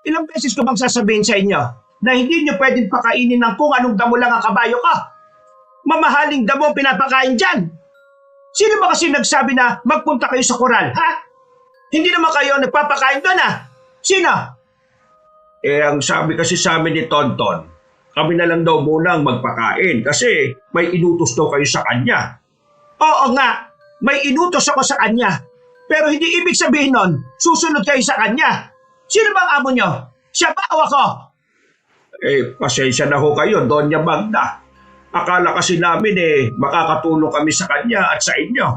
Ilang beses ko bang sasabihin sa inyo na hindi nyo pwedeng pakainin ng kung anong damo lang ang kabayo ko? Mamahaling damo ang pinapakain dyan. Sino ba kasi nagsabi na magpunta kayo sa koral, ha? Hindi naman kayo nagpapakain doon, ha? Sino? Ang sabi kasi sa amin ni Tonton, kami na lang daw muna ang magpakain kasi may inutos daw kayo sa kanya. Oo nga, may inutos ako sa kanya. Pero hindi ibig sabihin nun, susunod kayo sa kanya. Sino bang amo nyo? Siya ba o ako? Pasensya na ho kayo, Doña Magda. Akala kasi namin makakatulong kami sa kanya at sa inyo.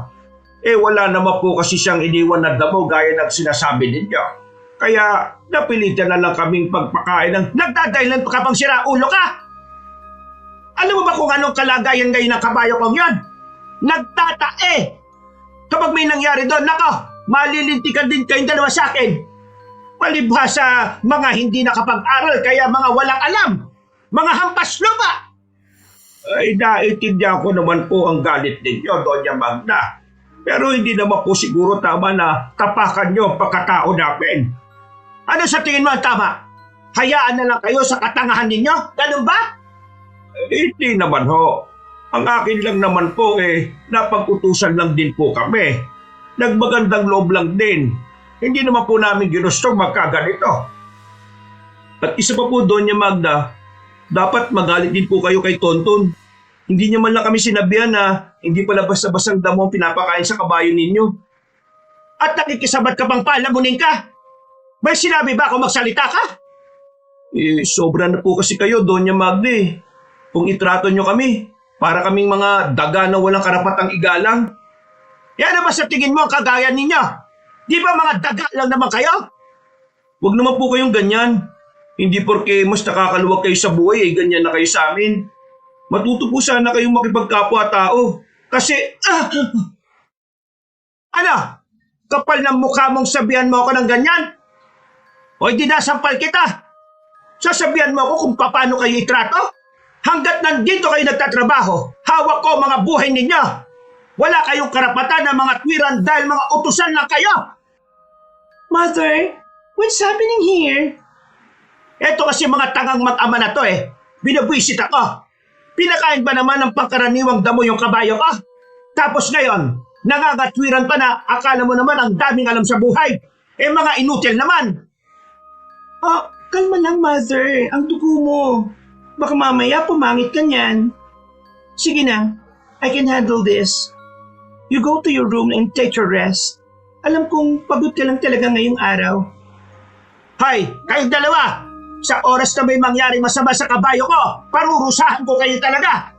Wala naman po kasi siyang iniwan na damo gaya ng sinasabi ninyo. Kaya napilitan na lang kaming pagpakain ng nagdadahilan ka pang sira ulo ka. Alam mo ba kung anong kalagayan ngayon ng kabayo kong yon? Nagtatae. Kapag may nangyari doon, nako, malilintikan din kayong dalawa sa akin. Palibhasa mga hindi nakapag-aral kaya mga walang alam. Mga hampas lupa. Naiintindihan ko naman po ang galit ninyo, Doña Magda. Pero hindi naman po siguro tama na tapakan nyo ang pagkatao namin. Ano sa tingin mo ang tama? Hayaan na lang kayo sa katangahan ninyo? Ganun ba? Hindi naman ho. Ang akin lang naman po napag-utusan lang din po kami. Nagmagandang loob lang din. Hindi naman po namin ginustong magkaganito. At isa pa po, Doña Magda, dapat magalit din po kayo kay Tonton. Hindi niya man lang kami sinabihan na hindi pala basta-bastang damo ang pinapakain sa kabayo ninyo. At nakikisabat ka bang palamunin ka? May sinabi ba ako magsalita ka? Sobra na po kasi kayo, Doña Magda. Kung itrato nyo kami, para kaming mga daga na walang karapatang igalang. Yan na ba sa tingin mo ang kagaya ninyo? Di ba mga daga lang naman kayo? Huwag naman po kayong ganyan. Hindi porke mas nakakaluwag kayo sa buhay ganyan na kayo sa amin. Matuto po sana kayong makipagkapwa-tao. Kasi, Ano? Kapal ng mukha mong sabihan mo ako ng ganyan? O hindi nasampal kita? Sasabihan mo ako kung paano kayo itrato? Hanggat nandito kayo nagtatrabaho, hawak ko mga buhay ninyo. Wala kayong karapatan ng mga twiran dahil mga utusan lang kayo. Mother, what's happening here? Eto kasi mga tangang mag-ama na to Binabwisit ako. Pinakain ba naman ng pangkaraniwang damo yung kabayo ko? Tapos ngayon, nangangatwiran pa na akala mo naman ang daming alam sa buhay. Mga inutil naman. Kalma lang, Mother. Ang dugo mo. Baka mamaya pumangit ka niyan. Sige na, I can handle this. You go to your room and take your rest. Alam kong pagod ka lang talaga ngayong araw. Hay, kayong dalawa! Sa oras na may mangyaring masama sa kabayo ko, parurusahan ko kayo talaga!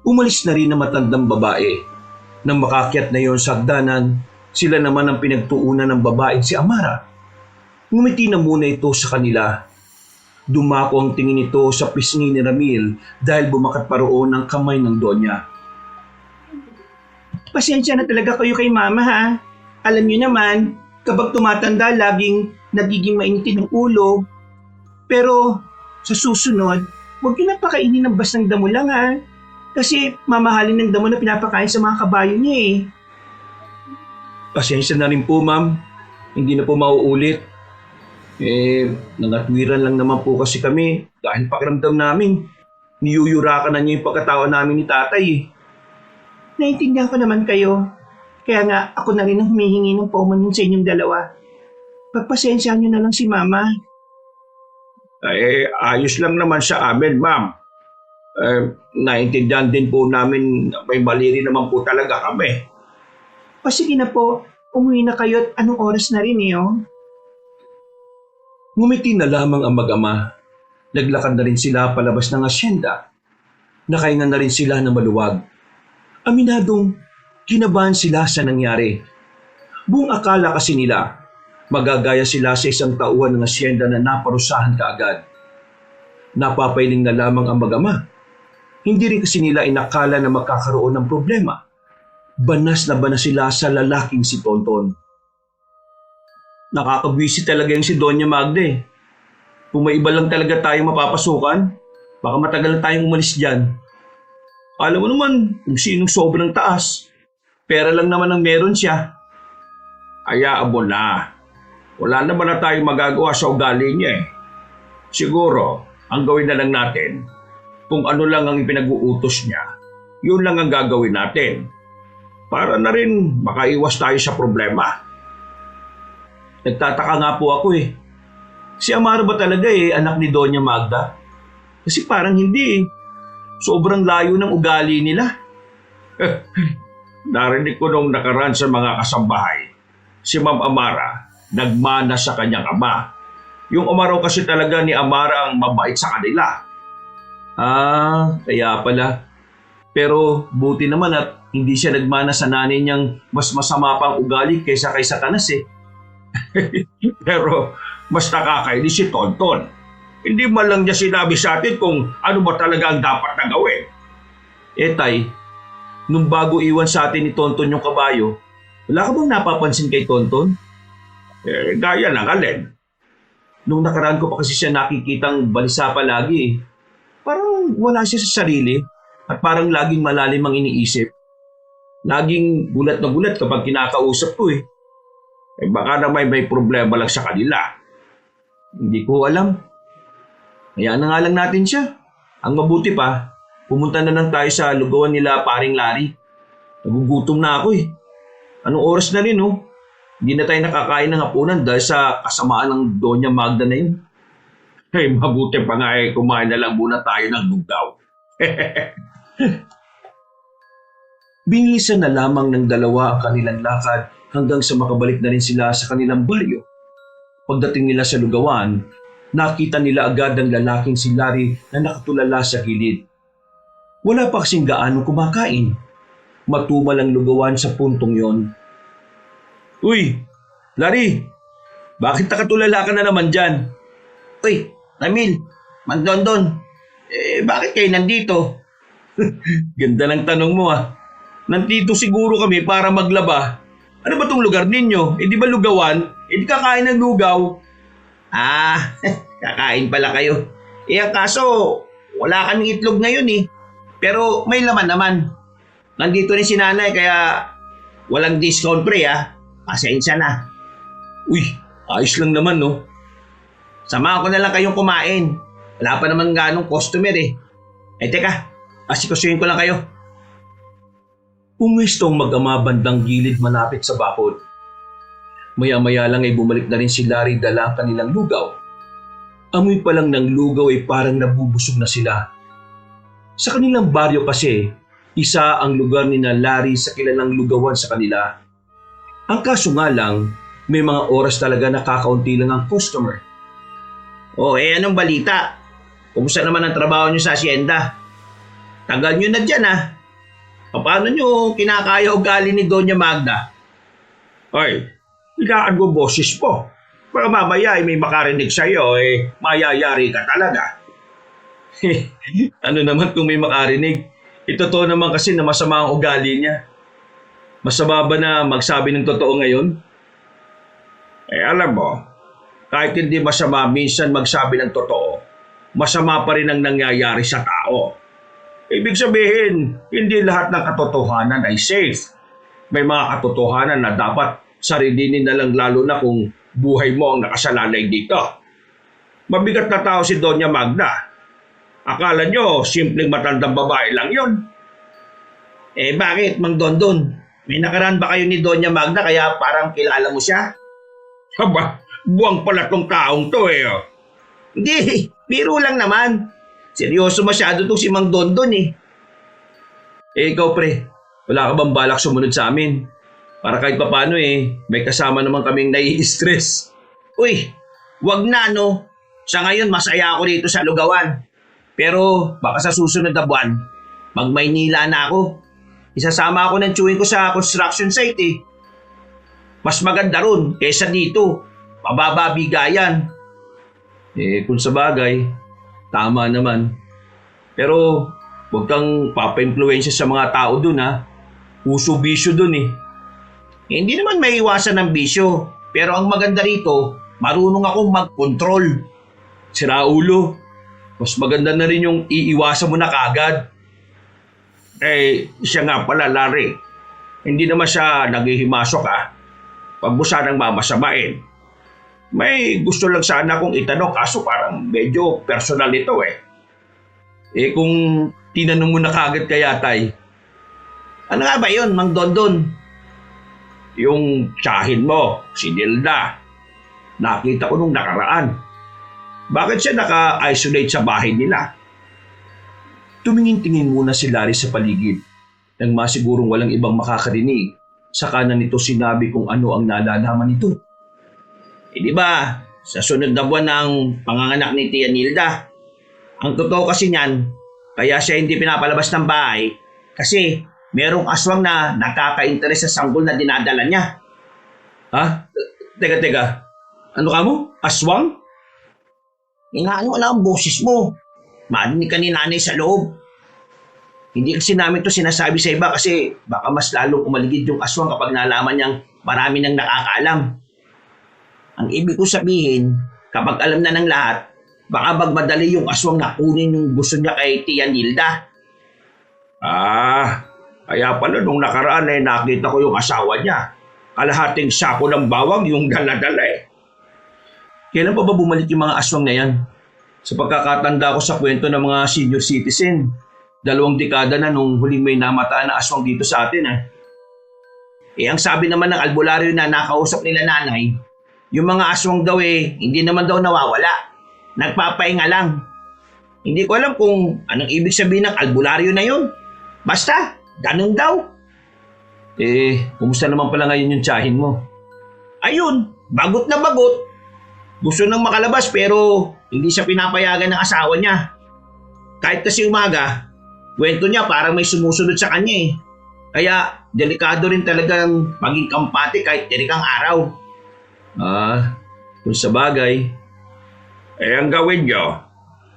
Umalis na rin ang matandang babae. Nang makakyat na yon sa hagdanan, sila naman ang pinagtuunan ng babaeng si Amara. Ngumiti na muna ito sa kanila. Dumako ang tingin nito sa pisngi ni Ramil dahil bumakat pa roon ang kamay ng Donya. Pasensya na talaga kayo kay Mama, ha? Alam niyo naman, kapag tumatanda, laging nagiging mainitin ng ulo. Pero sa susunod, huwag niyo na pakainin ng bastang damo lang, ha? Kasi mamahalin ng damo na pinapakain sa mga kabayo niya Pasensya na rin po, ma'am. Hindi na po mauulit. Nangatwiran lang naman po kasi kami dahil pakiramdam namin. Niyuyurakan na niya yung pagkatawa namin ni tatay Naintindihan ko naman kayo. Kaya nga ako na rin ang humihingi ng paumanin sa inyong dalawa. Pagpasensyahan niyo na lang si Mama. Ayos lang naman sa amin, ma'am. Naintindihan din po namin may mali rin naman po talaga kami. O sige na po, umuwi na kayo at anong oras na rin Ngumiti na lamang ang mag-ama. Naglakad na rin sila palabas ng asyenda. Nakahinga na rin sila ng maluwag. Aminadong kinabahan sila sa nangyari. Buong akala kasi nila, magagaya sila sa isang tauhan ng asyenda na naparusahan kaagad. Napapailing na lamang ang mag-ama. Hindi rin kasi nila inakala na magkakaroon ng problema. Banas na banas sila sa lalaking si Tonton. Nakakabwisit talaga yung si Doña Magda Kung may iba lang talaga tayong mapapasukan, baka matagal na tayong umalis dyan. Alam mo naman kung sinong sobrang taas. Pera lang naman ang meron siya. Hayaan mo na. Wala naman na tayong magagawa sa ugali niya eh. Siguro, ang gawin na lang natin, kung ano lang ang ipinag-uutos niya, yun lang ang gagawin natin. Para na rin makaiwas tayo sa problema. Nagtataka nga po ako eh. Si Amaro ba talaga anak ni Doña Magda? Kasi parang hindi eh. Sobrang layo ng ugali nila. Narinig ko nung nakaraan sa mga kasambahay, si Ma'am Amara nagmana sa kanyang ama. Yung ama raw kasi talaga ni Amara ang mabait sa kanila. Kaya pala. Pero buti naman at hindi siya nagmana sa nanay niyang mas masama pang ugali kaysa kay Satanas eh. Pero mas nakakainis si Tonton. Hindi man lang niya sinabi sa atin kung ano ba talaga ang dapat na gawin. Tay, nung bago iwan sa atin ni Tonton yung kabayo, wala ka bang napapansin kay Tonton? Gaya ng alin. Nung nakaraan ko pa kasi siya nakikitang balisa palagi eh. Parang wala siya sa sarili at parang laging malalim ang iniisip. Laging gulat na gulat kapag kinakausap ko eh. Baka naman may problema lang sa kanila. Hindi ko alam. Hayaan na nga lang natin siya. Ang mabuti pa, pumunta na lang tayo sa lugawan nila paring Larry. Nagugutom na ako eh. Anong oras na rin oh? Hindi na tayo nakakain ng hapunan dahil sa kasamaan ng Doña Magda na yun. Mabuti pa nga kumain na lang muna tayo ng lugaw. Binisan na lamang ng dalawa ang kanilang lakad hanggang sa makabalik na rin sila sa kanilang baryo. Pagdating nila sa lugawan, nakita nila agad ang lalaking si Larry na nakatulala sa gilid. Wala pa kasing gaano kumakain. Matumal ang lugawan sa puntong yon. Uy, Larry! Bakit nakatulala ka na naman dyan? Uy, Ramil, Mandondon, bakit kayo nandito? Ganda ng tanong mo ah. Nandito siguro kami para maglaba. Ano ba tong lugar ninyo? Di ba lugawan? Di kakain ng lugaw. Kakain pala kayo. Ang kaso, wala kaming itlog ngayon eh. Pero may laman naman. Nandito rin si nanay kaya walang discount pre ah. Pasensya na. Uy, ayos lang naman no. Samahan ko na lang kayong kumain. Wala pa naman ganong customer eh. Teka, asikasuhin ko lang kayo. Pumwestong mag-ama bandang gilid malapit sa bakod. Maya-maya lang ay bumalik na rin si Larry dala ang kanilang lugaw. Amoy pa lang ng lugaw ay parang nabubusog na sila. Sa kanilang baryo kasi, isa ang lugar ni na Larry sa kilalang lugawan sa kanila. Ang kaso nga lang, may mga oras talaga na kakaunti lang ang customer. Anong balita? Kumusta naman ang trabaho nyo sa asyenda? Tagal nyo na dyan ah. Paano nyo kinakaya ugali ni Doña Magda? Ay, hilaan mo boses po. Baka mamaya may makarinig sa'yo mayayari ka talaga. Ano naman kung may makarinig? Totoo naman kasi na masama ang ugali niya. Masama ba na magsabi ng totoo ngayon? Alam mo, kahit hindi masama minsan magsabi ng totoo, masama pa rin ang nangyayari sa tao. Ibig sabihin, hindi lahat ng katotohanan ay safe. May mga katotohanan na dapat sarilinin na lang lalo na kung buhay mo ang nakasalalay dito. Mabigat na tao si Doña Magda. Akala nyo, simpleng matandang babae lang yon. Bakit, Mang Dondon? May nakaraan ba kayo ni Doña Magda kaya parang kilala mo siya? Haba, buwang pala tong taong to oh. Hindi, biro lang naman. Seryoso masyado tong si Mang Dondon eh. Ikaw pre, wala ka bang balak sumunod sa amin? Para kahit papano may kasama naman kaming nai-stress. Uy, wag na no. Sa ngayon masaya ako dito sa lugawan. Pero baka sa susunod na buwan, mag-Maynila na ako. Isasama ako ng chewing ko sa construction site eh. Mas maganda ron kaysa dito. Mababa bigayan. Kung sa bagay, tama naman. Pero huwag kang papa-influensya sa mga tao dun ha. Uso-bisyo dun eh. Hindi naman may iwasan ng bisyo. Pero ang maganda rito, marunong akong mag-control. Siraulo, mas maganda na rin yung iiwasan mo na kagad. Siya nga pala, Larry. Hindi naman siya naghihimasok ha. Pag mo sanang mamasamain. May gusto lang sana akong itanong kaso parang medyo personal ito eh. Kung tinanong mo na kagad kaya, Tay, Ano nga ba yun, Mang Dondon? Yung tsahin mo, si Nilda. Nakita ko nung nakaraan. Bakit siya naka-isolate sa bahay nila? tumingin-tingin muna si Larry sa paligid. Nang masigurong walang ibang makakarinig, saka na nito sinabi kung ano ang nalalaman nito. Di ba, sa sunod na buwan ng panganganak ni Tia Nilda, ang totoo kasi niyan, kaya siya hindi pinapalabas ng bahay kasi merong aswang na nakaka-interes sa sanggol na dinadala niya. Ha? Teka. Ano ka mo? Aswang? Inaano wala ang boses mo. Marinig ka ni nanay sa loob. Hindi kasi namin to sinasabi sa iba kasi baka mas lalong umaligid yung aswang kapag nalaman niyang marami nang nakakaalam. Ang ibig ko sabihin, kapag alam na ng lahat, baka magmadali yung aswang na kunin yung gusto niya kay Tia Nilda. Kaya pala nung nakaraan nakita ko yung asawa niya. Kalahating sako ng bawang yung dala-dala eh. Kailan pa ba bumalik yung mga aswang na yan? Sa pagkakatanda ko sa kwento ng mga senior citizen, 2 dekada na nung huling may namataan na aswang dito sa atin. Ang sabi naman ng albularyo na nakausap nila nanay, yung mga aswang daw hindi naman daw nawawala. Nagpapahinga lang. Hindi ko alam kung anong ibig sabihin ng albularyo na yun. Basta, ganun daw. Kumusta naman pala ngayon yung tiyahin mo? Ayun, bagot na bagot. Gusto nang makalabas pero hindi siya pinapayagan ng asawa niya. Kahit kasi umaga, kwento niya parang may sumusunod sa kanya eh. Kaya delikado rin talagang maging kampante kahit dirikang araw. Kung sa bagay. Ang gawin niyo,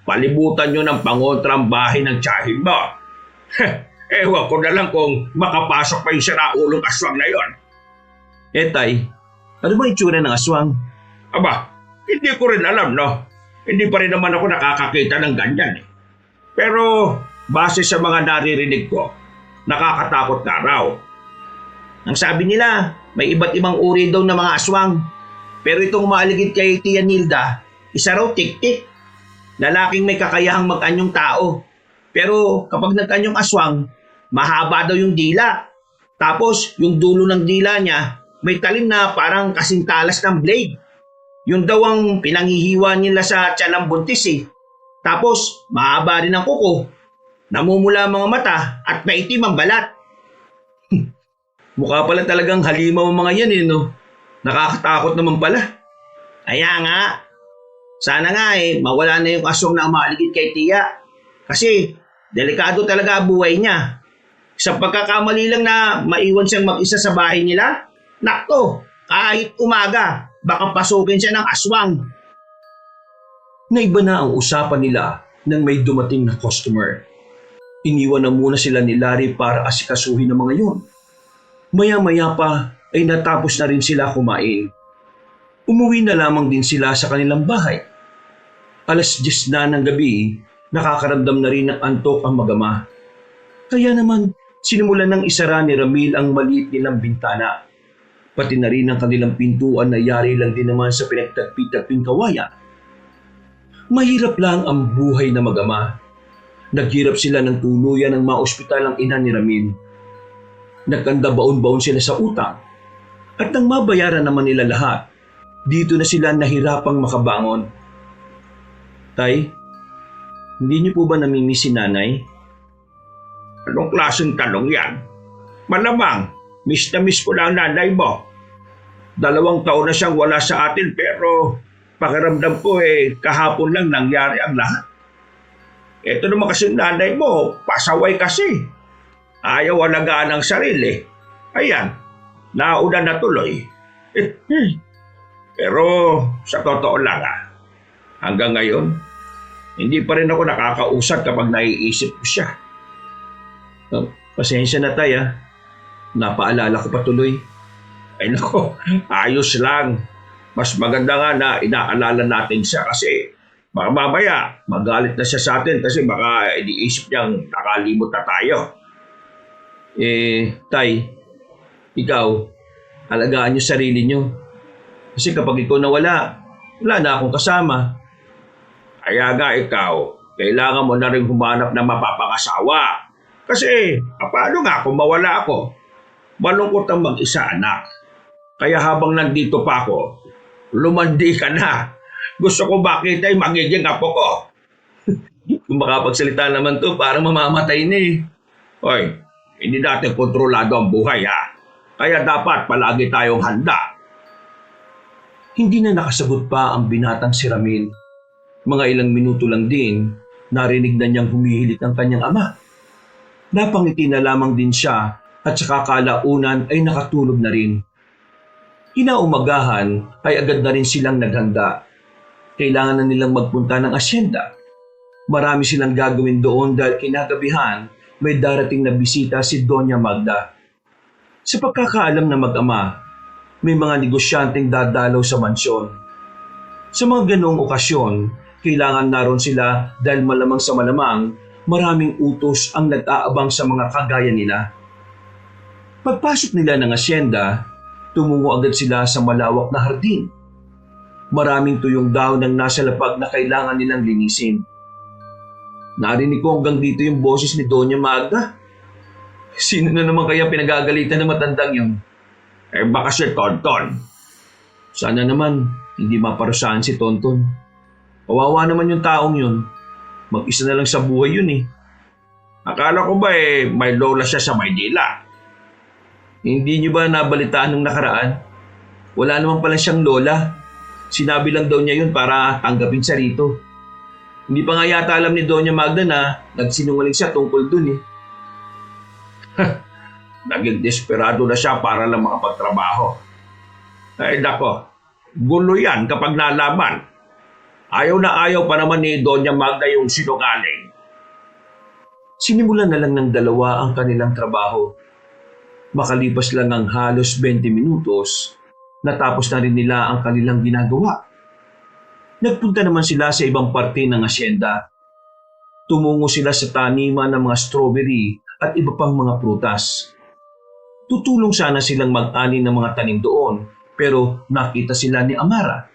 palibutan niyo ng pangontrang bahay ng tiyahin mo. Ewan ko na lang kung makapasok pa yung siraulong aswang na yon. Tay, ano ba itsura ng aswang? Aba, hindi ko rin alam, no? Hindi pa rin naman ako nakakakita ng ganyan. Pero, base sa mga naririnig ko, nakakatakot na raw. Ang sabi nila, may iba't ibang uri daw ng mga aswang. Pero itong maaligid kay Tia Nilda, isa raw tik-tik. Lalaking may kakayahang mag-anyong tao. Pero kapag nag-anyong aswang, mahaba daw yung dila. Tapos, yung dulo ng dila niya, may talim na parang kasintalas ng blade. Yun daw ang pinanghihiwa nila sa tiyan ng buntis eh. Tapos, mahaba rin ang kuko. Namumula ang mga mata at maitim ang balat. Mukha pala talagang halimaw ang mga yan no? Nakakatakot naman pala. Kaya nga, sana nga mawala na yung aswang na umaligid kay Tia. Kasi, delikado talaga ang buhay niya. Sa pagkakamali lang na maiwan siyang mag-isa sa bahay nila, nakto, kahit umaga, baka pasukin siya ng aswang. Naiba na ang usapan nila nang may dumating na customer. Iniwan na muna sila ni Larry para asikasuhin ang mga yun. Maya-maya pa ay natapos na rin sila kumain. Umuwi na lamang din sila sa kanilang bahay. 10:00 na ng gabi, nakakaramdam na rin ng antok ang mag-ama. Kaya naman, sinimulan ng isara ni Ramil ang maliit nilang bintana. Pati na rin ang kanilang pintuan na yari lang din naman sa pinagtagpi-tagping kawayan. Mahirap lang ang buhay na mag-ama. Naghirap sila ng tuluyan ng maospital ang ina ni Ramil. Nagkanda baon-baon sila sa utang. At nang mabayaran naman nila lahat, dito na sila nahirapang makabangon. Tay, hindi niyo po ba namimiss si nanay? Anong klaseng tanong yan? Malamang, miss na miss ko lang nanay mo. 2 taon na siyang wala sa atin pero pakiramdam ko kahapon lang nangyari ang lahat. Ito naman kasi nanay mo, pasaway kasi. Ayaw alagaan ang sarili. Ayan, nauna na tuloy. Pero sa totoo lang hanggang ngayon, hindi pa rin ako nakakausap kapag naiisip ko siya. Pasensya na tay Napaalala ko pa tuloy. Ay nako, ayos lang. Mas maganda nga na inaalala natin siya kasi baka mamaya magalit na siya sa atin kasi baka iniisip niyang nakalimot na tayo. Tay, ikaw, alagaan niyo sarili niyo. Kasi kapag ikaw nawala, wala na akong kasama. Kaya nga ikaw, kailangan mo na rin humanap ng mapapangasawa. Kasi, paano nga kung mawala ako? Malungkot ang mag-isa, anak. Kaya habang nandito pa ako, lumandi ka na. Gusto ko makita yung magiging apo ko. Kung makapagsalita naman to, parang mamamatay na eh. Hoy, hindi natin kontrolado ang buhay ha. Kaya dapat palagi tayong handa. Hindi na nakasagot pa ang binatang si Ramil. Mga ilang minuto lang din, narinig na niyang humihilik ang kanyang ama. Napangiti na lamang din siya at saka kalaunan ay nakatulog na rin. Kinaumagahan ay agad na rin silang naghanda. Kailangan na nilang magpunta ng asyenda. Marami silang gagawin doon dahil kinagabihan may darating na bisita si Doña Magda. Sa pagkakaalam ng mag-ama, may mga negosyanteng dadalaw sa mansyon. Sa mga ganoong okasyon, kailangan naroon sila dahil malamang sa malamang maraming utos ang nag-aabang sa mga kagaya nila. Pagpasok nila ng asyenda, tumungo agad sila sa malawak na hardin. Maraming tuyong dahon ang nasa lapag na kailangan nilang linisin. Narinig ko hanggang dito yung boses ni Doña Magda. Sino na naman kaya pinagagalitan ng matandang yun? Baka si Tonton. Sana naman hindi maparusahan si Tonton. Kawawa naman yung taong yun. Mag-isa na lang sa buhay yun eh. Akala ko ba may lola siya sa Maynila? Hindi niyo ba nabalitaan nung nakaraan? Wala naman pala siyang lola. Sinabi lang daw niya yun para tanggapin siya rito. Hindi pa nga yata alam ni Doña Magda na nagsinungaling siya tungkol dun eh. Naging desperado na siya para lang makapagtrabaho. Ay nako, gulo yan kapag nalaman. Ayaw na ayaw pa naman ni Doña Magda yung sinungaling. Sinimulan na lang ng dalawa ang kanilang trabaho. Makalipas lang ang halos 20 minutos, natapos na rin nila ang kanilang ginagawa. Nagpunta naman sila sa ibang parte ng asyenda. Tumungo sila sa taniman ng mga strawberry at iba pang mga prutas. Tutulong sana silang mag-ani ng mga tanim doon, pero nakita sila ni Amara.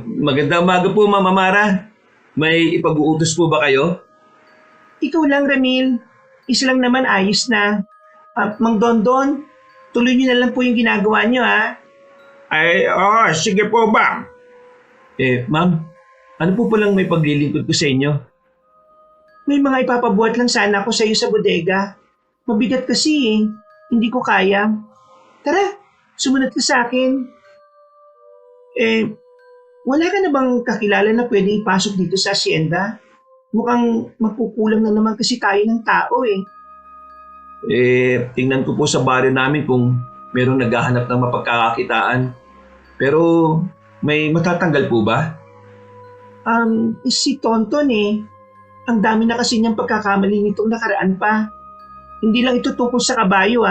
Magandang umaga po, Ma'am Amara. May ipag-uutos po ba kayo? Ikaw lang, Ramil. Isa lang naman ayos na. Mang Dondon, tuloy niyo na lang po yung ginagawa niyo, ha? Sige po ba? Ma'am, ano po palang may paglilingkod ko sa inyo? May mga ipapabuhat lang sana ako sa iyo sa bodega. Mabigat kasi eh. Hindi ko kaya. Tara, sumunod ka sa akin. Wala ka na bang kakilala na pwede ipasok dito sa asyenda? Mukhang magkukulang na naman kasi tayo ng tao eh. Tingnan ko po sa baryo namin kung merong naghahanap ng mapagkakakitaan. Pero may matatanggal po ba? Si Tonton eh. Ang dami na kasi niyang pagkakamali nitong nakaraan pa. Hindi lang ito tungkol sa kabayo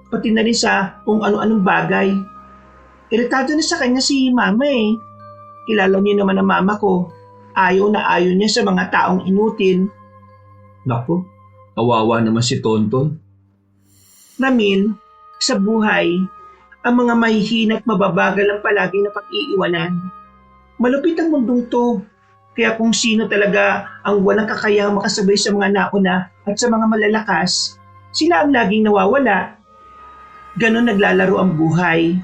pati na rin sa kung ano-anong bagay. Iritado na sa kanya si Mama eh. Kilala niyo naman ang Mama ko. Ayaw na ayaw niya sa mga taong inutil. Naku, kawawa naman si Tonton. Ramil, sa buhay, ang mga mahihina at mababagal ang palagi na pag-iiwanan. Malupit ang mundong to. Kaya kung sino talaga ang walang kakayahang makasabay sa mga nauna at sa mga malalakas, sila ang laging nawawala. Ganon naglalaro ang buhay.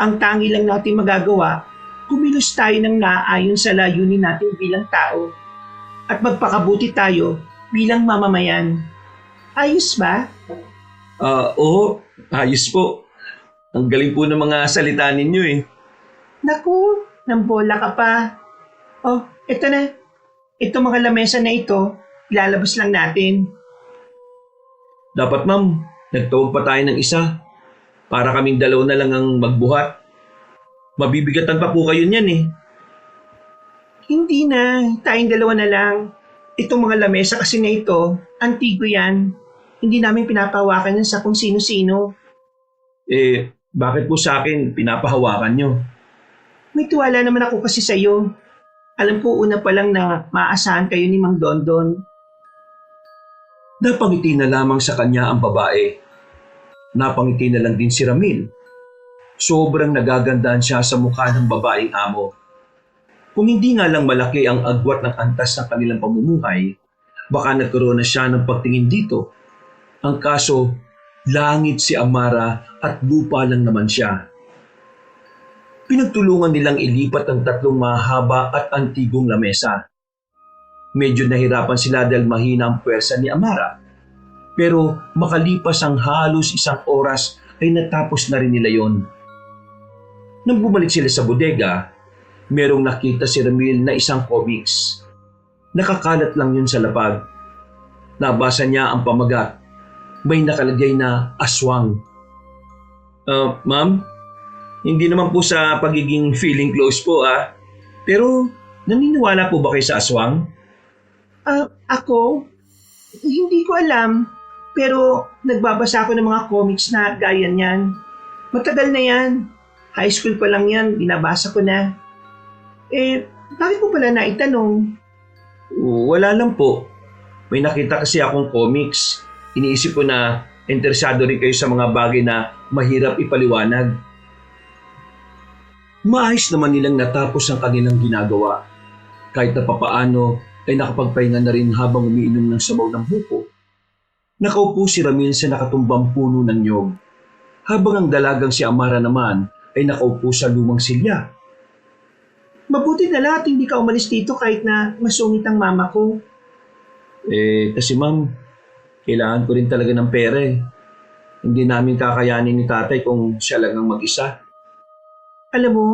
Ang tangi lang natin magagawa, kumilos tayo ng naaayon sa layunin natin bilang tao. At magpakabuti tayo bilang mamamayan. Ayos ba? Oo, ayos po. Ang galing po ng mga salita ninyo eh. Naku, nambola ka pa. Oh, eto na. Ito mga lamesa na ito, ilalabas lang natin. Dapat ma'am, nagtawag pa tayo ng isa. Para kaming dalawa na lang ang magbuhat. Mabibigatan pa po kayo niyan eh. Hindi na, tayong dalawa na lang. Itong mga lamesa kasi na ito, antigo yan. Hindi namin pinapahawakan yan sa kung sino-sino. Bakit po sa akin pinapahawakan nyo? May tiwala naman ako kasi sa'yo. Alam ko una pa lang na maaasahan kayo ni Mang Dondon. Napangiti na lamang sa kanya ang babae. Napangiti na lang din si Ramil. Sobrang nagagandahan siya sa mukha ng babaeng amo. Kung hindi nga lang malaki ang agwat ng antas ng kanilang pamumuhay, baka nagkaroon na siya ng pagtingin dito. Ang kaso, langit si Amara at lupa lang naman siya. Pinagtulungan nilang ilipat ang tatlong mahaba at antigong lamesa. Medyo nahirapan sila dahil mahina ang puwersa ni Amara. Pero makalipas ang halos 1 oras ay natapos na rin nila yon. Nang bumalik sila sa bodega, merong nakita si Ramil na isang comics. Nakakalat lang yun sa lapag. Nabasa niya ang pamagat. May nakalagay na aswang. Ma'am, hindi naman po sa pagiging feeling close po Pero naniniwala po ba kayo sa aswang? Ako? Hindi ko alam. Pero nagbabasa ako ng mga comics na gaya niyan. Matagal na yan. High school pa lang yan, binabasa ko na. Bakit mo pala naitanong? Wala lang po. May nakita kasi akong comics. Iniisip ko na interesado rin kayo sa mga bagay na mahirap ipaliwanag. Maayos naman nilang natapos ang kanilang ginagawa. Kahit na papaano ay nakapagpahinga na rin habang umiinom ng sabaw ng buko. Nakaupo si Ramil sa nakatumbang puno ng nyog, habang ang dalagang si Amara naman ay nakaupo sa lumang silya. Mabuti na lahat hindi ka umalis dito kahit na masungit ang mama ko. Kasi ma'am, kailangan ko rin talaga ng pera Hindi namin kakayanin ni tatay kung siya lang ang mag-isa. Alam mo,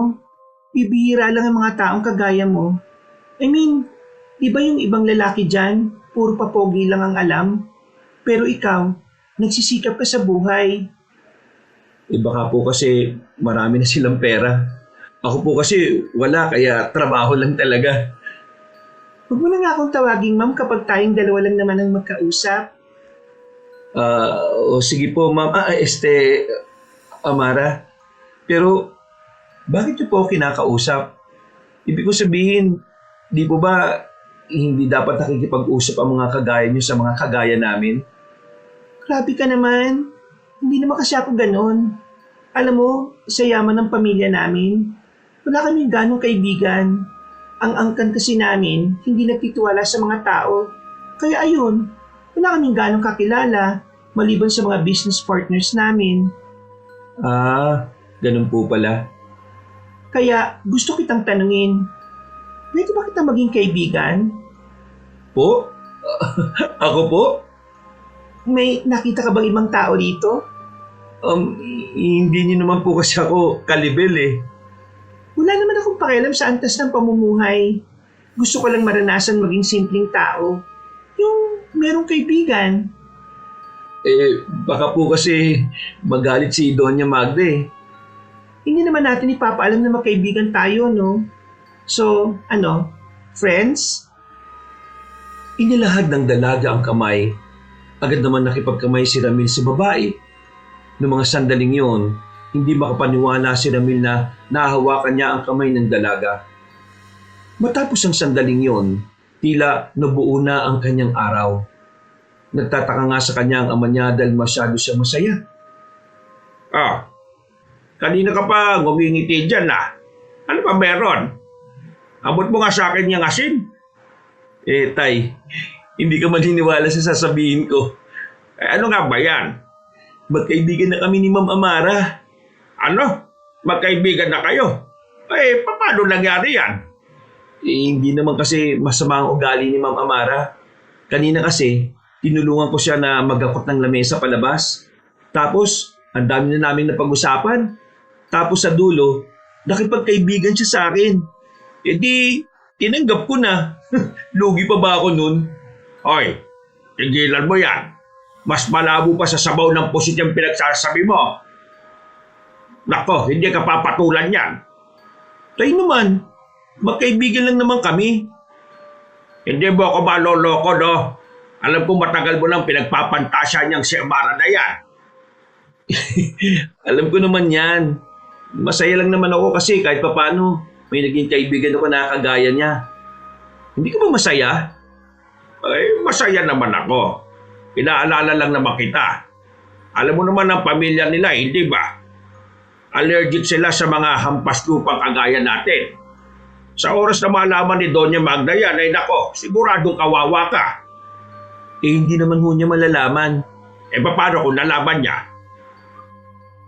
bibihira lang ang mga taong kagaya mo. I mean, di ba yung ibang lalaki dyan, puro papogi lang ang alam? Pero ikaw, nagsisikap ka sa buhay. Baka po kasi marami na silang pera. Ako po kasi wala, kaya trabaho lang talaga. Huwag mo na nga akong tawaging ma'am kapag tayong dalawa lang naman ang magkausap. Sige po ma'am. Amara. Pero bakit niyo po ako kinakausap? Ibig ko sabihin, di po ba hindi dapat nakikipag-usap ang mga kagaya niyo sa mga kagaya namin? Grabe ka naman. Hindi naman kasi ako ganon. Alam mo, sa yaman ng pamilya namin, wala kaming ganong kaibigan. Ang angkan kasi namin, hindi nagtitiwala sa mga tao. Kaya ayun, wala kaming ganong kakilala, maliban sa mga business partners namin. Ganun po pala. Kaya gusto kitang tanungin, pwede ba kitang maging kaibigan? Po? Ako po? May nakita ka bang ibang tao dito? Hindi niyo naman po kasi ako kalibel Wala naman akong pakialam sa antas ng pamumuhay. Gusto ko lang maranasan maging simpleng tao. Yung merong kaibigan. Baka po kasi magalit si Doña Magda Hindi naman natin ipapaalam na magkaibigan tayo, no? So, friends? Inilahad ng dalaga ang kamay. Agad naman nakipagkamay si Ramil sa babae. Noong mga sandaling yon, hindi makapaniwala si Ramil na nahawakan niya ang kamay ng dalaga. Matapos ang sandaling yon, tila nabuo na ang kanyang araw. Nagtataka nga sa kanya ang ama niya dahil masyado siya masaya. Kanina ka pa ngumingiti dyan Ano pa meron? Abot mo nga sa akin yung asin. Tay, hindi ka maniniwala sa sasabihin ko. Ano nga ba yan? Magkaibigan na kami ni Ma'am Amara. Ano? Magkaibigan na kayo? Paano nangyari yan? Hindi naman kasi masama ang ugali ni Ma'am Amara. Kanina kasi, tinulungan ko siya na magakot ng lamesa palabas. Tapos, ang dami na namin napag-usapan. Tapos sa dulo, nakipagkaibigan siya sa akin. Tinanggap ko na. Lugi pa ba ako nun? Hoy, tigilan mo yan. Mas malabo pa sa sabaw ng pusit yung pinagsasabi mo. Nako, hindi ka papatulan yan. Tayo naman, magkaibigan lang naman kami. Hindi mo ako maloloko, no? Alam ko matagal mo nang pinagpapantasya niyang si Amara na yan. Alam ko naman yan. Masaya lang naman ako kasi kahit papano may naging kaibigan ako na kagaya niya. Hindi ka ba masaya? Masaya naman ako. Inaalala lang naman kita. Alam mo naman ang pamilya nila, hindi ba? Allergic sila sa mga hampas lupang kagaya natin. Sa oras na malaman ni Doña Magda yan, ay nako, siguradong kawawa ka. Hindi naman ho niya malalaman. Paano kung nalaman niya?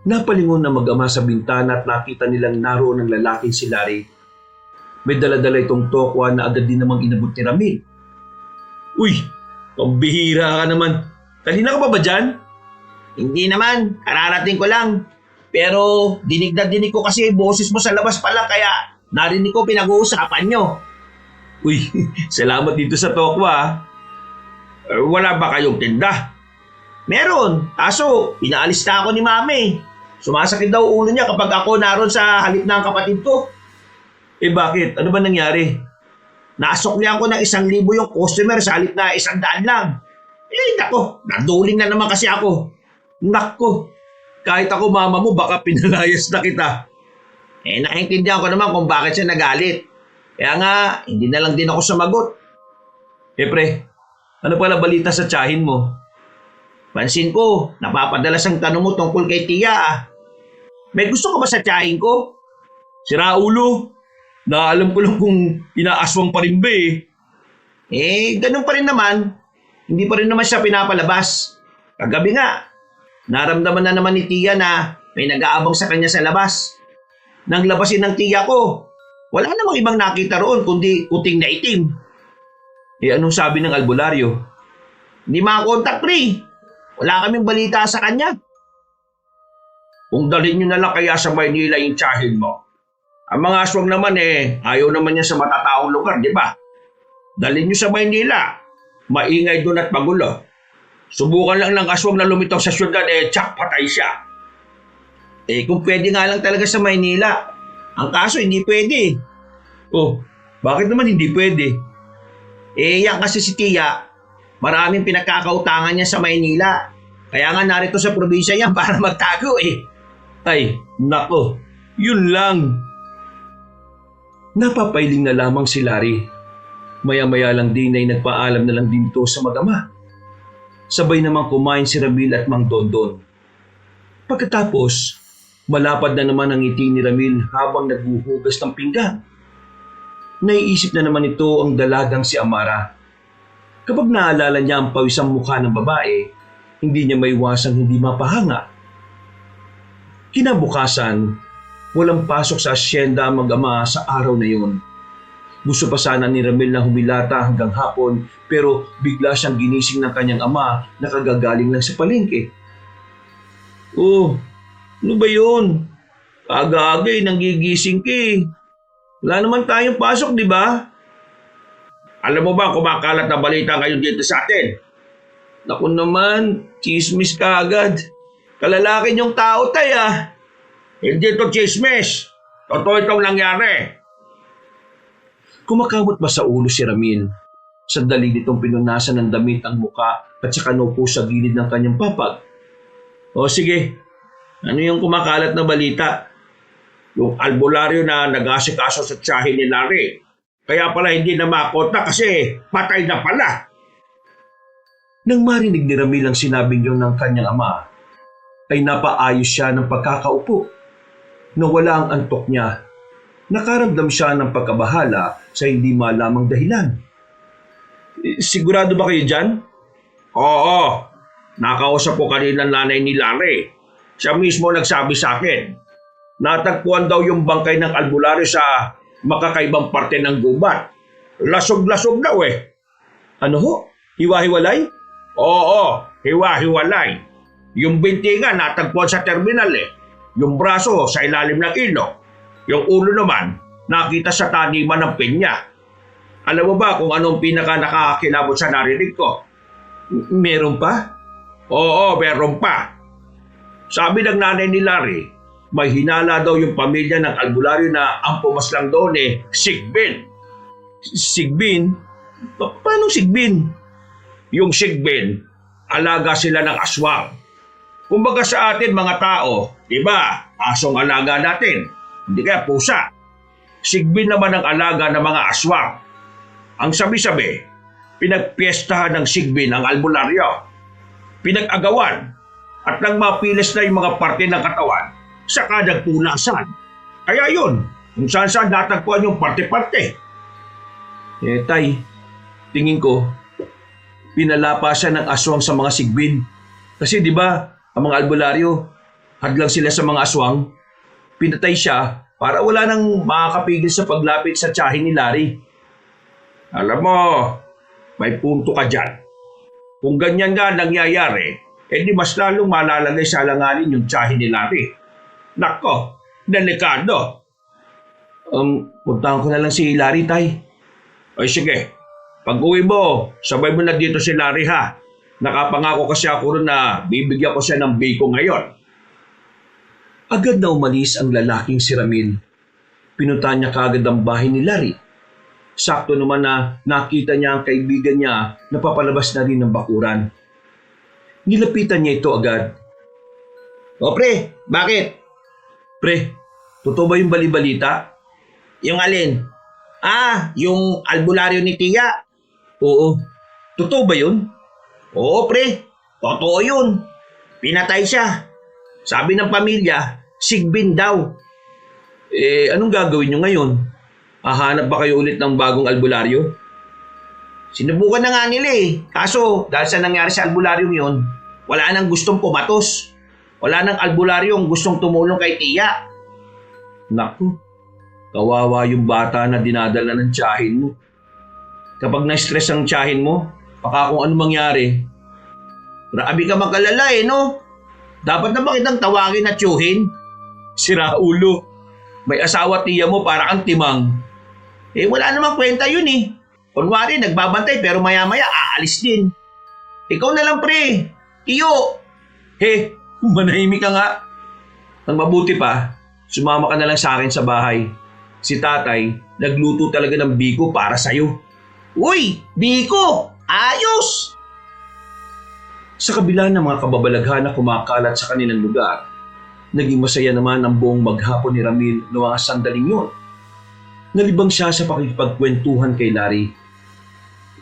Napalingon na mag-ama sa bintana at nakita nilang naroon ang lalaking si Larry. May dala-dala itong tokwa na agad din namang inabot ni Ramil. Uy, pambihira ka naman. Kanina ka pa ba dyan? Hindi naman, kararating ko lang. Pero dinig na dinig ko kasi boses mo sa labas pa lang kaya narinig ko pinag-uusapan nyo. Uy, salamat dito sa tokwa. Wala ba kayong tinda? Meron, kaso pinaalis na ako ni Mami. Sumasakit daw ulo niya kapag ako naroon sa halip ng kapatid ko. Bakit? Ano ba nangyari? Nasuklihan ko ng 1,000 yung customer sa halip na 100 lang. Nako, naduling na naman kasi ako. Nako, kahit ako mama mo baka pinalayas na kita. Naiintindihan ko naman kung bakit siya nagalit. Kaya nga, hindi na lang din ako sumagot. Pre, ano pala balita sa tiyahin mo? Pansin ko, napapadalas ang tanong mo tungkol kay Tia. May gusto ka ba sa tiyahin ko? Sira ulo. Naalam ko lang kung inaaswang pa rin ba Ganun pa rin naman. Hindi pa rin naman siya pinapalabas. Kagabi nga, naramdaman na naman ni Tia na may nag-aabang sa kanya sa labas. Nang labasin ng Tia ko, wala namang ibang nakita roon kundi puting na itim. Anong sabi ng albularyo? Hindi makakontak, pre. Wala kaming balita sa kanya. Kung dalhin nyo na lang kaya sa Maynila yung tiyahin mo. Ang mga aswang naman ayaw naman niya sa matataong lugar, di ba? Dalhin nyo sa Maynila. Maingay doon at magulo. Subukan lang ng aswang na lumitaw sa syudad, tsak, patay siya. Kung pwede nga lang talaga sa Maynila. Ang kaso, hindi pwede. Oh, bakit naman hindi pwede? Yan kasi si Tia, maraming pinagkakautangan niya sa Maynila. Kaya nga narito sa probinsya yan para magtago Ay, nako, yun lang. Napapailing na lamang si Larry. Maya-maya lang din ay nagpaalam na lang din to sa mag-ama. Sabay namang kumain si Ramil at Mang Dondon. Pagkatapos, malapad na naman ang ngiti ni Ramil habang naghuhugas ng pinggan. Naiisip na naman ito ang dalagang si Amara. Kapag naalala niya ang pawisang mukha ng babae, hindi niya maiwasang hindi mapahanga. Kinabukasan, walang pasok sa asyenda ang mag-ama sa araw na yun. Gusto pa sana ni Ramil na humilata hanggang hapon pero bigla siyang ginising ng kanyang ama na kagagaling lang sa palengke. Oh, ano ba yun? Aga-aga nanggigising ka Wala naman tayong pasok, di ba? Alam mo ba kumakalat na balita ngayon dito sa atin? Naku naman, chismis ka agad. Kalalaki niyong tao, Hindi ito chismis. Totoo itong nangyari. Kumakamot ba sa ulo si Ramil? Sandali nitong pinunasan ng damit ang muka at saka naupo sa gilid ng kanyang papag. O sige, ano yung kumakalat na balita? Yung albularyo na nag-asikaso sa tiyahin ni Larry. Kaya pala hindi na makontak kasi patay na pala. Nang marinig ni Ramil ang sinabing yun ng kanyang ama, ay napaayos siya ng pagkakaupo. Nawala ang antok niya. Nakaramdam siya ng pagkabahala sa hindi malamang dahilan. Sigurado ba kayo dyan? Oo, nakausap ko kanina ang nanay ni Larry. Siya mismo nagsabi sa akin. Natagpuan daw yung bangkay ng albularyo sa makakaibang parte ng gubat. Lasog-lasog daw Ano ho? Hiwa-hiwalay? Oo, hiwa-hiwalay. Yung binti nga natagpuan sa terminal Yung braso sa ilalim ng ilog. Yung ulo naman nakita sa taniman ng pinya. Alam mo ba kung anong pinaka nakakakilabot sa narinig ko? Meron pa? Oo, meron pa. Sabi ng nanay ni Larry, may hinala daw yung pamilya ng albularyo na ang pumaslang doon Sigbin. Sigbin? Paano Sigbin? Yung Sigbin, alaga sila ng aswang. Kumbaga sa atin mga tao, di ba, asong alaga natin, hindi kaya pusa. Sigbin naman ang alaga ng mga aswang. Ang sabi-sabi, pinagpiestahan ng Sigbin ang albularyo. Pinag-agawan at nang mapilis na yung mga parte ng katawan, saka nagpunasan. Kaya yun, kung saan-saan natagpuan yung parte-parte. Tay, tingin ko, pinalapa siya ng aswang sa mga sigbin. Kasi di ba, ang mga albularyo, hadlang sila sa mga aswang. Pinatay siya para wala nang makakapigil sa paglapit sa tiyahin ni Larry. Alam mo, may punto ka dyan. Kung ganyan nga nangyayari, di mas lalong malalagay sa alanganin yung tiyahin ni Larry. Nako, delikado. Puntahan ko na lang si Larry, Tay. Ay sige, pag uwi mo, sabay mo na dito si Larry ha. Nakapangako kasi ako rin na bibigyan ko siya ng biko ngayon. Agad na umalis ang lalaking si Ramil. Pinuntahan niya kaagad ang bahay ni Larry. Sakto naman na nakita niya ang kaibigan niya na papalabas na rin ng bakuran. Nilapitan niya ito agad. O pre, bakit? Pre, totoo ba yung balibalita? Yung alin? Yung albularyo ni Tia. Oo. Totoo ba yun? Oo pre, totoo yun. Pinatay siya. Sabi ng pamilya, sigbin daw. Anong gagawin niyo ngayon? Hahanap ba kayo ulit ng bagong albularyo? Sinubukan na nga nila Kaso dahil sa nangyari sa albularyong yun, wala nang gustong pumatos. Wala nang albularyong gustong tumulong kay Tia. Naku, kawawa yung bata na dinadala ng tiyahin mo. Kapag na-stress ang tiyahin mo, baka kung ano mangyari. Grabe ka magkalala no? Dapat na ba kitang tawagin at tiyuhin? Sira ulo. May asawa tiya mo para kang timang. Wala namang kwenta yun Kunwari, nagbabantay pero maya-maya aalis din. Ikaw na lang pre. Tiyo. Manahimik ka nga. Ang mabuti pa, sumama ka na lang sa akin sa bahay. Si tatay, nagluto talaga ng biko para sa'yo. Uy, biko! Ayos! Sa kabila ng mga kababalaghan na kumakalat sa kanilang lugar, naging masaya naman ang buong maghapon ni Ramil noong mga sandaling yun. Nalibang siya sa pakikipagkwentuhan kay Larry.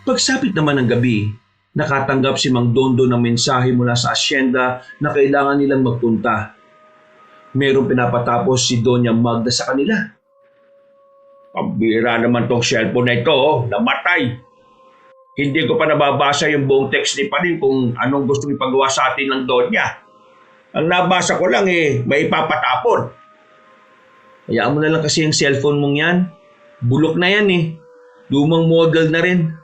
Pagsapit naman ng gabi, nakatanggap si Mang Dondo ng mensahe mula sa asyenda na kailangan nilang magpunta. Merong pinapatapos si Doña Magda sa kanila. Pambira naman tong cellphone na ito, namatay. Hindi ko pa nababasa yung buong text ni Panin kung anong gusto ipagawa sa atin ng Donya. Ang nabasa ko lang may ipapatapon. Hayaan mo na lang kasi yung cellphone mong yan. Bulok na yan Lumang model na rin.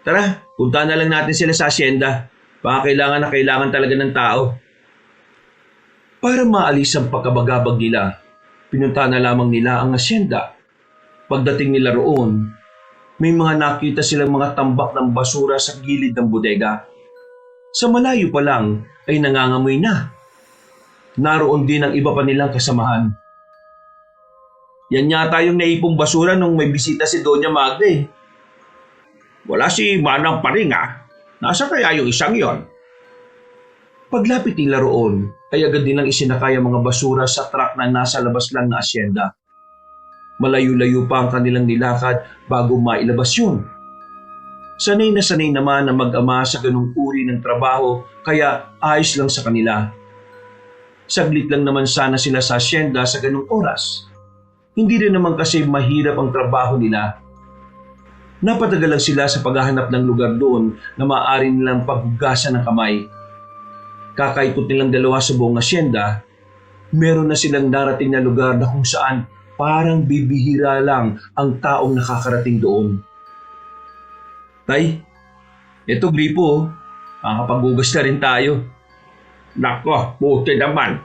Tara, punta na lang natin sila sa asyenda. Baka kailangan na kailangan talaga ng tao. Para maalis ang pagkabagabag nila, pinunta na lamang nila ang asyenda. Pagdating nila roon, may mga nakita silang mga tambak ng basura sa gilid ng bodega. Sa malayo pa lang ay nangangamoy na. Naroon din ang iba pa nilang kasamahan. Yan yata yung naipong basura nung may bisita si Doña Magda Wala si Manang Paring Nasa kaya yung isang yon? Paglapit nila roon, ay agad nilang isinakay ang mga basura sa truck na nasa labas lang na asyenda. Malayo-layo pa ang kanilang nilakad bago mailabas yun. Sanay na sanay naman ang mag-ama sa ganung uri ng trabaho kaya ayos lang sa kanila. Saglit lang naman sana sila sa asyenda sa ganung oras. Hindi rin naman kasi mahirap ang trabaho nila. Napatagal lang sila sa paghahanap ng lugar doon na maaari nilang paghugasan ng kamay. Kakaikot nilang dalawa sa buong asyenda, meron na silang narating na lugar na kung saan parang bibihira lang ang taong nakakarating doon. Tay, ito gripo. Makakapaghugas na rin tayo. Nako, buti naman.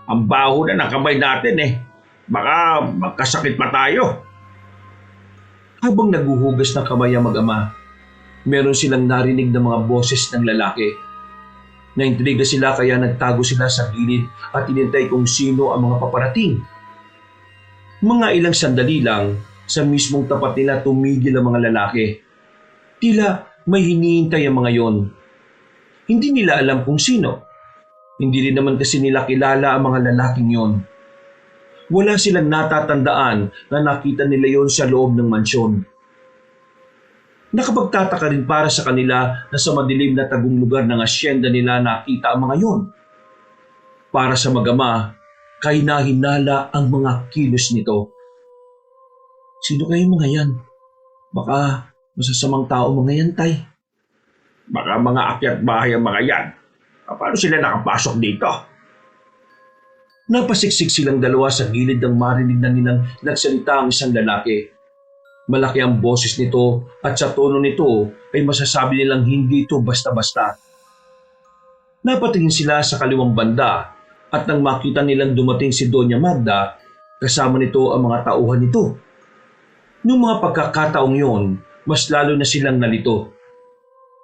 Ang baho na ng kamay natin Baka magkasakit pa tayo. Habang naguhugas ng kamay ang mag-ama, meron silang narinig ng mga boses ng lalaki. Naintriga sila kaya nagtago sila sa gilid at inintay kung sino ang mga paparating. Mga ilang sandali lang, sa mismong tapat nila tumigil ang mga lalaki. Tila may hinihintay ang mga yon. Hindi nila alam kung sino. Hindi rin naman kasi nila kilala ang mga lalaking yon. Wala silang natatandaan na nakita nila yon sa loob ng mansyon. Nakapagtataka rin para sa kanila na sa madilim na tagong lugar ng asyenda nila nakita ang mga yon. Para sa mag-ama, kahinahinala ang mga kilos nito. Sino kayo mga yan? Baka masasamang tao mga yan, Tay. Baka mga akyat bahay ang mga yan. Paano sila nakapasok dito? Napasiksik silang dalawa sa gilid ng marinig na nilang nagsalita ang isang lalaki. Malaki ang boses nito at sa tono nito ay masasabi nilang hindi ito basta-basta. Napatingin sila sa kaliwang banda at nang makita nilang dumating si Doña Magda, kasama nito ang mga tauhan nito. Noong mga pagkakataong yon, mas lalo na silang nalito.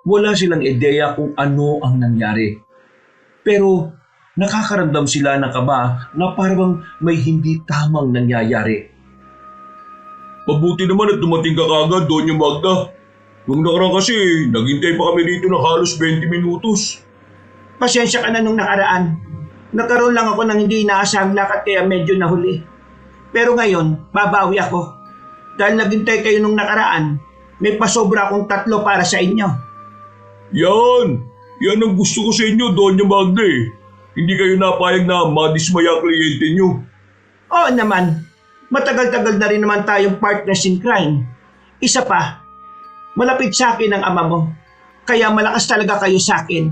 Wala silang ideya kung ano ang nangyari. Pero nakakaramdam sila ng kaba na parang may hindi tamang nangyayari. Mabuti naman at dumating ka kagad, Doña Magda. Nung nakaraan kasi, naghintay pa kami dito ng halos 20 minutos. Pasensya ka na nung nakaraan. Nagkaroon lang ako ng hindi inaasahang lakad kaya medyo nahuli. Pero ngayon, babawi ako. Dahil naghintay kayo nung nakaraan, may pasobra akong 3 para sa inyo. Yan ang gusto ko sa inyo, Doña Magda eh. Hindi kayo napayag na madismaya ang kliyente nyo. Oo naman, matagal-tagal na rin naman tayong partners in crime. Isa pa, malapit sa akin ang ama mo. Kaya malakas talaga kayo sa akin.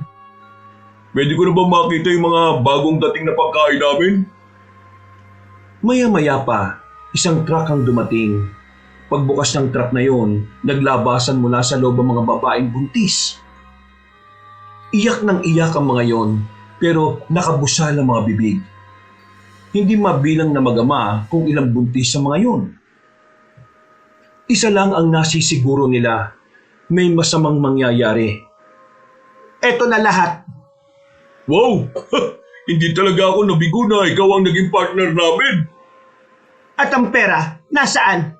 Pwede ko na ba makita yung mga bagong dating na pagkain namin? Maya-maya pa, isang truck ang dumating. Pagbukas ng truck na yon, naglabasan mula sa loob ang mga babaeng buntis. Iyak ng iyak ang mga yon, pero nakabusal ang mga bibig. Hindi mabilang na mag-ama kung ilang buntis sa mga yon. Isa lang ang nasisiguro nila, may masamang mangyayari. Eto na lahat. Wow! Hindi talaga ako nabigo na ikaw ang naging partner namin. At ang pera, nasaan?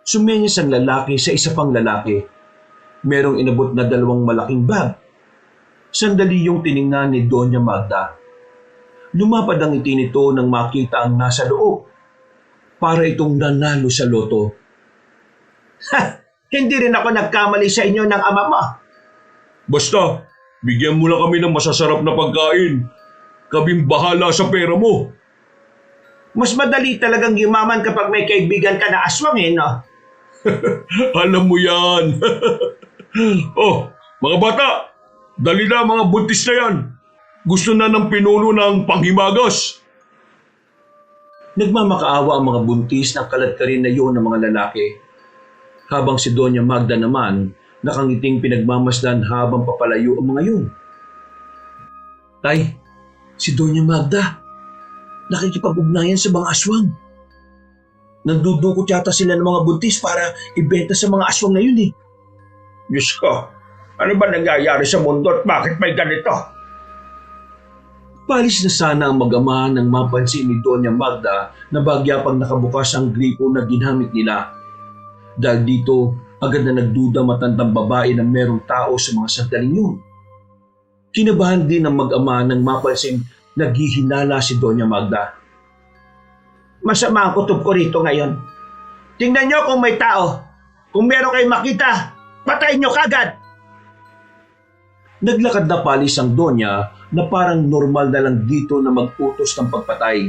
Sumenyas ang lalaki sa isa pang lalaki. Merong inabot na 2 malaking bag. Sandali yung tiningnan ni Doña Magda. Lumapad ang ngiti nito nang makita ang nasa loob. Para itong nanalo sa loto. Hindi rin ako nagkamali sa inyo ng ama mo. Basta, bigyan mo lang kami ng masasarap na pagkain. Kaming bahala sa pera mo. Mas madali talagang yumaman kapag may kaibigan ka na aswang no? Alam mo yan. Oh, mga bata, dali na mga buntis na yan. Gusto na ng pinuno ng panghimagas. Nagmamakaawa ang mga buntis ng kaladkarin na iyon ng mga lalaki. Habang si Doña Magda naman, nakangiting pinagmamasdan habang papalayo ang mga yun. Tay, si Doña Magda, nakikipag-ugnayan sa mga aswang. Nagdudukot yata sila ng mga buntis para ibenta sa mga aswang na yun eh. Diyos ko, ano ba nangyayari sa mundo at bakit may ganito? Palis na sana ang mag-ama nang mapansin ni Doña Magda na bagya pang nakabukas ang gripo na ginamit nila. Dahil dito, agad na nagduda matandang babae na merong tao sa mga sandaling yun. Kinabahan din ang mag-ama nang mapansin naghihinala si Doña Magda. Masama ang kutob ko rito ngayon. Tingnan nyo kung may tao. Kung meron kayong makita, patayin nyo kagad. Naglakad na palis ang Donya na parang normal na lang dito na mag-utos ng pagpatay.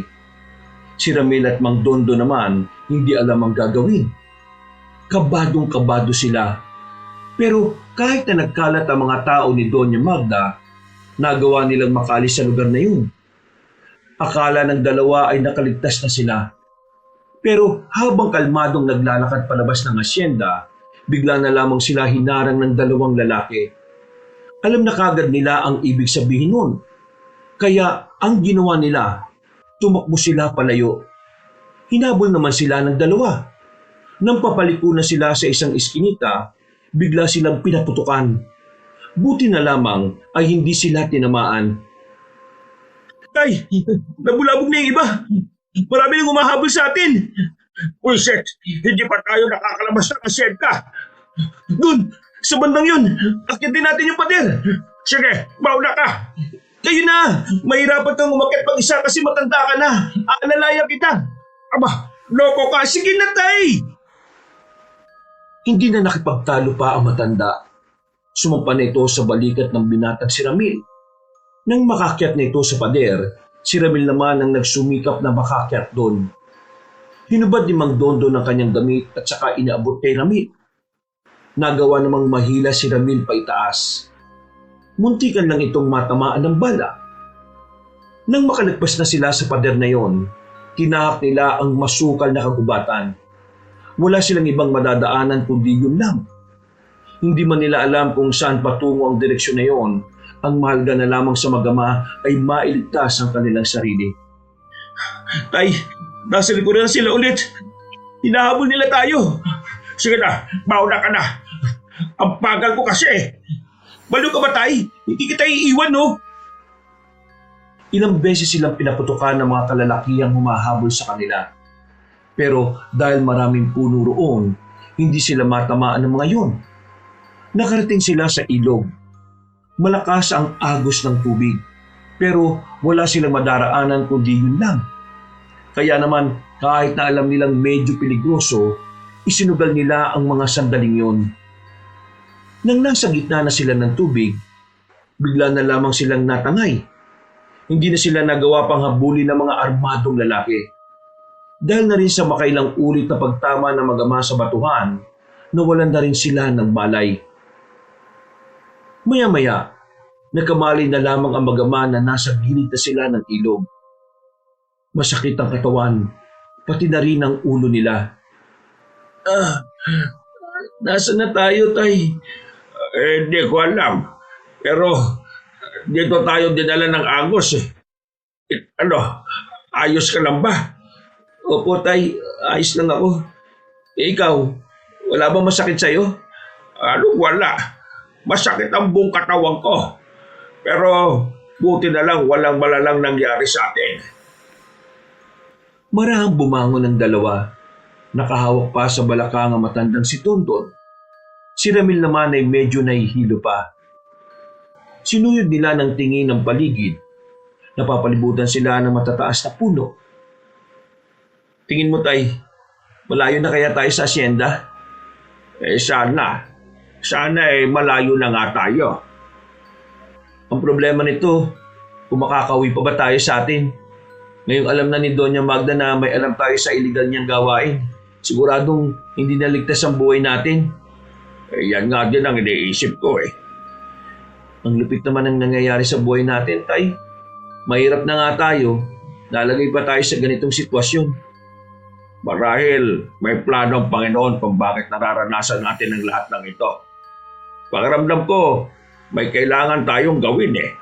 Si Ramil at Mang Dondo naman hindi alam ang gagawin. Kabadong-kabado sila. Pero kahit na nagkalat ang mga tao ni Doña Magda, nagawa nilang makalis sa lugar na yun. Akala ng dalawa ay nakaligtas na sila. Pero habang kalmadong naglalakad palabas ng asyenda, bigla na lamang sila hinarang ng 2 lalaki. Alam na kagad nila ang ibig sabihin nun. Kaya ang ginawa nila, tumakbo sila palayo. Hinabol naman sila ng 2. Nang papaliko na sila sa isang iskinita, bigla silang pinaputukan. Buti na lamang ay hindi sila tinamaan. Tay, nabulabog na yung iba. Marami nang humahabol sa atin. Pulset, hindi pa tayo nakakalabas ng asyenda. Dun, sa bandang yun, akyatin natin yung pader. Sige, mauna ka. Kayo na, mahirapan kang umakyat pag-isa kasi matanda ka na. Aalalaya kita. Aba, loko ka. Sige na, tay. Hindi na nakipagtalo pa ang matanda. Sumampa na ito sa balikat ng binatang si Ramil. Nang makakyat na ito sa pader, Si Ramil naman ang nagsumikap na makakyat doon. Hinubad ni Mang Dondon ang kanyang damit at saka inaabot kay Ramil. Nagawa namang mahila si Ramil paitaas. Muntikan lang itong matamaan ng bala. Nang makalagpas na sila sa pader na yon, tinahak nila ang masukal na kagubatan. Wala silang ibang madadaanan kundi yun lang. Hindi man nila alam kung saan patungo ang direksyon na yon. Ang mahalaga na lamang sa mag-ama ay mailigtas ang kanilang sarili. Tay, nasa likuran na sila ulit. Hinahabol nila tayo. Sige na, mauna ka na. Ang bagal ko kasi. Balo ka ba, Tay? Hindi kita iiwan, no? Ilang beses silang pinaputukan ng mga kalalakihang humahabol sa kanila. Pero dahil maraming puno roon, hindi sila matamaan ng mga yon. Nakarating sila sa ilog. Malakas ang agos ng tubig, pero wala silang madaraanan kundi yun lang. Kaya naman, kahit na alam nilang medyo peligroso, isinugal nila ang mga sandaling yon. Nang nasa gitna na sila ng tubig, bigla na lamang silang natangay. Hindi na sila nagawa pang habulin ng mga armadong lalaki. Dahil na rin sa makailang ulit na pagtama ng mag-ama sa batuhan, nawalan na rin sila ng malay. Maya-maya, nagkamali na lamang ang mag-ama na nasa gilid na sila ng ilog. Masakit ang katawan, pati na rin ang ulo nila. Nasaan na tayo, Tay? Hindi ko alam. Pero dito tayo dinala ng agos. Ayos ka lang ba? Opo, Tay, ayos lang ako. Ikaw, wala bang masakit sa'yo? Wala. Masakit ang buong katawan ko. Pero buti na lang walang malalang nangyari sa atin. Marahang bumangon ang dalawa. Nakahawak pa sa balakang ang matandang si Dondon. Si Ramil naman ay medyo nahihilo pa. Sinuyod nila ng tingin ng paligid. Napapalibutan sila ng matataas na puno. Tingin mo, Tay, malayo na kaya tayo sa asyenda? Sana. Sana malayo na nga tayo. Ang problema nito, kung makakauwi pa ba tayo sa atin? Ngayong alam na ni Doña Magda na may alam tayo sa iligal niyang gawain. Siguradong hindi naligtas ang buhay natin. Yan nga din ang iniisip ko eh. Ang lupit naman ang nangyayari sa buhay natin, Tay. Mahirap na nga tayo. Nalagay pa tayo sa ganitong sitwasyon. Marahil may plano ang Panginoon kung bakit nararanasan natin ang lahat ng ito. Pakiramdam ko, may kailangan tayong gawin eh.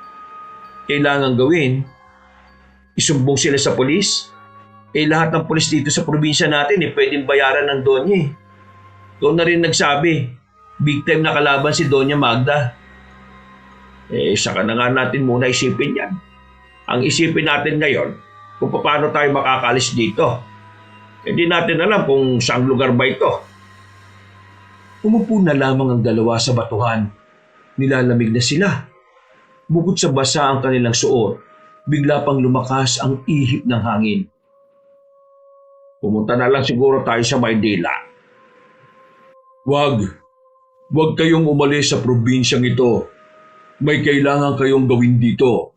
Kailangan gawin? Isumbong sila sa pulis? Lahat ng pulis dito sa probinsya natin pwedeng bayaran ng Donya eh. Ikaw na rin nagsabi, big time na kalaban si Doña Magda. Saka na nga natin muna isipin yan. Ang isipin natin ngayon, kung paano tayo makakalis dito. Hindi natin alam kung saang lugar ba ito. Umupo na lamang ang dalawa sa batuhan. Nilalamig na sila. Bukod sa basa ang kanilang suot, bigla pang lumakas ang ihip ng hangin. Pumunta na lang siguro tayo sa Maynila. Wag kayong umalis sa probinsyang ito. May kailangan kayong gawin dito.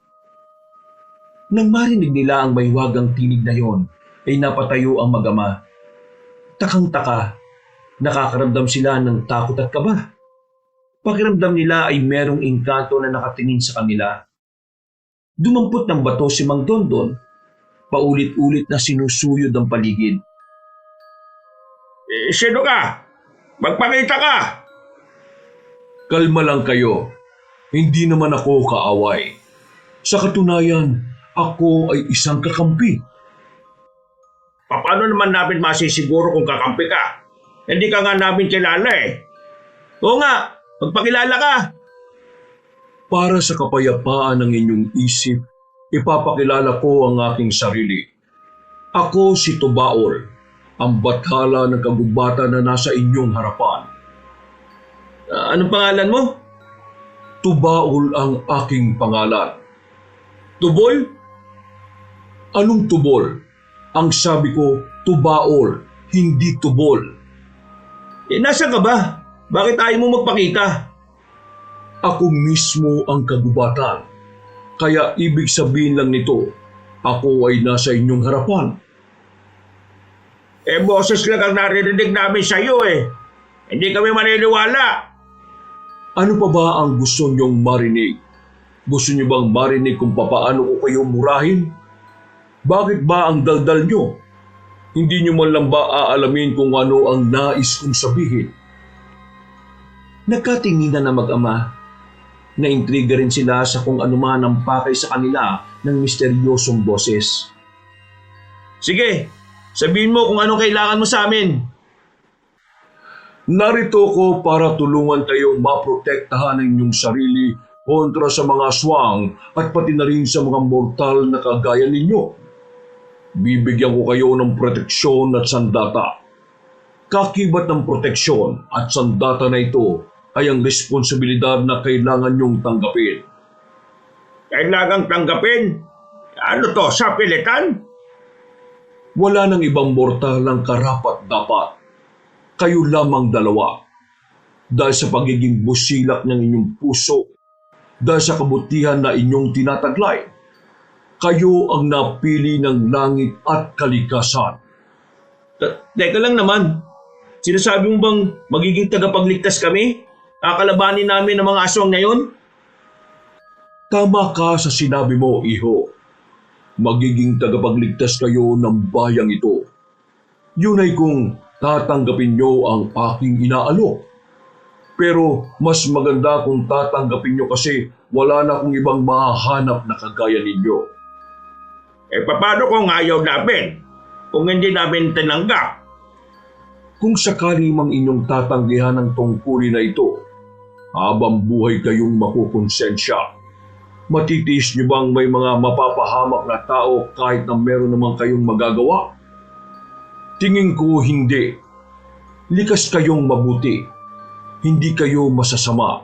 Nang marinig nila ang mahiwagang tinig na yon, ay napatayo ang mag-ama. Takang-taka, nakakaramdam sila ng takot at kaba. Pakiramdam nila ay merong engkanto na nakatingin sa kanila. Dumampot ng bato si Mang Dondon, paulit-ulit na sinusuyod ang paligid. Sino ka? Magpakita ka! Kalma lang kayo. Hindi naman ako kaaway. Sa katunayan, ako ay isang kakampi. Paano naman namin masisiguro kung kakampi ka? Hindi ka nga namin kilala eh. Oo nga, magpakilala ka. Para sa kapayapaan ng inyong isip, ipapakilala ko ang aking sarili. Ako si Tubaol, ang bathala ng kagubatan na nasa inyong harapan. Anong pangalan mo? Tubaol ang aking pangalan. Tubol? Anong tubol? Ang sabi ko, Tubaol, hindi tubol. Nasaan ka ba? Bakit ayaw mo magpakita? Ako mismo ang kagubatan. Kaya ibig sabihin lang nito, ako ay nasa inyong harapan. Boses lang ang naririnig namin sa iyo eh. Hindi kami maniniwala. Ano pa ba ang gusto niyong marinig? Gusto niyo bang marinig kung papaano ko kayo murahin? Bakit ba ang daldal niyo? Hindi niyo man lang ba aalamin kung ano ang nais kong sabihin? Nagkatinginan na mag-ama. Naintriga rin sila sa kung anuman ang pakay sa kanila ng misteryosong boses. Sige, sabihin mo kung anong kailangan mo sa amin. Narito ko para tulungan kayong maprotektahan ang inyong sarili kontra sa mga aswang at pati na rin sa mga mortal na kagaya ninyo. Bibigyan ko kayo ng proteksyon at sandata. Kakibat ng proteksyon at sandata na ito ay ang responsibilidad na kailangan niyong tanggapin. Kailangang tanggapin? Ano to, sa pilitan? Wala nang ibang mortal ang karapat-dapat. Kayo lamang dalawa. Dahil sa pagiging busilak ng inyong puso, dahil sa kabutihan na inyong tinataglay, kayo ang napili ng langit at kalikasan. Teka lang naman. Sinasabi mo bang magiging tagapagligtas kami? Kakalabanin namin ang mga aswang na yon? Tama ka sa sinabi mo, iho. Magiging tagapagligtas kayo ng bayang ito. Yun ay kung tatanggapin nyo ang aking inaalok. Pero mas maganda kung tatanggapin nyo kasi wala na akong ibang mahahanap na kagaya ninyo. Paano kung ayaw namin? Kung hindi namin tinanggap? Kung sakali mang inyong tatanggihan ang tungkulin na ito, habang buhay kayong makukonsensya, matitiis nyo bang may mga mapapahamak na tao kahit na meron naman kayong magagawa? Tingin ko hindi. Likas kayong mabuti. Hindi kayo masasama.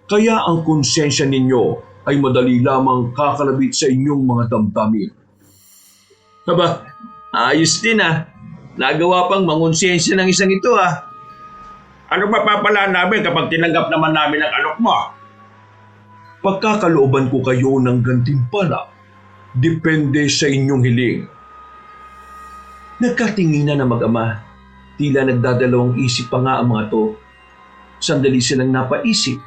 Kaya ang konsensya ninyo ay madali lamang kakalabit sa inyong mga damdamin. Aba, ayos din ah. Nagawa pang mangonsensya ng isang ito ah. Ano mapapala namin kapag tinanggap naman namin ang alok mo? Pagkakalooban ko kayo ng gantimpala, depende sa inyong hiling. Nagkatinginan na mag-ama. Tila nagdadalawang isip pa nga ang mga to. Sandali silang napaisip.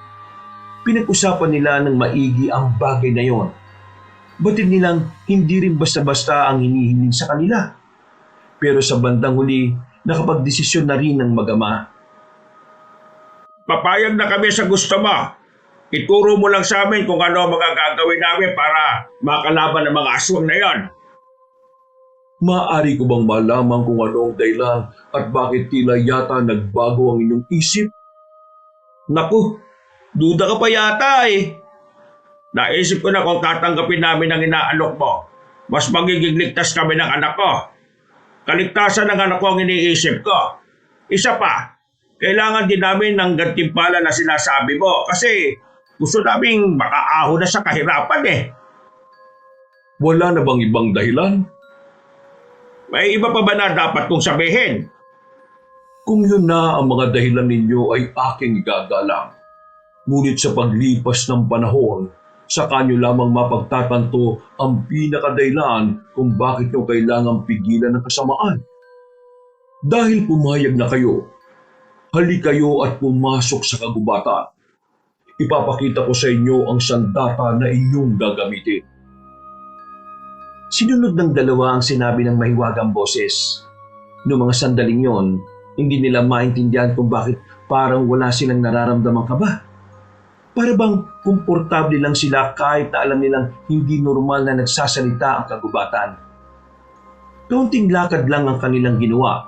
Pinag-usapan nila ng maigi ang bagay na yon. Batid nilang hindi rin basta-basta ang hinihiling sa kanila. Pero sa bandang huli, nakapagdesisyon na rin ng mag-ama. Papayag na kami sa gusto mo. Ituro mo lang sa amin kung ano ang mga gagawin namin para makalaban ang mga aswang na yon. Maaari ko bang malaman kung ano ang dahilan at bakit tila yata nagbago ang inyong isip? Naku, duda ka pa yata eh. Naisip ko na kung tatanggapin namin ang inaalok mo, mas magiging ligtas kami ng anak ko. Kaligtasan ng anak ko ang iniisip ko. Isa pa, kailangan din namin ng gantimpala na sinasabi mo kasi gusto naming makaahon na sa kahirapan eh. Wala na bang ibang dahilan? May iba pa ba na dapat kong sabihin? Kung yun na ang mga dahilan ninyo ay aking igagalang. Ngunit sa paglipas ng panahon, saka nyo lamang mapagtatanto ang pinakadahilan kung bakit nyo kailangang pigilan ng kasamaan. Dahil pumayag na kayo, hali kayo at pumasok sa kagubatan. Ipapakita ko sa inyo ang sandata na inyong gagamitin. Sinunod ng dalawa ang sinabi ng mahiwagang boses. Noong mga sandaling yon, hindi nila maintindihan kung bakit parang wala silang nararamdamang kaba. Para bang komportable lang sila kahit na alam nilang hindi normal na nagsasalita ang kagubatan. Kaunting lakad lang ang kanilang ginawa.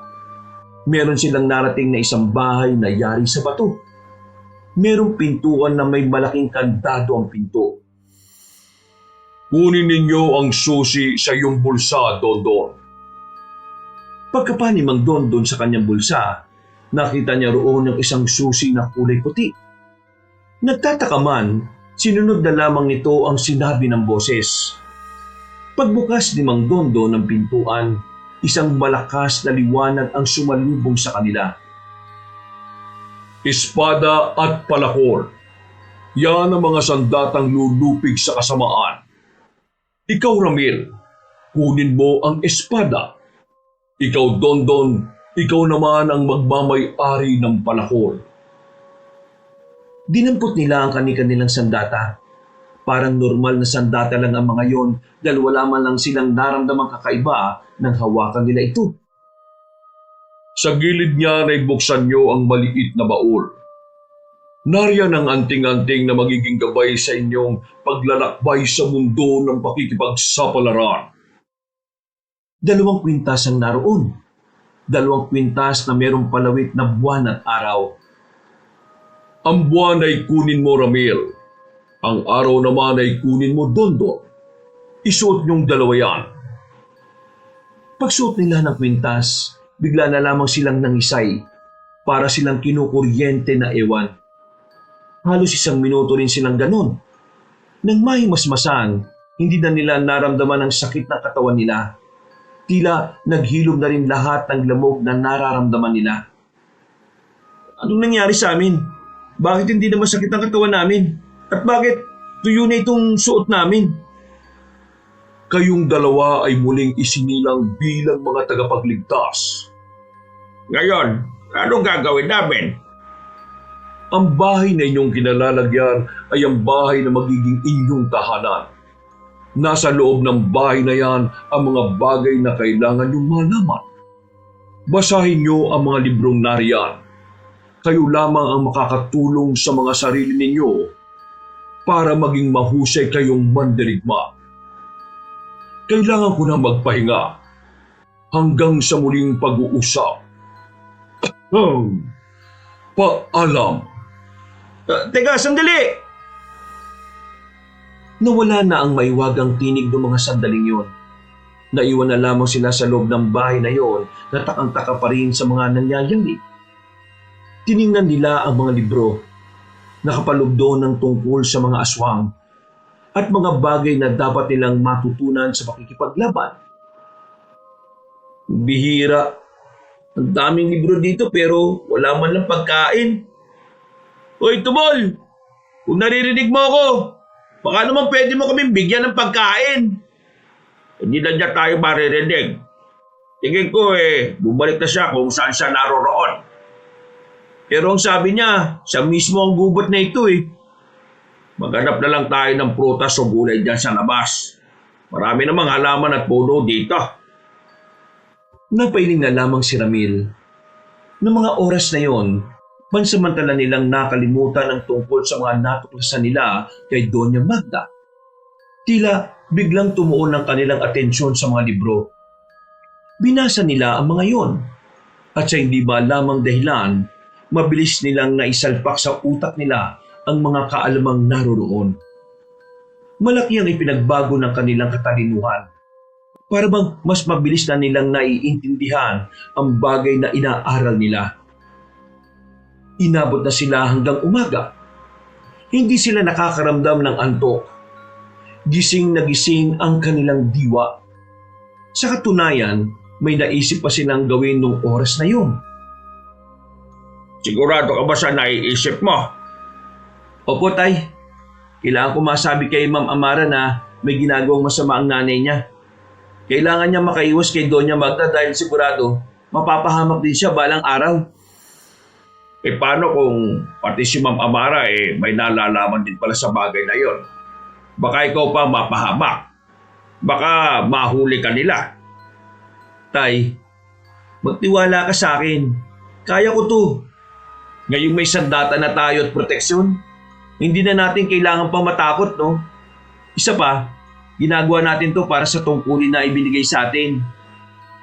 Meron silang narating na isang bahay na yari sa bato. Merong pintuan na may malaking kandado ang pinto. Kunin ninyo ang susi sa iyong bulsa, Dondon. Pagkapa ni Mang Dondon sa kanyang bulsa, nakita niya roon ang isang susi na kulay puti. Nagtataka man, sinunod na lamang nito ang sinabi ng boses. Pagbukas ni Mang Dondon ng pintuan, isang malakas na liwanag ang sumalubong sa kanila. Espada at palakor. Yan ang mga sandatang lulupig sa kasamaan. Ikaw, Ramil, kunin mo ang espada. Ikaw, Dondon, ikaw naman ang magmamay-ari ng palakol. Dinampot nila ang kanilang sandata. Parang normal na sandata lang ang mga yon dahil wala man lang silang naramdamang kakaiba nang hawakan nila ito. Sa gilid niyan ay buksan niyo ang maliit na baul. Nariyan ang anting-anting na magiging gabay sa inyong paglalakbay sa mundo ng pakikipagsapalaran. 2 kwintas ang naroon. 2 kwintas na merong palawit na buwan at araw. Ang buwan ay kunin mo, Ramil. Ang araw naman ay kunin mo, Dondon. Isuot niyong dalawa yan. Pagsuot nila ng kwintas, bigla na lamang silang nangisay para silang kinukuryente na ewan. Halos 1 minuto rin silang ganon. Nang mahimasmasan, hindi na nila naramdaman ang sakit na katawan nila. Tila naghilom na rin lahat ng lamog na nararamdaman nila. Anong nangyari sa amin? Bakit hindi na masakit ang katawan namin? At bakit tuyo na itong suot namin? Kayong dalawa ay muling isinilang bilang mga tagapagligtas. Ngayon, anong gagawin namin? Ang bahay na inyong kinalalagyan ay ang bahay na magiging inyong tahanan. Nasa loob ng bahay na yan ang mga bagay na kailangan niyong malaman. Basahin niyo ang mga librong nariyan. Kayo lamang ang makakatulong sa mga sarili ninyo para maging mahusay kayong mandirigma. Kailangan ko na magpahinga hanggang sa muling pag-uusap. Paalam. Teka, sandali! Nawala na ang maiwagang tinig ng mga sandaling yon. Naiwan na lamang sila sa loob ng bahay na yon na takang-taka pa rin sa mga nangyayari. Tiningnan nila ang mga libro. Nakapaloob doon ng tungkol sa mga aswang at mga bagay na dapat nilang matutunan sa pakikipaglaban. Bihira. Ang daming libro dito pero wala man lang pagkain. Hoy, Tubol! Kung naririnig mo ako, baka naman pwede mo kaming bigyan ng pagkain. Hindi na niya tayo maririnig. Tingin ko bumalik na siya kung saan siya naroroon. Pero ang sabi niya, siya mismo ang gubat na ito Maghanap na lang tayo ng prutas o gulay dyan sa labas. Marami namang halaman at puno dito. Napailing na lamang si Ramil. Noong mga oras na yon, pansamantala nilang nakalimutan ang tungkol sa mga natuklasan nila kay Doña Magda. Tila biglang tumuon ang kanilang atensyon sa mga libro. Binasa nila ang mga yon. At sa hindi ba lamang dahilan, mabilis nilang naisalpak sa utak nila ang mga kaalamang naroroon. Malaki ang ipinagbago ng kanilang katalinuhan. Para bang mas mabilis na nilang naiintindihan ang bagay na inaaral nila. Inabot na sila hanggang umaga. Hindi sila nakakaramdam ng antok. Gising na gising ang kanilang diwa. Sa katunayan, may naisip pa silang gawin nung oras na yun. Sigurado ka ba sa naiisip mo? Opo, Tay. Kailangan ko masabi kay Ma'am Amara na may ginagawang masama ang nanay niya. Kailangan niya makaiwas kay Doña Magda dahil sigurado mapapahamak din siya balang araw. Paano kung pati si Ma'am Amara may nalalaman din pala sa bagay na yon? Baka ikaw pa mapahamak. Baka mahuli ka nila. Tay, magtiwala ka sa akin. Kaya ko to. Ngayong may sandata na tayo at proteksyon, hindi na natin kailangan pang matakot, no? Isa pa, ginagawa natin to para sa tungkulin na ibinigay sa atin.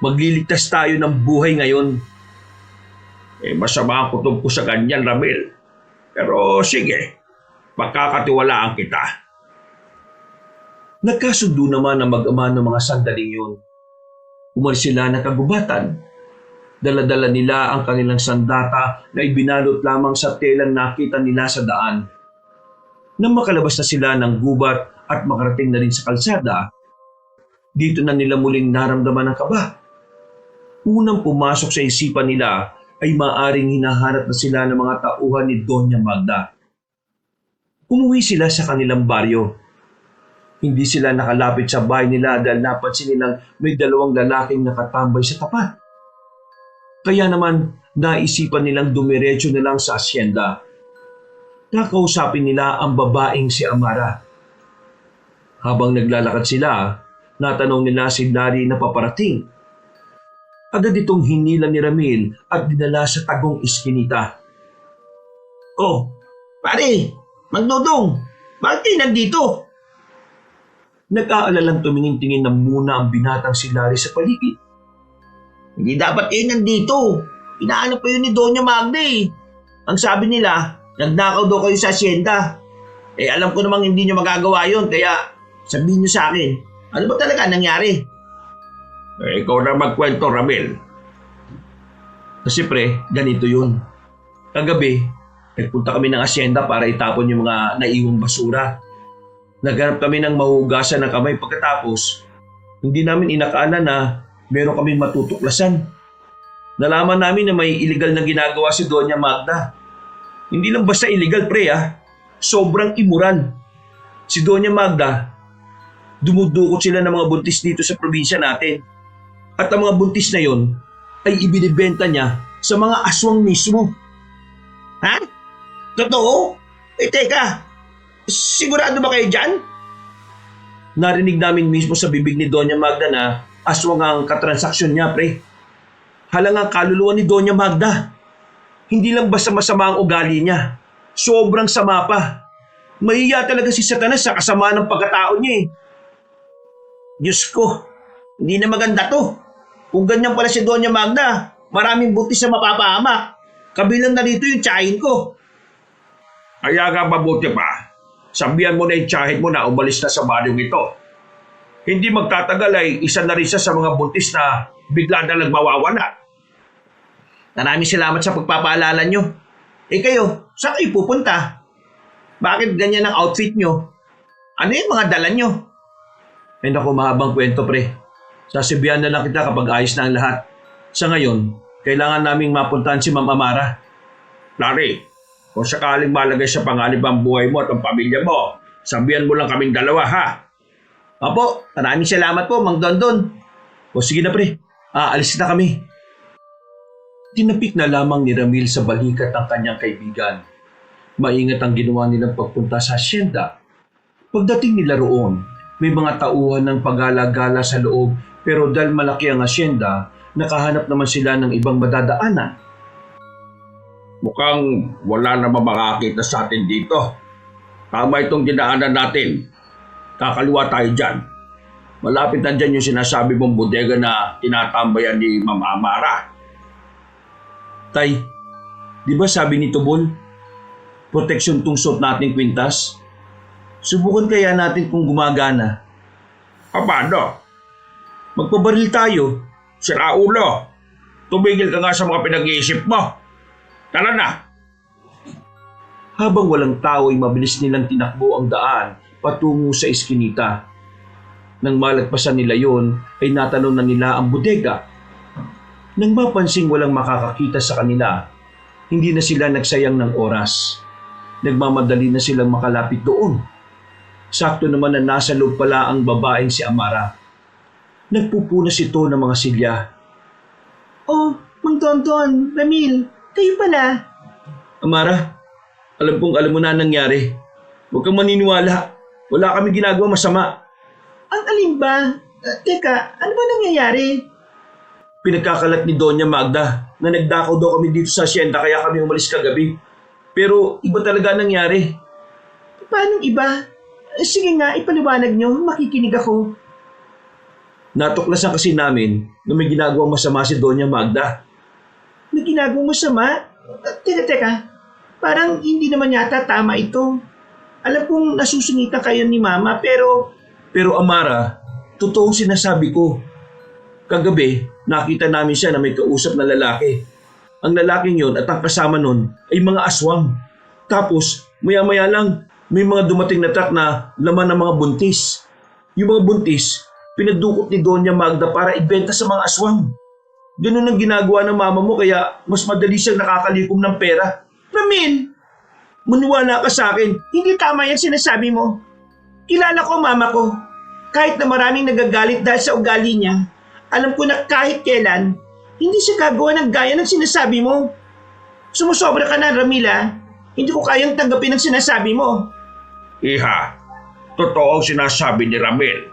Magliligtas tayo ng buhay ngayon. Masama ang kutob ko sa ganyan, Ramil. Pero sige, pagkakatiwalaan kita. Nagkasundo naman ang mag-ama ng mga sandaling yun. Umalis sila ng kagubatan. Dala-dala nila ang kanilang sandata na ibinalot lamang sa telang nakita nila sa daan. Nang makalabas na sila ng gubat at makarating na rin sa kalsada, dito na nila muling naramdaman ang kaba. Unang pumasok sa isipan nila ay maaring hinahanap na sila ng mga tauhan ni Doña Magda. Umuwi sila sa kanilang baryo. Hindi sila nakalapit sa bahay nila dahil napansin nilang may dalawang lalaking nakatambay sa tapat. Kaya naman naisipan nilang dumiretso na lang sa asyenda. Kakausapin nila ang babaeng si Amara. Habang naglalakad sila, natanong nila si Larry na paparating. Agad itong hinila ni Ramil at dinala sa tagong iskinita. Oh, pare, Magdodong, bakit kayo nandito? Nag-aalalang tumingin-tingin na muna ang binatang si Larry sa paligid. Hindi dapat kayo nandito. Inaanap kayo ni Doña Magda eh. Ang sabi nila, nagnakaw daw kayo sa asyenda. Eh alam ko namang hindi nyo magagawa yun, kaya sabihin nyo sa akin, ano ba talaga nangyari? Ikaw na magkwento, Ramil. Kasi pre, ganito yun. Kagabi, nagpunta kami ng asyenda para itapon yung mga naiwang basura. Naghanap kami ng mahugasan ng kamay pagkatapos, hindi namin inakala na meron kaming matutuklasan. Nalaman namin na may illegal na ginagawa si Doña Magda. Hindi lang basta illegal pre sobrang immoral. Si Doña Magda, dumudukot sila ng mga buntis dito sa probinsya natin. At ang mga buntis na yon ay ibinibenta niya sa mga aswang mismo. Ha? Totoo? Eh teka, sigurado ba kayo dyan? Narinig namin mismo sa bibig ni Doña Magda na aswang ang katransaksyon niya, pre. Halangang kaluluwa ni Doña Magda. Hindi lang basta masama ang ugali niya. Sobrang sama pa. Mahiya talaga si Satanas sa kasamaan ng pagkatao niya eh. Diyos ko, hindi na maganda to. Kung ganyan pala si Doña Magda, maraming buntis na mapapahamak. Kabilang na dito yung tsahin ko. Kaya nga mabuti pa. Sabihan mo na yung tiyahit mo na umalis na sa balyong ito. Hindi magtatagal ay isa na rin siya sa mga buntis na bigla na lang mawawala. Maraming salamat sa pagpapaalala nyo. Eh kayo, saan kayo pupunta? Bakit ganyan ang outfit nyo? Ano yung mga dala nyo? Ay naku, mahabang kwento pre. Sasabihan na lang kita kapag ayos na ang lahat. Sa ngayon, kailangan naming mapuntahan si Ma'am Amara. Larry, kung sakaling malagay sa panganib ang buhay mo at ang pamilya mo, sabihan mo lang kaming dalawa ha. Opo, maraming salamat po, Mang Dondon. O sige na pre, aalis na kami. Tinapik na lamang ni Ramil sa balikat ng kanyang kaibigan. Maingat ang ginawa nilang pagpunta sa asyenda. Pagdating nila roon, may mga tauhan ng pagala-gala sa loob pero dahil malaki ang asyenda, nakahanap naman sila ng ibang madadaanan. Mukhang wala na makakita sa atin dito. Tama itong dinaanan natin. Kakaliwa tayo dyan. Malapit na dyan yung sinasabi mong bodega na tinatambayan ni Ma'am Amara. Tay, di ba sabi ni Tubol, proteksyon tong suot nating kwintas? Subukan kaya natin kung gumagana. Paano? Magpabaril tayo. Sira ulo. Tumigil ka nga sa mga pinag-iisip mo. Tara na. Habang walang tao ay mabilis nilang tinakbo ang daan patungo sa iskinita. Nang malagpasan nila yon ay natanong na nila ang bodega. Nang mapansing walang makakakita sa kanila, hindi na sila nagsayang ng oras. Nagmamadali na silang makalapit doon. Sakto naman na nasa loob pala ang babaeng si Amara. Nagpupunas ito ng mga silya. Oh, Mang Dondon, Ramil, kayo pala. Amara, alam kong alam mo na ang nangyari. Huwag kang maniniwala. Wala kami ginagawa masama. Ang alin ba? Teka, ano ba nangyayari? Pinagkakalat ni Doña Magda na nagdakaw daw kami dito sa asyenda kaya kami umalis kagabi. Pero iba talaga nangyari. Paano iba? Sige nga, ipaliwanag nyo, makikinig ako. Natuklasan kasi namin na may ginagawang masama si Doña Magda. May ginagawang masama? Teka, parang hindi naman yata tama ito. Alam kong nasusungitan kayo ni Mama pero... Pero Amara, totoong sinasabi ko. Kagabi, nakita namin siya na may kausap na lalaki. Ang lalaking yon at ang kasama nun ay mga aswang. Tapos, maya-maya lang, may mga dumating na truck na laman ng mga buntis. Yung mga buntis, pinadukot ni Doña Magda para ibenta sa mga aswang. Ganun ang ginagawa ng mama mo kaya mas madali siyang nakakalikom ng pera. Ramil, Maniwala ka sa akin. hindi tama yan sinasabi mo. Kilala ko ang mama ko. Kahit na maraming nagagalit dahil sa ugali niya, alam ko na kahit kailan, hindi siya gagawa ng gaya ng sinasabi mo. Sumusobra ka na, Ramila. Hindi ko kayang tanggapin ang sinasabi mo. Iha, totoo ang sinasabi ni Ramil.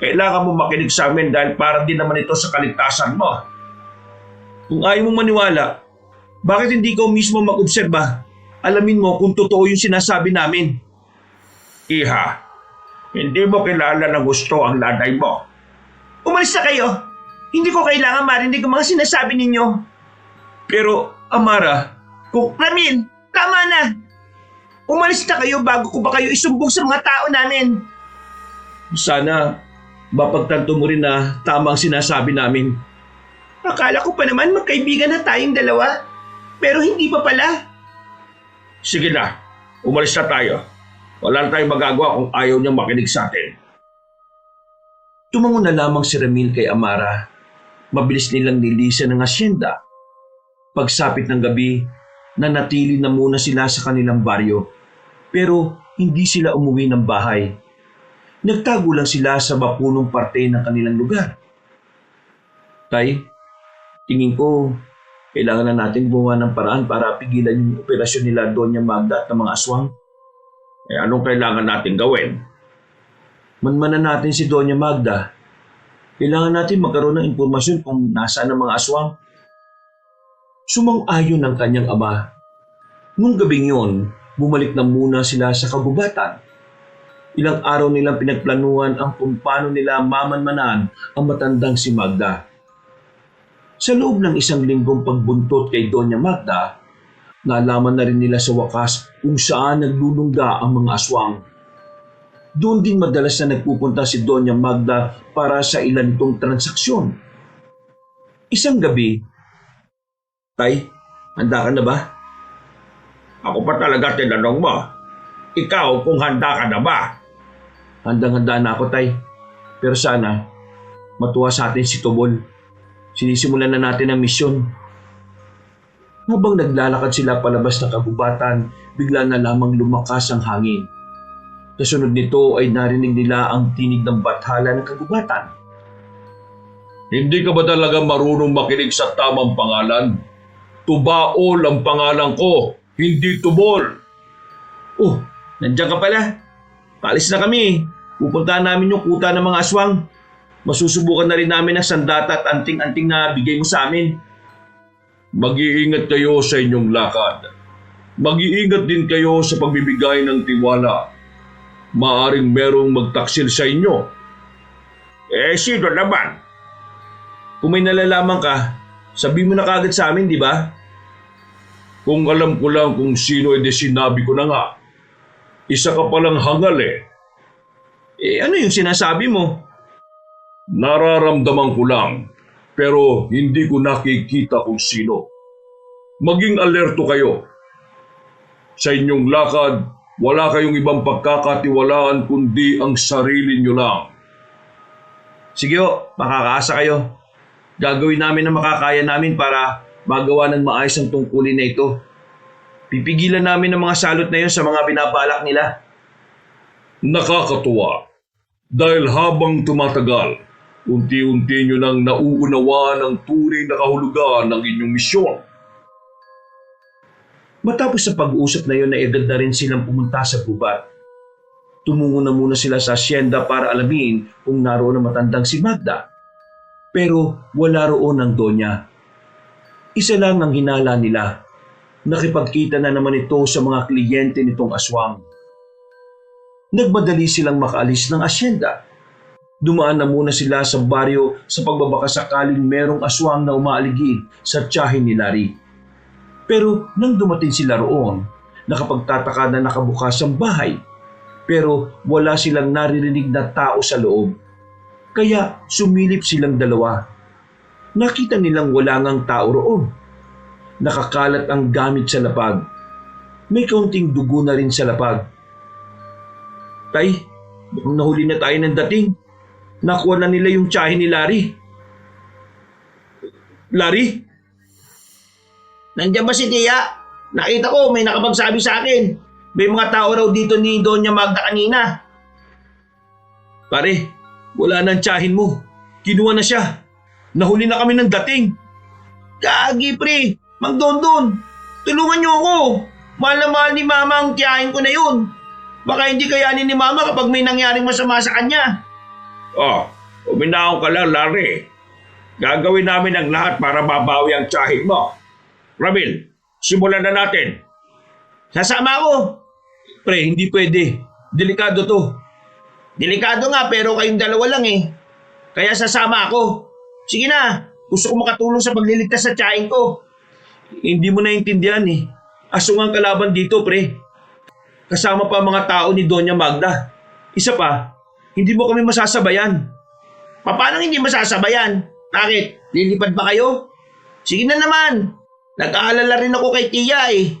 Kailangan mo makinig sa amin dahil para din naman ito sa kaligtasan mo. Kung ayaw mong maniwala, bakit hindi ka mismo mag-obserba? Alamin mo kung totoo yung sinasabi namin. Iha, hindi mo kilala ng gusto ang nanay mo. Umalis na kayo. Hindi ko kailangan marinig ang mga sinasabi ninyo. Pero, Amara, kung Ramil, tama na. Umalis na kayo bago ko ba kayo isumbong sa mga tao namin. sana mapagtanto mo rin na tama ang sinasabi namin. Akala ko pa naman magkaibigan na tayong dalawa. Pero hindi pa pala. Sige na, umalis na tayo. Wala na tayong magagawa kung ayaw niyang makinig sa atin. Tumango na lamang si Ramil kay Amara. Mabilis nilang nilisan ng asyenda. Pagsapit ng gabi, nanatili na muna sila sa kanilang baryo. Pero hindi sila umuwi ng bahay. Nagtago lang sila sa bakunong parte ng kanilang lugar. Tay, tingin ko, kailangan na natin gumawa ng paraan para pigilan yung operasyon nila Doña Magda at ng mga aswang. Anong kailangan natin gawin? Manmanan natin si Doña Magda. Kailangan natin magkaroon ng impormasyon kung nasaan ang mga aswang. Sumang-ayon ng kanyang ama. Nung gabing yon, bumalik na muna sila sa kagubatan. Ilang araw nilang pinagplanuhan ang kung paano nila mamanmanan ang matandang si Magda. Sa loob ng 1 linggong pagbuntot kay Doña Magda, nalaman na rin nila sa wakas kung saan naglulungga ang mga aswang. Doon din madalas na nagpupunta si Doña Magda para sa ilan itong transaksyon. Isang gabi, Tay, handa ka na ba? Ako pa talaga tinanong mo. Ikaw kung handa ka na ba? Handang-handa na ako, Tay. Pero sana, matuwa sa atin si Tobol. Sinisimulan na natin ang misyon. Habang naglalakad sila palabas ng kagubatan, bigla na lamang lumakas ang hangin. Kasunod nito ay narinig nila ang tinig ng bathala ng kagubatan. Hindi ka ba talaga marunong makinig sa tamang pangalan? Tubaol ang pangalan ko, hindi Tubol. Oh, nandiyan ka pala. Paalis na kami. Pupuntahan namin yung kuta ng mga aswang. Masusubukan na rin namin ang sandata at anting-anting na bigay mo sa amin. Mag-iingat kayo sa inyong lakad. Mag-iingat din kayo sa pagbibigay ng tiwala. Maaring merong magtaksil sa inyo. Sino naman? Kung may nalalaman ka, sabi mo na kagad sa amin, di ba? Kung alam ko lang kung sino, edi sinabi ko na nga. Isa ka palang hangal eh. Ano yung sinasabi mo? Nararamdaman ko lang, pero hindi ko nakikita kung sino. Maging alerto kayo. Sa inyong lakad, wala kayong ibang pagkakatiwalaan kundi ang sarili nyo lang. Sige ho, makakaasa kayo. Gagawin namin ang makakaya namin para magawa ng maayos ang tungkulin na ito. Pipigilan namin ang mga salot na yun sa mga binabalak nila. Nakakatuwa. Dahil habang tumatagal, unti-unti nyo nang nauunawaan ang tunay na kahulugan ng inyong misyon. Matapos sa pag-uusap na yun ay agad na rin silang pumunta sa gubat. Tumungo na muna sila sa asyenda para alamin kung naroon ang matandang si Magda. Pero wala roon ang Donya. Isa lang ang hinala nila. Nakipagkita na naman ito sa mga kliyente nitong aswang. Nagmadali silang makaalis ng asyenda. Dumaan na muna sila sa baryo sa pagbabaka sakaling merong aswang na umaaligid sa tiyahin ni Larry. Pero nang dumating sila roon, nakapagtataka na nakabukas ang bahay. Pero wala silang naririnig na tao sa loob. Kaya sumilip silang dalawa. Nakita nilang wala ngang tao roon. Nakakalat ang gamit sa lapag. May kaunting dugo na rin sa lapag. Tay, mukhang nahuli na tayo ng dating. Nakuha na nila yung tiyahin ni Larry. Larry? Nandiyan ba si Tia? Nakita ko may nakapagsabi sa akin. May mga tao raw dito ni Doña Magda kanina. Pare, wala na ang tiyahin mo. Kinuha na siya. Nahuli na kami ng dating. Gagi, pre. Mang Dondon, tulungan niyo ako. Mahal na mahal ni Mama ang tiyahin ko na yun. Baka hindi kayanin ni Mama kapag may nangyaring masama sa kanya. Oh, uminaw ka lang, Larry. Gagawin namin ang lahat para mabawi ang tiyahin mo. Ramil, simulan na natin. Sasama ako. Pre, hindi pwede. Delikado to. Delikado nga pero kayong dalawa lang eh. Kaya sasama ako. Sige na, gusto ko makatulong sa pagliligtas sa tiyahin ko. Hindi mo naintindihan eh. Asong ang kalaban dito, pre. Kasama pa ang mga tao ni Doña Magda. Isa pa, hindi mo kami masasabayan. Paano hindi masasabayan? Bakit? Lilipad ba kayo? Sige na naman. Nag-aalala rin ako kay Tia eh.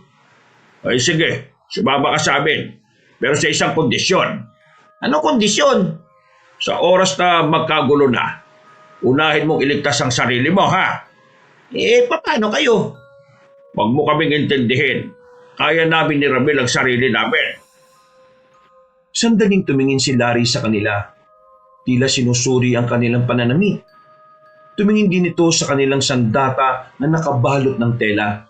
Ay sige, sumama ka sa amin. Pero sa isang kondisyon. Anong kondisyon? Sa oras na magkagulo na, unahin mong iligtas ang sarili mo, ha? Paano kayo? Huwag mo kaming intindihin. Kaya namin ni Ramil ang sarili namin. Sandaling tumingin si Larry sa kanila. Tila sinusuri ang kanilang pananamit. Tumingin din ito sa kanilang sandata na nakabalot ng tela.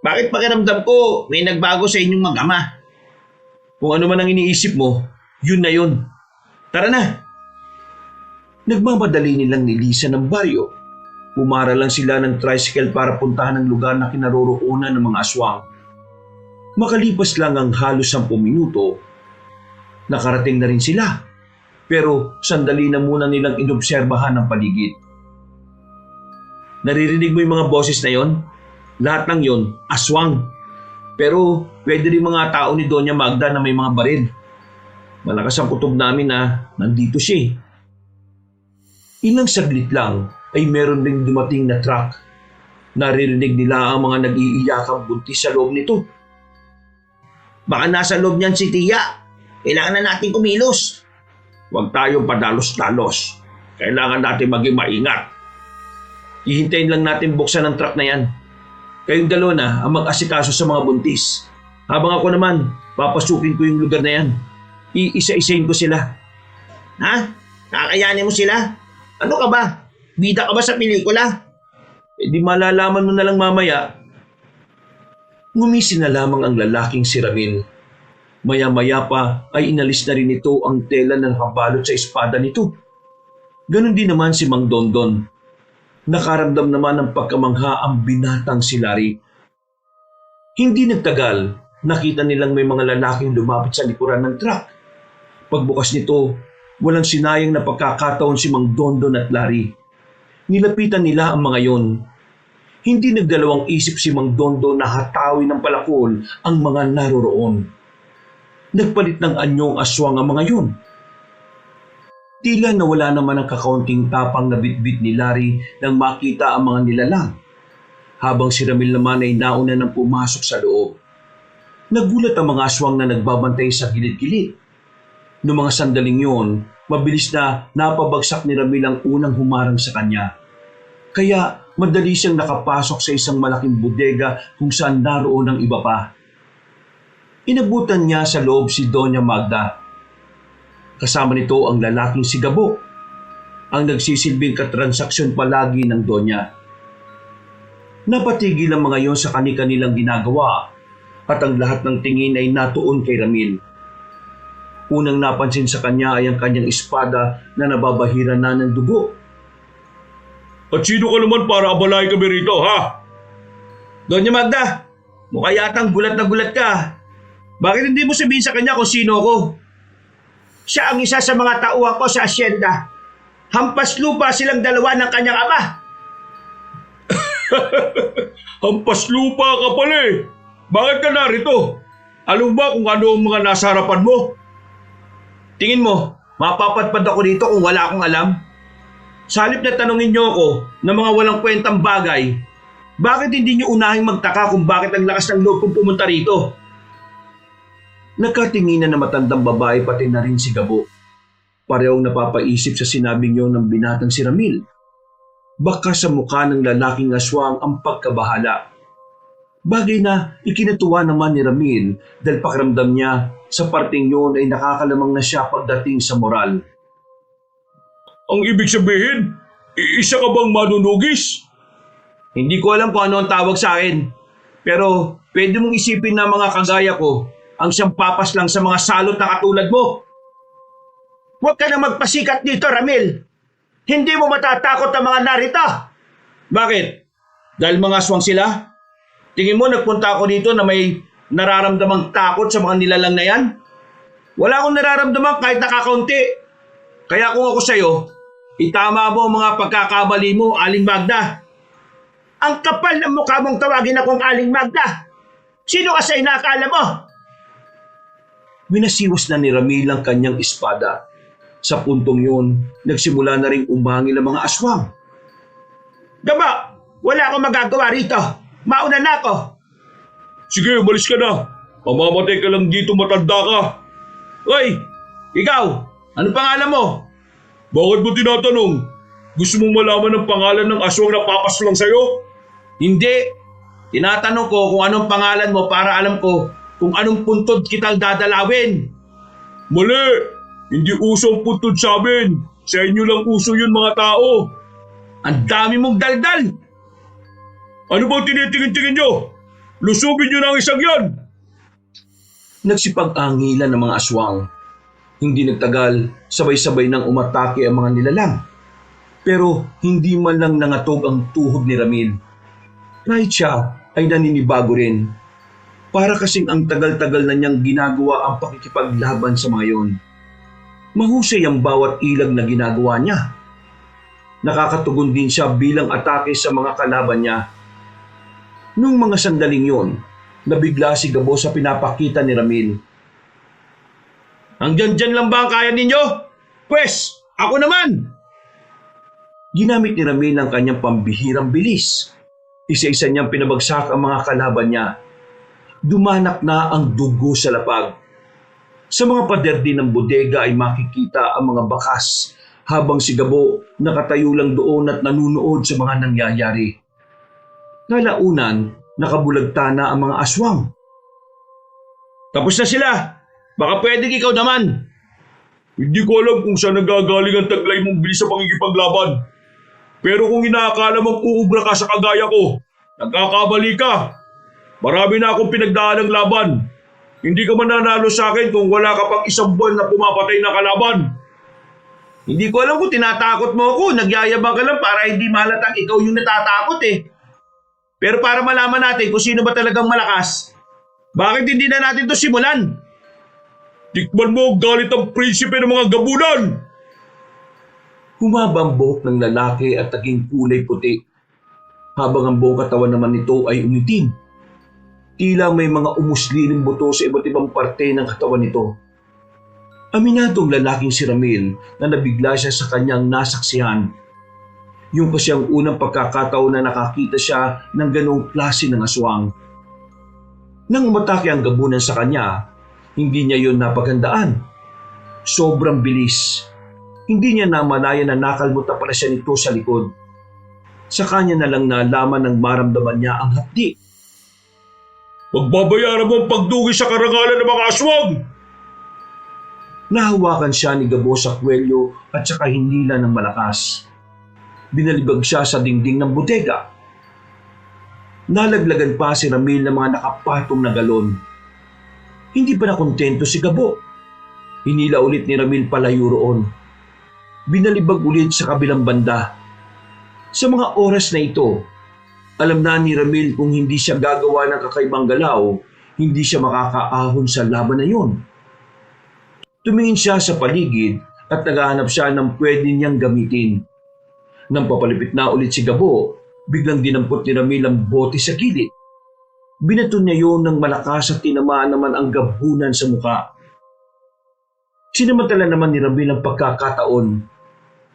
Bakit pakiramdam ko may nagbago sa inyong mag-ama? Kung ano man ang iniisip mo, yun na yun. Tara na! Nagmamadali nilang nilisan ng baryo. Pumara lang sila ng tricycle para puntahan ang lugar na kinaroroonan ng mga aswang. Makalipas lang ang halos 10 minuto, nakarating na rin sila. Pero sandali na muna nilang inobserbahan ang paligid. Naririnig mo yung mga boses na yon? Lahat ng yon, aswang. Pero pwede rin mga tao ni Doña Magda na may mga baril. Malakas ang kutob namin na nandito siya. Ilang saglit lang ay meron ring dumating na truck. Naririnig nila ang mga nag-iiyakang buntis sa loob nito. Baka nasa loob niyan si Tia. Kailangan na natin kumilos. Huwag tayong padalos-dalos. Kailangan natin maging maingat. Hihintayin lang natin buksan ang truck na yan. Kayong dalawa na ang mag-asikaso sa mga buntis. Habang ako naman, papasukin ko yung lugar na yan. Iisa-isahin ko sila. Ha? Kakayanin mo sila? Ano ka ba? Bida ka ba sa pelikula? Di malalaman mo na lang mamaya. Ngumisi na lamang ang lalaking si Ramil. Maya-maya pa ay inalis na rin ito ang tela na nakabalot sa espada nito. Ganon din naman si Mang Dondon. Nakaramdam naman ng pagkamangha ang binatang si Larry. Hindi nagtagal, nakita nilang may mga lalaking lumapit sa likuran ng truck. Pagbukas nito, walang sinayang na pagkakataon si Mang Dondon at Larry. Nilapitan nila ang mga yon. Hindi nagdalawang isip si Mang Dondon na hatawin ng palakol ang mga naroroon. Nagpalit ng anyong aswang ang mga yun. Tila nawala naman ang kakaunting tapang na bitbit ni Larry nang makita ang mga nilalang. Habang si Ramil naman ay nauna nang pumasok sa loob. Nagulat ang mga aswang na nagbabantay sa gilid-gilid. Noong mga sandaling yon, mabilis na napabagsak ni Ramil ang unang humarang sa kanya. Kaya madali siyang nakapasok sa isang malaking bodega kung saan naroon ang iba pa. Inabutan niya sa loob si Doña Magda. Kasama nito ang lalaking si Gabo, ang nagsisilbing katransaksyon palagi ng Doña. Napatigil ang mga yon sa kani-kanilang ginagawa at ang lahat ng tingin ay natuon kay Ramil. Unang napansin sa kanya ay ang kanyang espada na nababahiran na ng dugo. At sino ka naman para abalay kami rito, ha? Doña Magda, mukha yatang gulat na gulat ka. Bakit hindi mo sabihin sa kanya kung sino ako? Siya ang isa sa mga tauhan ko sa asyenda. Hampas lupa silang dalawa ng kanyang ama. Hampas lupa ka pala eh. Bakit ka narito? Alam ba kung ano ang mga nasa harapan mo? Tingin mo, mapapadpad ako dito kung wala akong alam? Sa halip na tanungin niyo ako ng mga walang kwentang bagay, bakit hindi niyo unahing magtaka kung bakit ang lakas ng loob kong pumunta rito? Nagkatinginan na matandang babae pati na rin si Gabo. Parehong napapaisip sa sinabing yon ng binatang si Ramil. Baka sa mukha ng lalaking aswang ang pagkabahala. Bagay na ikinatuwa naman ni Ramil dahil pakiramdam niya sa parting yun ay nakakalamang na siya pagdating sa moral. Ang ibig sabihin, isa ka bang manunugis? Hindi ko alam kung ano ang tawag sa akin. Pero pwede mong isipin na mga kagaya ko ang siyang papas lang sa mga salot na katulad mo. Huwag ka na magpasikat dito, Ramil. Hindi mo matatakot ang mga narito. Bakit? Dahil mga aswang sila? Tingin mo nagpunta ako dito na may nararamdamang takot sa mga nilalang na yan? Wala akong nararamdaman kahit nakakaunti. Kaya kung ako sa'yo, itama mo ang mga pagkakamali mo, Aling Magda. Ang kapal ng mukha mong tawagin akong Aling Magda. Sino ka sa inaakala mo? Winasiwas na ni Ramil ang kanyang espada. Sa puntong yun, nagsimula na ring umangil ang mga aswang. Gabo, wala akong magagawa rito. Mauna na ako. Sige, umalis ka na. Mamamatay ka lang dito, matanda ka. Hoy! Ikaw! Ano pangalan mo? Bakit mo tinatanong? Gusto mong malaman ang pangalan ng aswang na papas lang sa'yo? Hindi. Tinatanong ko kung anong pangalan mo para alam ko kung anong puntod kitang dadalawin. Mali! Hindi uso ang puntod sa amin. Sa inyo lang uso yun, mga tao. Ang dami mong daldal! Ano bang tinitingin-tingin nyo? Lusubin nyo na ang isang yan! Nagsipag-angilan ng mga aswang. Hindi nagtagal, sabay-sabay nang umatake ang mga nilalang. Pero hindi man lang nangatog ang tuhod ni Ramil. Kahit siya ay naninibago rin. Para kasing ang tagal-tagal na niyang ginagawa ang pakikipaglaban sa mga yon. Mahusay ang bawat ilag na ginagawa niya. Nakakatugon din siya bilang atake sa mga kalaban niya. Nung mga sandaling yon, nabigla si Gabo sa pinapakita ni Ramil. Hanggang dyan lang ba ang kaya ninyo? Pwes, ako naman! Ginamit ni Ramil ang kanyang pambihirang bilis. Isa-isa niyang pinabagsak ang mga kalaban niya. Dumanak na ang dugo sa lapag. Sa mga pader din ng bodega ay makikita ang mga bakas habang si Gabo nakatayo lang doon at nanunood sa mga nangyayari. Kalaunan, nakabulagta na ang mga aswang. Tapos na sila. Baka pwedeng ikaw naman. Hindi ko alam kung saan nagagaling ang taglay mong bilis sa pangikipaglaban. Pero kung inaakala mong uubra ka sa kagaya ko, nagkakabali ka. Marami na akong pinagdaan ng laban. Hindi ka mananalo sa akin kung wala ka pang isang buwan na pumapatay na kalaban. Hindi ko alam kung tinatakot mo ako. Nagyayabang ka lang para hindi malatang ikaw yung natatakot eh. Pero para malaman natin kung sino ba talagang malakas, bakit hindi na natin to simulan? Tikman mo ang galit ang prinsipe ng mga gabunan! Humaba ang buhok ng lalaki at naging kulay puti, habang ang buong katawan naman nito ay umitim. Tila may mga umusliling buto sa iba't ibang parte ng katawan nito. Aminadong lalaking si Ramil na nabigla siya sa kanyang nasaksihan. Yung kasi ang unang pagkakataon na nakakita siya ng ganong klase ng aswang. Nang umatake ang gabunan sa kanya, hindi niya yon napaghandaan. Sobrang bilis. Hindi niya namalaya na nakalmutan pala siya nito sa likod. Sa kanya na lang nalaman ng maramdaman niya ang hapdi. Magbabayaran mo ang pagdugi sa karangalan ng mga aswang! Nahawakan siya ni Gabo sa kwelyo at saka hinila ng malakas. Binalibag siya sa dingding ng bodega. Nalaglagan pa si Ramil ng mga nakapatong na galon. Hindi pa nakontento si Gabo. Hinila ulit ni Ramil palayo roon. Binalibag ulit sa kabilang banda. Sa mga oras na ito, alam na ni Ramil kung hindi siya gagawa ng kakaibang galaw, hindi siya makakaahon sa laban na yun. Tumingin siya sa paligid at naghahanap siya ng pwede niyang gamitin. Nang papalipit na ulit si Gabo, biglang dinampot ni Ramil ang bote sa gilid. Binato niya yun ng malakas at tinamaan naman ang gabunan sa muka. Sinamantala naman ni Ramil ang pagkakataon.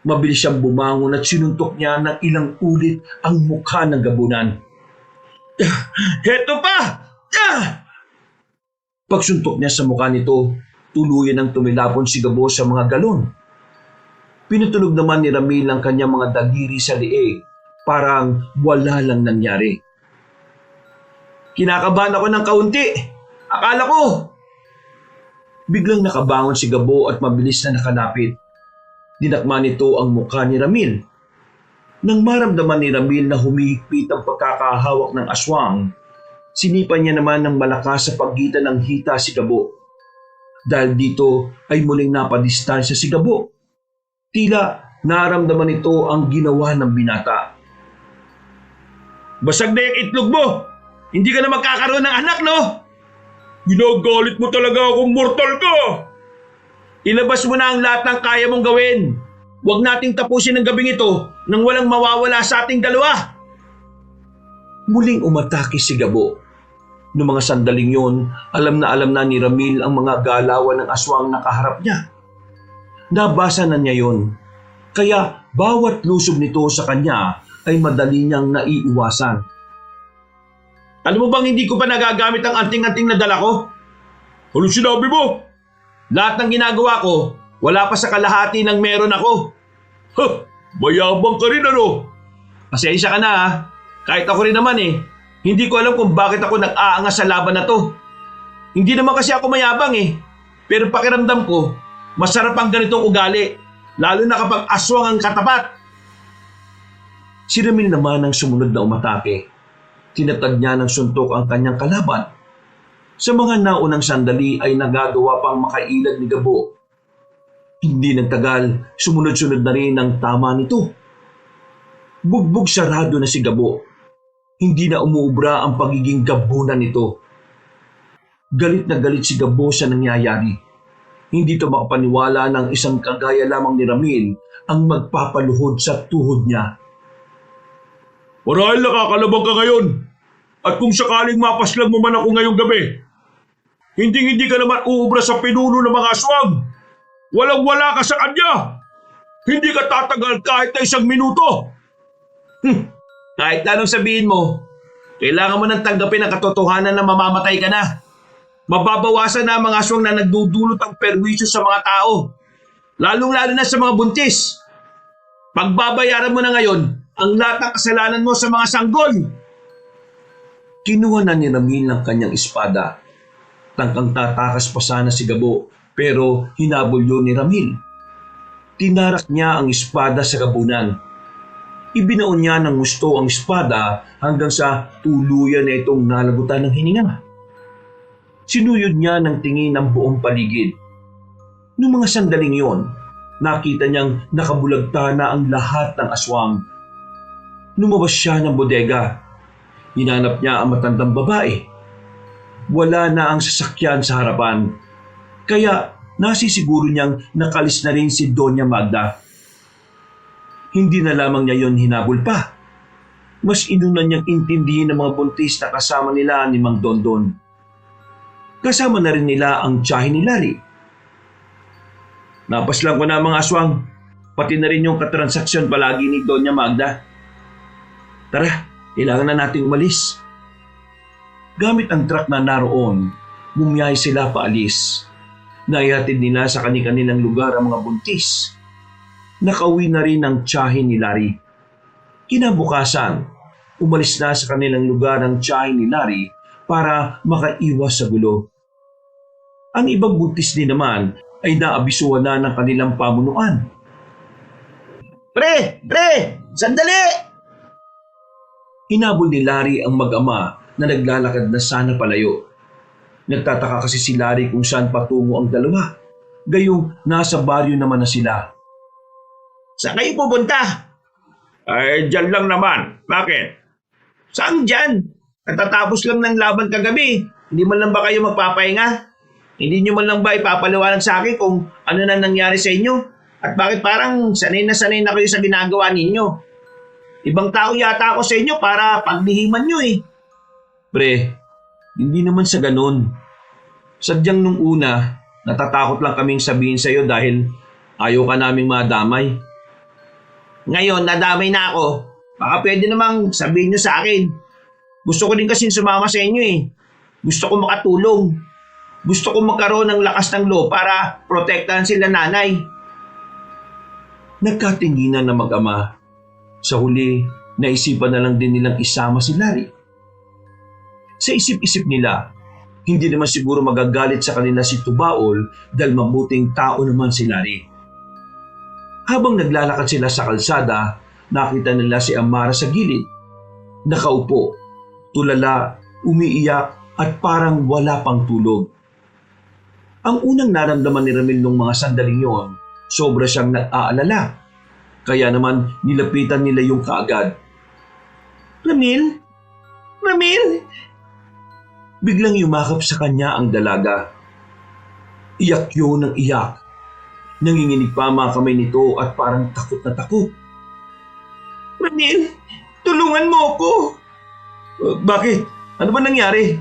Mabilis siyang bumangon at sinuntok niya ng ilang ulit ang mukha ng gabunan. Heto pa! Pagsuntok niya sa mukha nito, tuluyan ang tumilapon si Gabo sa mga galon. Pinutulog naman ni Ramil ang kanyang mga daliri sa liig, parang wala lang nangyari. Kinakabahan ako ng kaunti. Akala ko. Biglang nakabangon si Gabo at mabilis na nakalapit. Dinakma nito ang mukha ni Ramil. Nang maramdaman ni Ramil na humihigpit ang pagkakahawak ng aswang, sinipan niya naman ng malakas sa pagitan ng hita si Gabo. Dahil dito ay muling napadistansya si Gabo. Tila naramdaman nito ang ginawa ng binata. Basag na yung itlog mo! Hindi ka na magkakaroon ng anak, no? Ginagalit mo talaga akong mortal ka! Ilabas mo na ang lahat ng kaya mong gawin. Huwag nating tapusin ang gabing ito nang walang mawawala sa ating dalawa. Muling umatake si Gabo. Noong mga sandaling yon, alam na ni Ramil ang mga galawan ng aswang nakaharap niya. Nabasa na niya yon, kaya bawat lusob nito sa kanya ay madali niyang naiiwasan. Alam mo bang hindi ko pa nagagamit ang anting-anting na dala ko? Ano sinabi mo? Lahat ng ginagawa ko, wala pa sa kalahati ng meron ako. Ha! Mayabang ka rin ano? Pasensya ka na ha. Kahit ako rin naman eh. Hindi ko alam kung bakit ako nag-aangas sa laban na to. Hindi naman kasi ako mayabang eh. Pero pakiramdam ko, masarap ang ganitong ugali. Lalo na kapag aswang ang katapat. Si Ramil naman ang sumunod na umatake. Tinatag niya ng suntok ang kanyang kalaban. Sa mga naunang sandali ay nagagawa pang makailag ni Gabo. Hindi nagtagal, sumunod-sunod na rin ang tama nito. Bugbog sarado na si Gabo. Hindi na umuubra ang pagiging gabunan nito. Galit na galit si Gabo sa nangyayari. Hindi ito makapaniwala ng isang kagaya lamang ni Ramil ang magpapaluhod sa tuhod niya. Marahil nakakalabang ka ngayon. At kung sakaling mapaslang mo man ako ngayong gabi, hindi ka naman uubra sa pinuno ng mga aswang. Walang-wala ka sa kanya. Hindi ka tatagal kahit na 1 minuto. Kahit anong sabihin mo, kailangan mo nang tanggapin ang katotohanan na mamamatay ka na. Mababawasan na ang mga aswang na nagdudulot ng perwisyo sa mga tao. Lalong-lalo na sa mga buntis. Pagbabayaran mo na ngayon ang lahat ng kasalanan mo sa mga sanggol. Kinuha na ni Ramil ng kanyang espada. Tangkang tatakas pa sana si Gabo, pero hinabol yun ni Ramil. Tinarak niya ang espada sa gabunan. Ibinaon niya ng gusto ang espada hanggang sa tuluyan na itong nalagutan ng hininga. Sinuyod niya ng tingin ang buong paligid. Noong mga sandaling yon, nakita niyang nakabulagta na ang lahat ng aswang. Lumabas siya ng bodega. Hinanap niya ang matandang babae. Wala na ang sasakyan sa harapan. Kaya nasisiguro niyang nakalis na rin si Doña Magda. Hindi na lamang niya yon hinabol pa. Mas inuna niyang intindihin ng mga buntis na kasama nila ni Mang Dondon. Kasama na rin nila ang tiyahin ni Larry. Napaslang ko na mga aswang, pati na rin yung katransaksyon palagi ni Doña Magda. Tara, kailangan na nating umalis. Gamit ang truck na naroon, bumiyahe sila paalis. Naihatid nila sa kanilang lugar ang mga buntis. Nakauwi na rin ang tiyahin ni Larry. Kinabukasan, umalis na sa kanilang lugar ang tiyahin ni Larry para makaiwas sa gulo. Ang ibang buntis din naman ay naabisuhan na ng kanilang pamunuan. Pre! Sandali! Hinabol ni Larry ang mag-ama na naglalakad na sana palayo. Nagtataka kasi si Larry kung saan patungo ang dalawa. Gayong nasa baryo naman na sila. Saan kayo pupunta? Ay, dyan lang naman. Bakit? Saan dyan? Natatapos lang ng laban kagabi. Hindi man lang ba kayo magpapahinga? Hindi nyo man lang ba ipapaliwanag sa akin kung ano na nangyari sa inyo? At bakit parang sanay na kayo sa ginagawa ninyo? Ibang tao yata ako sa inyo para paglihiman nyo eh. Pre, hindi naman sa ganun. Sadyang nung una, natatakot lang kaming sabihin sa'yo dahil ayaw ka naming madamay. Ngayon, nadamay na ako. Baka pwede namang sabihin nyo sa akin. Gusto ko din kasing sumama sa inyo eh. Gusto ko makatulong. Gusto ko magkaroon ng lakas ng loob para protektahan sila nanay. Nagkatinginan na mag-ama. Sa huli, naisipan na lang din nilang isama si Larry. Sa isip-isip nila, hindi naman siguro magagalit sa kanila si Tubaol dahil mabuting tao naman si Larry. Habang naglalakad sila sa kalsada, nakita nila si Amara sa gilid. Nakaupo, tulala, umiiyak at parang wala pang tulog. Ang unang naramdaman ni Ramil nung mga sandaling yon, sobra siyang nag-aalala. Kaya naman nilapitan nila yung kaagad. Ramil? Ramil? Biglang yumakap sa kanya ang dalaga. Iyak yun ng iyak. Nanginginig pa ang mga kamay nito at parang takot na takot. Ramil, tulungan mo ako. Bakit? Ano ba nangyari?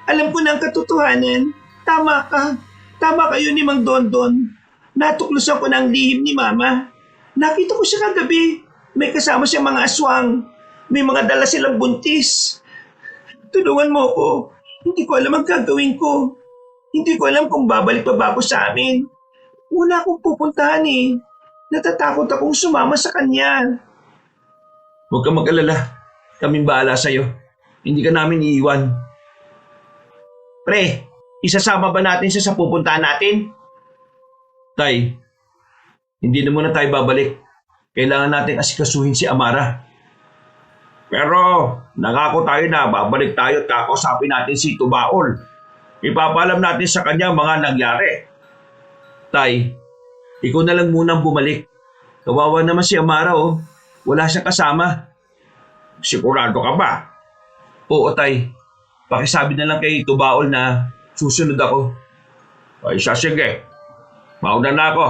Alam ko na ang katotohanan. Tama ka. Tama kayo ni Mang Dondon. Natuklasan ko na ang lihim ni Mama. Nakita ko siya kagabi. May kasama siyang mga aswang. May mga dala silang buntis. Tulungan mo ako. Hindi ko alam ang gagawin ko. Hindi ko alam kung babalik pa ba ako sa amin. Wala akong pupuntahan eh. Natatakot akong sumama sa kanya. Huwag kang mag-alala. Kaming bahala sa'yo. Hindi ka namin iiwan. Pre, isasama ba natin siya sa pupuntahan natin? Tay, hindi na muna tayo babalik. Kailangan natin asikasuhin si Amara. Pero nangako tayo na babalik tayo at kakausapin natin si Tubaol. Ipapaalam natin sa kanya mga nangyari. Tay, ikaw na lang munang bumalik. Kawawa naman si Amara oh. Wala siyang kasama. Sigurado ka ba? Oo tay, pakisabi na lang kay Tubaol na susunod ako. Ay siya sige. Mauna na ako.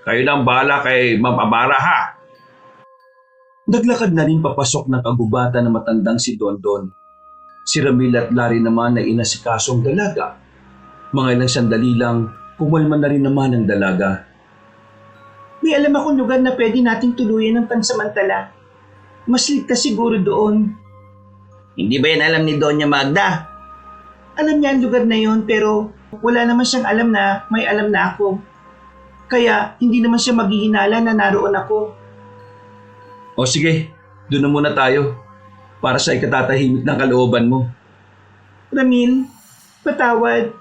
Kayo nang bahala kay Ma'am Amara ha. Naglakad na rin papasok ng kagubatan na matandang si Dondon. Si Ramil at Larry naman na inasikasong dalaga. Mga ilang sandali lang, kumalma na rin naman ang dalaga. May alam akong lugar na pwede nating tuluyan ng pansamantala. Mas ligtas siguro doon. Hindi ba yan alam ni Doña Magda? Alam niya ang lugar na yon pero wala naman siyang alam na may alam na ako. Kaya hindi naman siya maghihinala na naroon ako. O sige, doon na muna tayo para sa ikatatahimik ng kalooban mo. Ramil, patawad.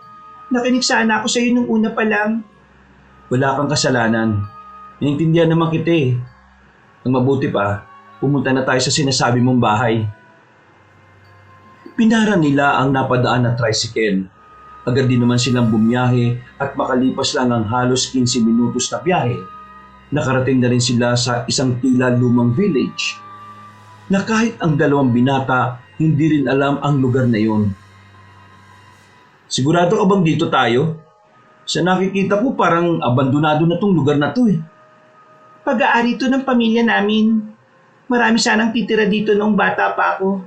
Nakinig sana ako sa iyo nung una pa lang. Wala kang kasalanan. Naiintindihan naman kita eh. Ang mabuti pa, pumunta na tayo sa sinasabi mong bahay. Pinara nila ang napadaan na tricycle. Agad din naman silang bumiyahe at makalipas lang ang halos 15 minutos na biyahe, nakarating na rin sila sa isang tila lumang village na kahit ang dalawang binata hindi rin alam ang lugar na yon. Sigurado ka bang dito tayo? Sa nakikita ko parang abandonado na tong lugar na to eh. Pag-aari ito ng pamilya namin. Marami sanang titira dito noong bata pa ako.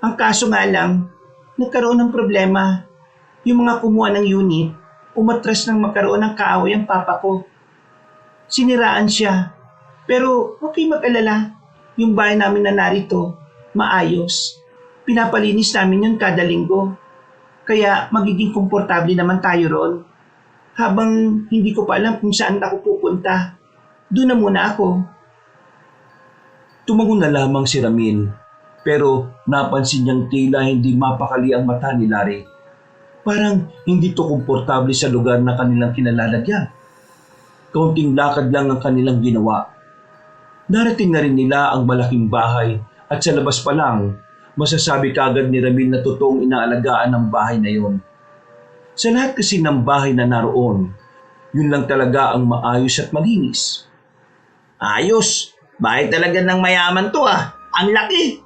Ang kaso nga lang, nagkaroon ng problema. Yung mga kumuha ng unit, umatras nang magkaroon ng kaaway ang papa ko. Siniraan siya. Pero okay mag-alala. Yung bahay namin na narito, maayos. Pinapalinis namin yun kada linggo. Kaya magiging komportable naman tayo ron. Habang hindi ko pa alam kung saan ako pupunta. Doon na muna ako. Tumango na lamang si Ramil, pero napansin niyang tila hindi mapakali ang mata ni Larry. Parang hindi to komportable sa lugar na kanilang kinalalagyan. Kaunting lakad lang ang kanilang ginawa. Narating na rin nila ang malaking bahay at sa labas pa lang, masasabi kagad ni Ramil na totoong inaalagaan ng bahay na yon. Sa lahat kasi ng bahay na naroon, yun lang talaga ang maayos at malinis. Ayos. Bahay talaga ng mayaman to ah. Ang laki.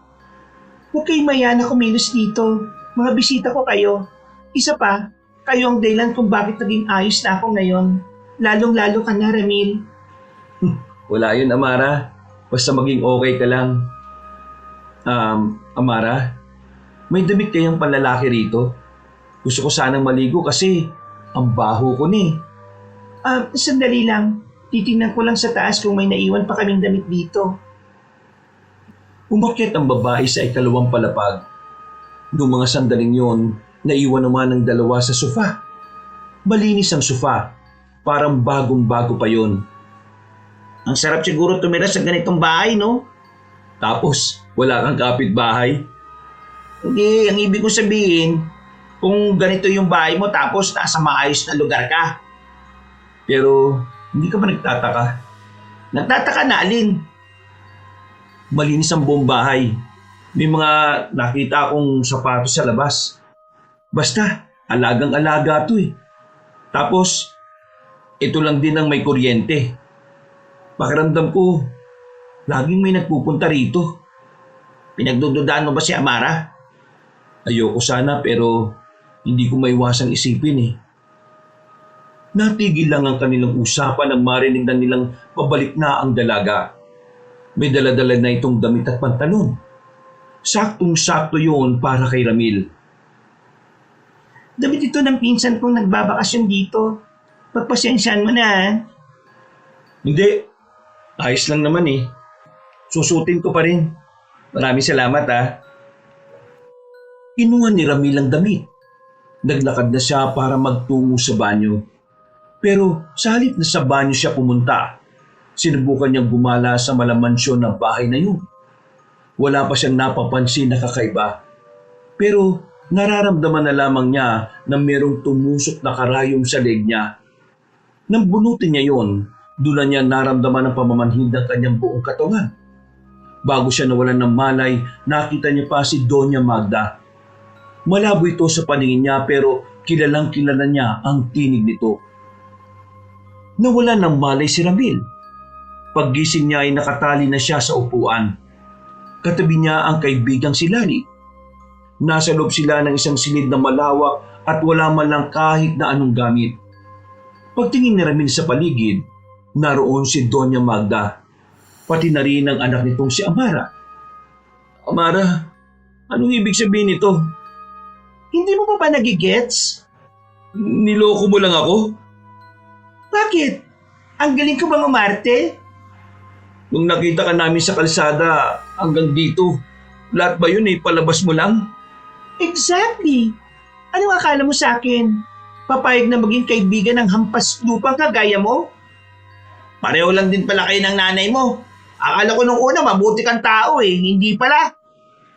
Huwag kayong maya na kumilos dito. Mga bisita ko kayo. Isa pa, kayo ang dahilan kung bakit naging ayos na ako ngayon. Lalong-lalo ka na, Ramil. Wala yun, Amara. Basta maging okay ka lang. Amara, may damit kayang panlalaki rito? Gusto ko sanang maligo kasi ang baho ko ni. Sandali lang. Titingnan ko lang sa taas kung may naiwan pa kaming damit dito. Umakyat ang babae sa ikalawang palapag. Noong mga sandaling yon, naiwan naman ang dalawa sa sofa. Malinis ang sofa. Parang bagong-bago pa yon. Ang sarap siguro tumira sa ganitong bahay, no? Tapos, wala kang kapitbahay. Hindi, ang ibig ko sabihin, kung ganito yung bahay mo tapos nasa maayos na lugar ka. Pero hindi ka ba nagtataka? Nagtataka na alin? Malinis ang buong bahay. May mga nakita akong sapatos sa labas. Basta, alagang-alaga to eh. Tapos, ito lang din ang may kuryente. Pakiramdam ko, laging may nagpupunta rito. Pinagdududaan mo ba si Amara? Ayoko sana pero hindi ko maiwasang isipin eh. Natigil lang ang kanilang usapan nang marinig na nilang pabalik na ang dalaga. May daladala na itong damit at pantalon. Saktong-sakto yun para kay Ramil. Damit ito ng pinsan kong nagbabakasyon dito. Pagpasensyaan mo na ha. Hindi, ayos lang naman eh. Susutin ko pa rin. Maraming salamat ah. Kinuha ni Ramil ang damit. Naglakad na siya para magtungo sa banyo. Pero sa halip na sa banyo siya pumunta, sinubukan niyang gumala sa malamansyon na bahay na yun. Wala pa siyang napapansin na kakaiba. Pero nararamdaman na lamang niya na merong tumusok na karayom sa leg niya. Nang bunutin niya yon, doon na niya naramdaman ang pamamanhid ng kanyang buong katawan. Bago siya nawalan ng malay, nakita niya pa si Doña Magda. Malabo ito sa paningin niya pero kilalang kilala niya ang tinig nito. Nawalan ng malay si Ramil. Paggising niya ay nakatali na siya sa upuan. Katabi niya ang kaibigang si Lani. Nasa loob sila ng isang silid na malawak at wala man lang kahit na anong gamit. Pagtingin ni Ramil sa paligid, naroon si Doña Magda, pati na rin ang anak nitong si Amara. Amara, anong ibig sabihin nito? Hindi mo pa ba nagigets? Niloko mo lang ako? Bakit? Ang galing ko bang umarte? Nung nakita ka namin sa kalsada hanggang dito, lahat ba yun palabas mo lang? Exactly. Anong akala mo sa akin? Papayag na maging kaibigan ng hampas lupang kagaya mo? Pareho lang din pala kayo ng nanay mo. Akala ko nung una mabuti kang tao eh, hindi pala.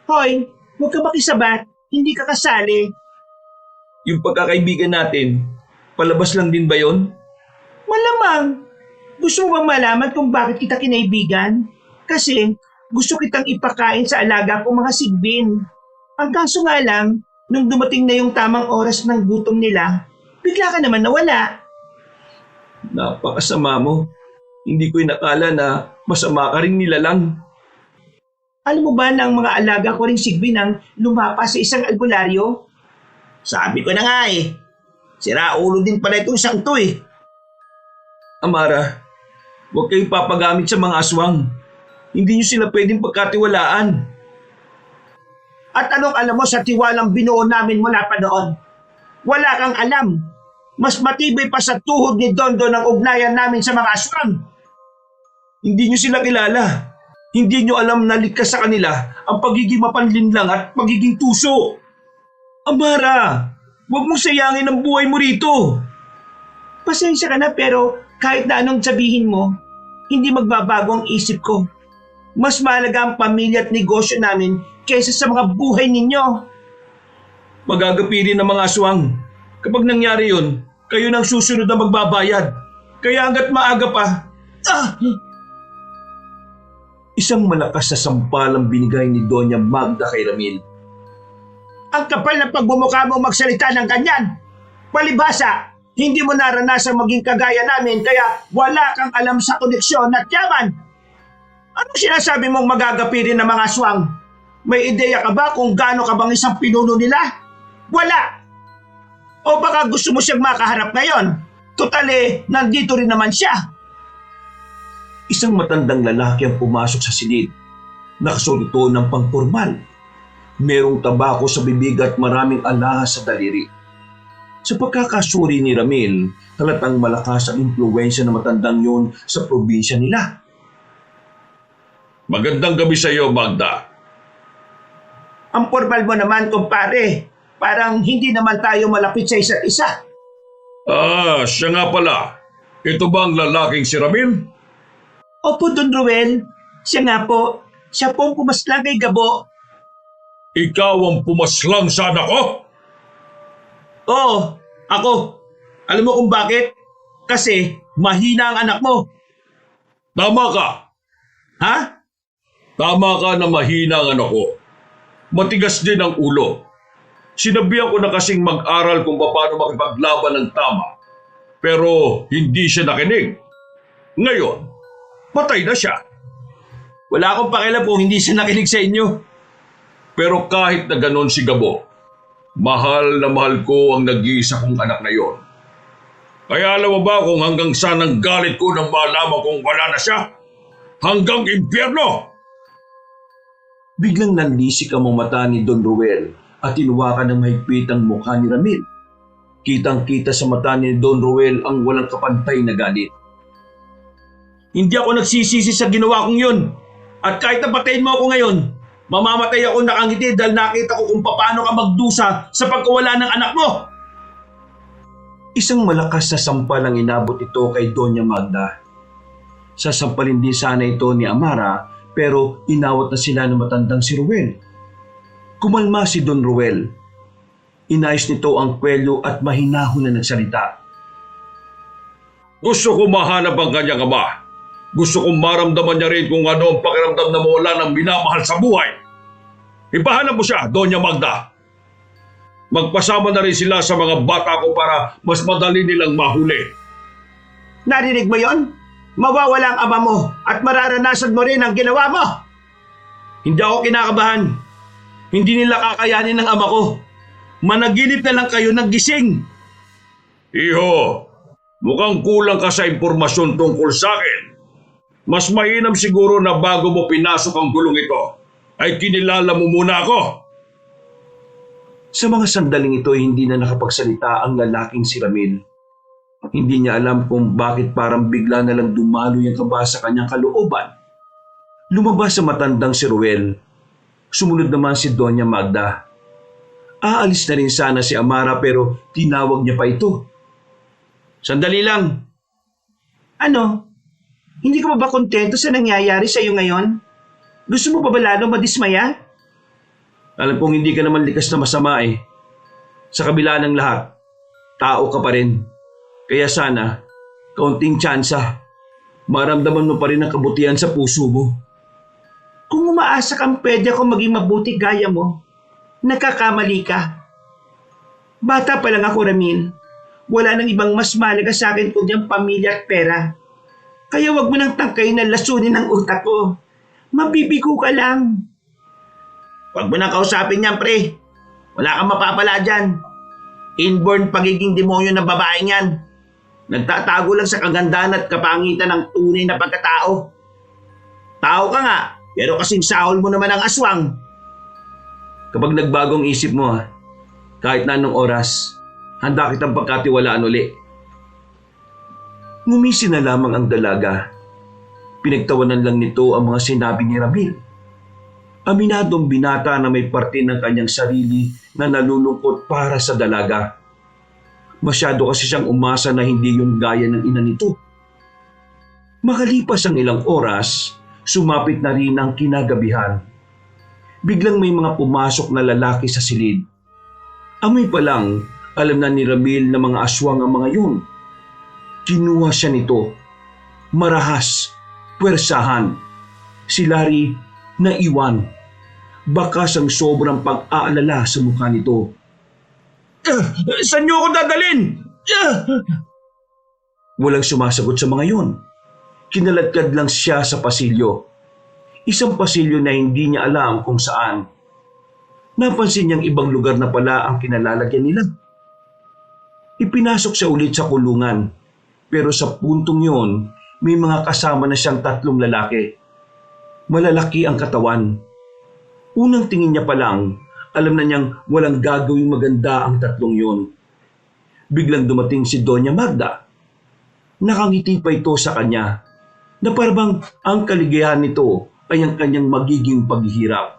Hoy, huwag ka makisabat. Hindi ka kasali. Yung pagkakaibigan natin, palabas lang din ba yon? Malamang. Gusto mo bang malaman kung bakit kita kinaibigan? Kasi gusto kitang ipakain sa alaga kong mga sigbin. Ang kaso nga lang, nung dumating na yung tamang oras ng gutom nila, bigla ka naman nawala. Napakasama mo. Hindi ko inakala na masama ka rin nilalang. Alam mo ba na ang mga alaga ko ring sigbin ang lumapa sa isang albularyo? Sabi ko na nga eh. Sira ulo din pala itong isang to eh. Amara, huwag kayong papagamit sa mga aswang. Hindi niyo sila pwedeng pagkatiwalaan. At anong alam mo sa tiwalang binuo namin mula pa noon? Wala kang alam. Mas matibay pa sa tuhod ni Dondo ng ugnayan namin sa mga aswang. Hindi niyo sila kilala. Hindi niyo alam na likas sa kanila ang pagiging mapanlinlang at pagiging tuso. Amara, huwag mong sayangin ang buhay mo rito. Pasensya ka na pero kahit na anong sabihin mo, hindi magbabago ang isip ko. Mas mahalaga ang pamilya at negosyo namin kaysa sa mga buhay ninyo. Magagapirin ng mga aswang. Kapag nangyari yun, kayo nang susunod na magbabayad. Kaya hanggat maaga pa, Isang malakas na sampalang binigay ni Doña Magda kay Ramil. Ang kapal ng pagbumukha mo magsalita ng ganyan. Palibhasa, hindi mo naranasang maging kagaya namin kaya wala kang alam sa koneksyon at yaman. Ano sinasabi mong magagapirin ng mga aswang? May ideya ka ba kung gaano ka bang isang pinuno nila? Wala! O baka gusto mo siyang makaharap ngayon? Totale, nandito rin naman siya. Isang matandang lalaki ang pumasok sa silid. Nakasuot ito ng pangpormal. Merong tabako sa bibig at maraming alahas sa daliri. Sa pagkakasuri ni Ramil, halatang malakas ang impluwensya ng matandang yun sa probinsya nila. Magandang gabi sa iyo, Magda. Ang formal mo naman, kumpare. Parang hindi naman tayo malapit sa isa't isa. Siya nga pala. Ito ba ang lalaking si Ramil? Opo, Don Ruel. Siya nga po. Siya po ang pumaslang kay Gabo. ikaw ang pumaslang sa anak ko? Oo, ako. Alam mo kung bakit? Kasi mahina ang anak mo. Tama ka. Ha? Tama ka na mahina ang anak ko. Matigas din ang ulo. Sinabihan ko na kasing mag-aral kung paano makipaglaban ng tama. Pero hindi siya nakinig. Ngayon, patay na siya. Wala akong pakialam kung hindi siya nakinig sa inyo. Pero kahit na ganon si Gabo, mahal na mahal ko ang nag-iisa kong anak na yon. Kaya alam mo ba kung hanggang saan ang galit ko nang malaman kung wala na siya? Hanggang impyerno! Biglang nanlisik ang mga mata ni Don Ruel at tinuwakan ng mahigpit ang mukha ni Ramil. Kitang-kita sa mata ni Don Ruel ang walang kapantay na galit. Hindi ako nagsisisi sa ginawa kong yun. At kahit napatayin mo ako ngayon, mamamatay ako nakangiti dahil nakita ko kung paano ka magdusa sa pagkawala ng anak mo. Isang malakas na sampal ang inabot ito kay Doña Magda. Sasampalin din sana ito ni Amara pero inawat na sila ng matandang si Ruel. Kumalma si Don Ruel. Inayos nito ang kwelyo at mahinahon na nagsalita. Gusto ko mahanap ang kanyang ama. Gusto kong maramdaman niya rin kung ano ang pakiramdam na mawala ng minamahal sa buhay. Ipahanap mo siya, Doña Magda. Magpasama na rin sila sa mga bata ko para mas madali nilang mahuli. Narinig mo yon? Mawawala ang ama mo at mararanasan mo rin ang ginawa mo. Hindi ako kinakabahan. Hindi nila kakayanin ng ama ko. Managinip na lang kayo ng gising. Iho, mukhang kulang ka sa impormasyon tungkol sa akin. Mas mainam siguro na bago mo pinasok ang gulong ito, ay kinilala mo muna ako. Sa mga sandaling ito hindi na nakapagsalita ang lalaking si Ramil. Hindi niya alam kung bakit parang bigla na lang dumalo yung kaba sa kanyang kalooban. Lumabas sa matandang si Ruel. Sumunod naman si Doña Magda. Aalis na rin sana si Amara pero tinawag niya pa ito. Sandali lang. Ano? Hindi ka ba kontento sa nangyayari sa iyo ngayon? Gusto mo pa ba lalo madismaya? Alam kong hindi ka naman likas na masama eh. Sa kabila ng lahat, tao ka pa rin. Kaya sana, kaunting tsansa, maramdaman mo pa rin ang kabutihan sa puso mo. Kung umaasa kang pwede ako maging mabuti gaya mo, nagkakamali ka. Bata pa lang ako, Ramil. Wala nang ibang mas mahalaga sa akin kundi ang pamilya at pera. Kaya wag mo nang tangkayin na lasunin ang utak ko. Mabibigo ka lang. Wag mo nang kausapin yan, pre. Wala kang mapapala dyan. Inborn pagiging demonyo ng babaeng yan. Nagtatago lang sa kagandahan at kapangitan ng tunay na pagkatao. Tao ka nga, pero kasing sahol mo naman ang aswang. Kapag nagbagong isip mo kahit na anong oras, handa kitang pagkatiwalaan uli. Ngumisi na lamang ang dalaga. Pinagtawanan lang nito ang mga sinabi ni Ramil. Aminadong binata na may parte ng kanyang sarili na nalulungkot para sa dalaga. Masyado kasi siyang umasa na hindi yung gaya ng ina nito. Makalipas ang ilang oras, sumapit na rin ang kinagabihan. Biglang may mga pumasok na lalaki sa silid. Amoy pa lang, alam na ni Ramil na mga aswang ang mga yun. Kinuha siya nito. Marahas, puwersahan. Si Larry naiwan. Bakas ang sobrang pag-aalala sa mukha nito. Saan niyo ako dadalhin? Walang sumasagot sa mga yun. Kinaladkad lang siya sa pasilyo. Isang pasilyo na hindi niya alam kung saan. Napansin niyang ibang lugar na pala ang kinalalagyan nila. Ipinasok siya ulit sa kulungan. Pero sa puntong yun, may mga kasama na siyang 3 lalaki. Malalaki ang katawan. Unang tingin niya pa lang, alam na niyang walang gagawing maganda ang 3 yun. Biglang dumating si Doña Magda. Nakangiti pa ito sa kanya na parang ang kaligayahan nito ay ang kanyang magiging paghihirap.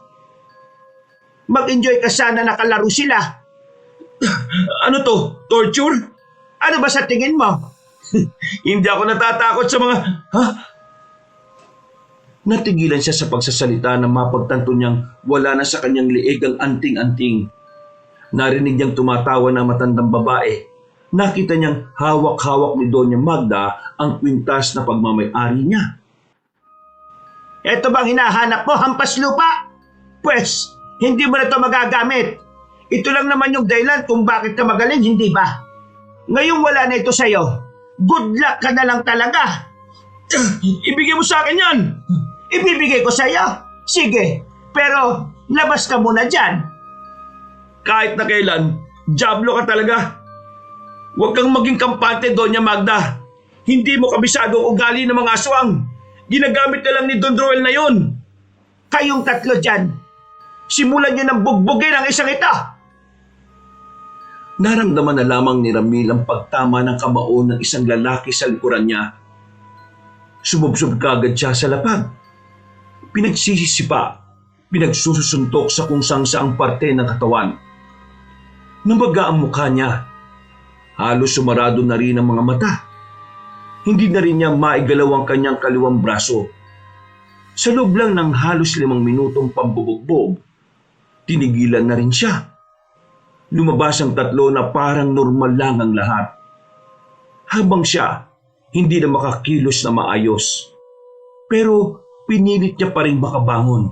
Mag-enjoy ka sana nakalaro sila. Ano to? Torture? Ano ba sa tingin mo? Hindi ako natatakot sa mga... Natigilan siya sa pagsasalita na mapagtanto niyang wala na sa kanyang liig ang anting-anting. Narinig niyang tumatawa ng matandang babae. Nakita niyang hawak-hawak ni Doña Magda ang kwintas na pagmamay-ari niya. Eto bang hinahanap mo, hampas lupa? Pwes, hindi mo na ito magagamit. Ito lang naman yung dahilan kung bakit ka magaling, hindi ba? Ngayong wala na ito sa'yo, good luck ka na lang talaga. Ibigay mo sa akin yan! Ibibigay ko sa'yo. Sige, pero labas ka muna dyan. Kahit na kailan, diablo ka talaga. Huwag kang maging kampante, Doña Magda. Hindi mo kabisado ang ugali ng mga aswang. Ginagamit na lang ni Don Roel na yun. Kayong tatlo dyan, simulan nyo ng bugbugin ang isang ito. Naramdaman na lamang ni Ramil ang pagtama ng kamao ng isang lalaki sa likuran niya. Sumubsob kagad siya sa lapag. Pinagsisisipa, pinagsusuntok sa kung saang parte ng katawan. Namaga ang mukha niya. Halos sumarado na rin ang mga mata. Hindi na rin niya maigalaw ang kanyang kaliwang braso. Sa loob lang ng halos 5 minutong pambubugbog, tinigilan na rin siya. Lumabas ang tatlo na parang normal lang ang lahat. Habang siya, hindi na makakilos na maayos. Pero pinilit niya pa rin makabangon.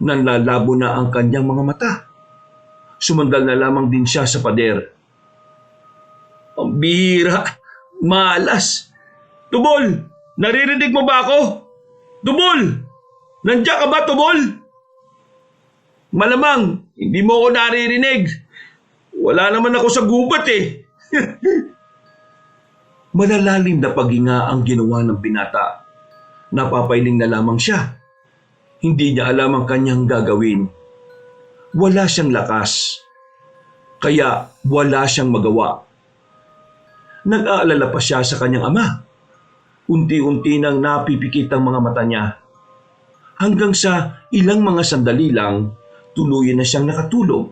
Nanlalabo na ang kanyang mga mata. Sumandal na lamang din siya sa pader. Ang bihira, malas. Tubol, naririnig mo ba ako? Tubol, nandiyan ka ba, Tubol? Malamang, hindi mo ako naririnig. Wala naman ako sa gubat eh. Malalalim na paghinga ang ginawa ng binata. Napapailing na lamang siya. Hindi niya alam ang kanyang gagawin. Wala siyang lakas. Kaya wala siyang magawa. Nag-aalala pa siya sa kanyang ama. Unti-unti nang napipikit ang mga mata niya. Hanggang sa ilang mga sandali lang, tuluyan na siyang nakatulog.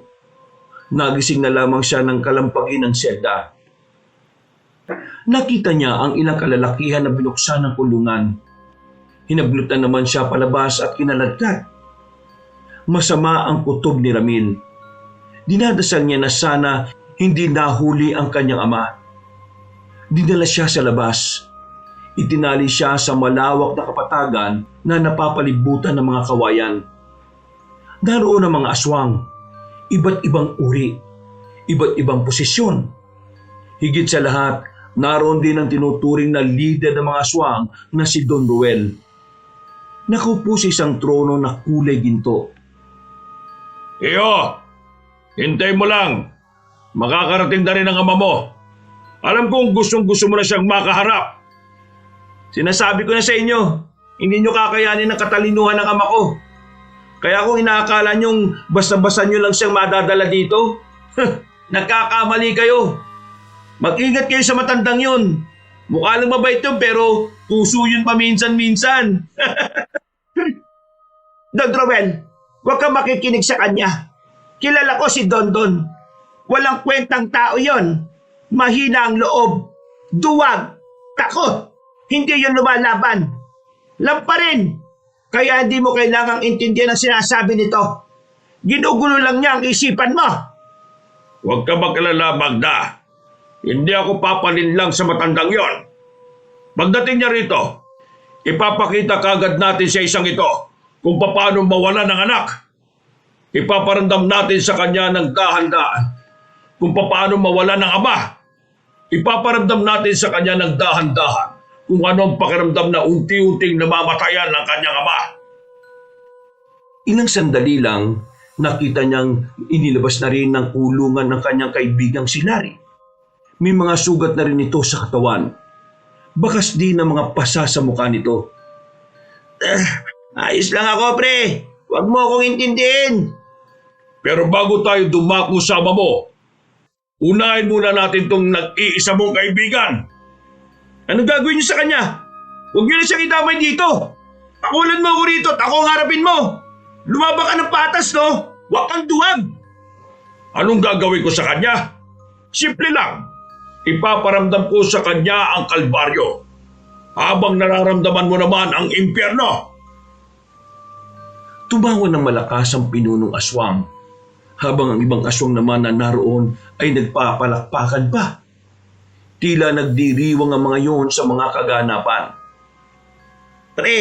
Nagising na lamang siya ng kalampagin ng selda. Nakita niya ang ilang kalalakihan na binuksan ng kulungan. Hinablutan naman siya palabas at kinaladkad. Masama ang kutob ni Ramil. Dinadasal niya na sana hindi nahuli ang kanyang ama. Dinala siya sa labas. Itinali siya sa malawak na kapatagan na napapalibutan ng mga kawayan. Naroon ang mga aswang, iba't ibang uri, iba't ibang posisyon. Higit sa lahat, naroon din ang tinuturing na leader ng mga aswang na si Don Roel. Nakaupo sa isang trono na kulay ginto. Iyo, hintay mo lang. Makakarating na rin ang ama mo. Alam kong gustong-gusto mo na siyang makaharap. Sinasabi ko na sa inyo, hindi nyo kakayanin ang katalinuhan ng ama ko. Kaya kung inaakala nyong basta-basta nyo lang siyang madadala dito, nagkakamali kayo. Mag-ingat kayo sa matandang yun. Mukha lang mabait yun pero tuso yun paminsan-minsan. Don Roel, huwag kang makikinig sa kanya. Kilala ko si Don Don. Walang kwentang tao yon. Mahina ang loob. Duwag. Takot. Hindi yun lumalaban. Lampa rin. Kaya hindi mo kailangang intindihan ang sinasabi nito. Ginugulo lang niya ang isipan mo. Huwag ka mag-alala, Magda. Hindi ako papalinlang sa matandang yon. Pagdating niya rito, ipapakita kagad natin sa isang ito kung paano mawala ng anak. Ipaparandam natin sa kanya ng dahan-dahan kung paano mawala ng ama. Ipaparamdam natin sa kanya ng dahan-dahan kung ano ang pakiramdam na unti-unting namamatayan ng kanyang ama. Ilang sandali lang, nakita niyang inilabas na rin ng kulungan ng kanyang kaibigang si Larry. May mga sugat na rin ito sa katawan. Bakas din ng mga pasa sa mukha nito. Ayos lang ako, pre. Huwag mo akong intindihin. Pero bago tayo dumako sa ama mo, unahin muna natin tong nag-iisa mong kaibigan. Anong gagawin niyo sa kanya? Huwag niyo na siyang idamay dito. Pakulan mo ako rito at ako ang harapin mo. Lumabang ka ng patas, no? Huwag kang duwag. Anong gagawin ko sa kanya? Simple lang. Ipaparamdam ko sa kanya ang kalbaryo. Habang nararamdaman mo naman ang impyerno. Tumawa ng malakas ang pinunong aswang, habang ang ibang aswang naman na naroon ay nagpapalakpakan pa. Tila nagdiriwang ang mga yon sa mga kaganapan. Pre,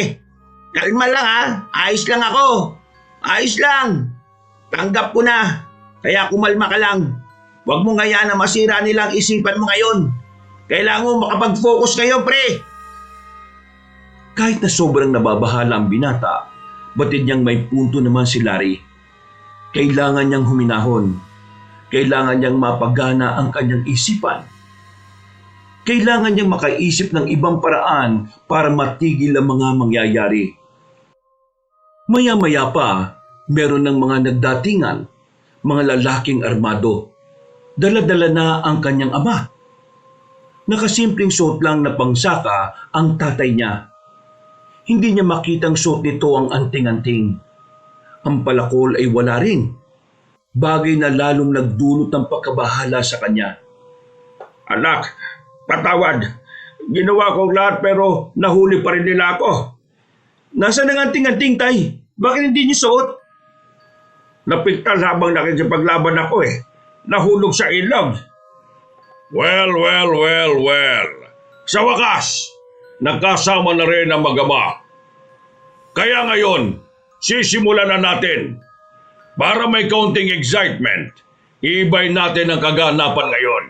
kalma lang ha. Ayos lang ako. Ayos lang. Tanggap ko na. Kaya kumalma ka lang. Huwag mo ngayaan na masira nilang isipan mo ngayon. Kailangan mo makapag-focus ngayon, pre. Kahit na sobrang nababahala ang binata, batid niyang may punto naman si Larry. Kailangan niyang huminahon. Kailangan niyang mapagana ang kanyang isipan. Kailangan niyang makaisip ng ibang paraan para matigil ang mga mangyayari. Maya-maya pa, meron ng mga nagdatingan, mga lalaking armado. Dala-dala na ang kanyang ama. Nakasimpleng suot lang na pangsaka ang tatay niya. Hindi niya makitang suot nito ang anting-anting. Ang palakol ay wala rin. Bagay na lalong nagdulot ng pagkabahala sa kanya. Anak, patawad. Ginawa kong lahat pero nahuli pa rin nila ako. Nasaan ang anting-anting, tay? Bakit hindi niyo suot? Napigtal habang nakikipaglaban ako eh. Nahulog sa ilog. Well. Sa wakas, nagkasama na rin ang mag-ama. Kaya ngayon, sisimulan na natin. Para may kaunting excitement, iibay natin ang kaganapan ngayon.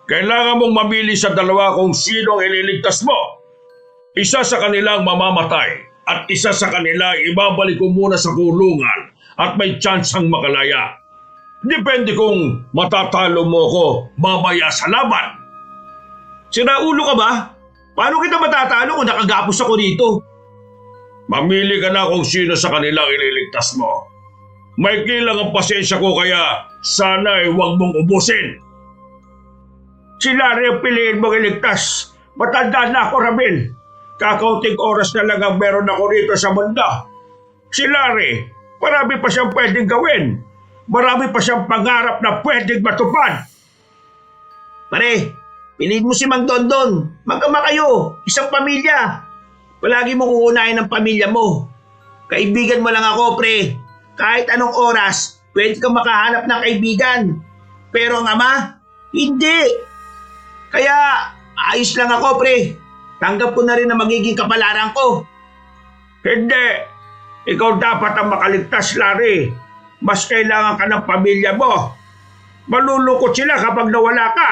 Kailangan mong mamili sa dalawa kung sino ang ililigtas mo. Isa sa kanilang mamamatay at isa sa kanila ibabalik ko muna sa kulungan at may tsansang makalaya. Depende kung matatalo mo ko mamaya sa laban. Siraulo ka ba? Paano kita matatalo kung nakagapos ako dito? Mamili ka na kung sino sa kanilang ililigtas mo. May kilang ang pasensya ko kaya sana ay huwag mong ubusin. Si Larry ang piliin mong iligtas. Matanda na ako, Ramil. Kakaunting oras na lang ang meron ako rito sa mundo. Si Larry, marami pa siyang pwedeng gawin. Marami pa siyang pangarap na pwedeng matupad. Pare, piliin mo si Mang Dondon. Mag-ama kayo, isang pamilya. Palagi mong uunahin ang pamilya mo. Kaibigan mo lang ako, pre. Kahit anong oras, pwede kang makahanap ng kaibigan. Pero ang ama, hindi. Kaya, ayos lang ako, pre. Tanggap ko na rin na magiging kapalaran ko. Hindi. Ikaw dapat ang makaligtas, Larry. Mas kailangan ka ng pamilya mo. Malulungkot sila kapag nawala ka.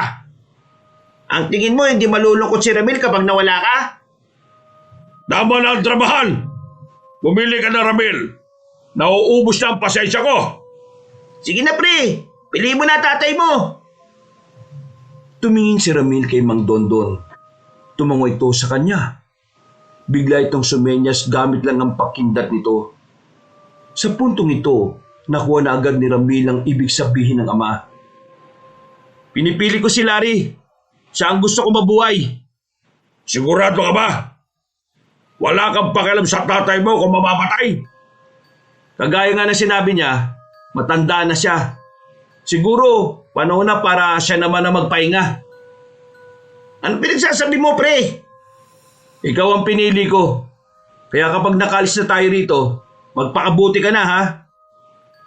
Ang tingin mo, hindi malulungkot si Ramil kapag nawala ka? Tama na ang trabahan. Pumili ka na, Ramil. Nauubos na ang pasensya ko. Sige na, pre. Pili mo na tatay mo. Tumingin si Ramil kay Mang Dondon. Tumango ito sa kanya. Bigla itong sumenyas gamit lang ang pakindat nito. Sa puntong ito, nakuha na agad ni Ramil ang ibig sabihin ng ama. Pinipili ko si Larry. Siya ang gusto ko mabuhay. Sigurado ka ba? Wala kang pakialam sa tatay mo kung mamamatay. Kagaya nga na sinabi niya, matanda na siya. Siguro, panahon na para siya naman na magpahinga. Ano pinagsasabi mo, pre? Ikaw ang pinili ko. Kaya kapag nakalis na tayo rito, magpakabuti ka na, ha?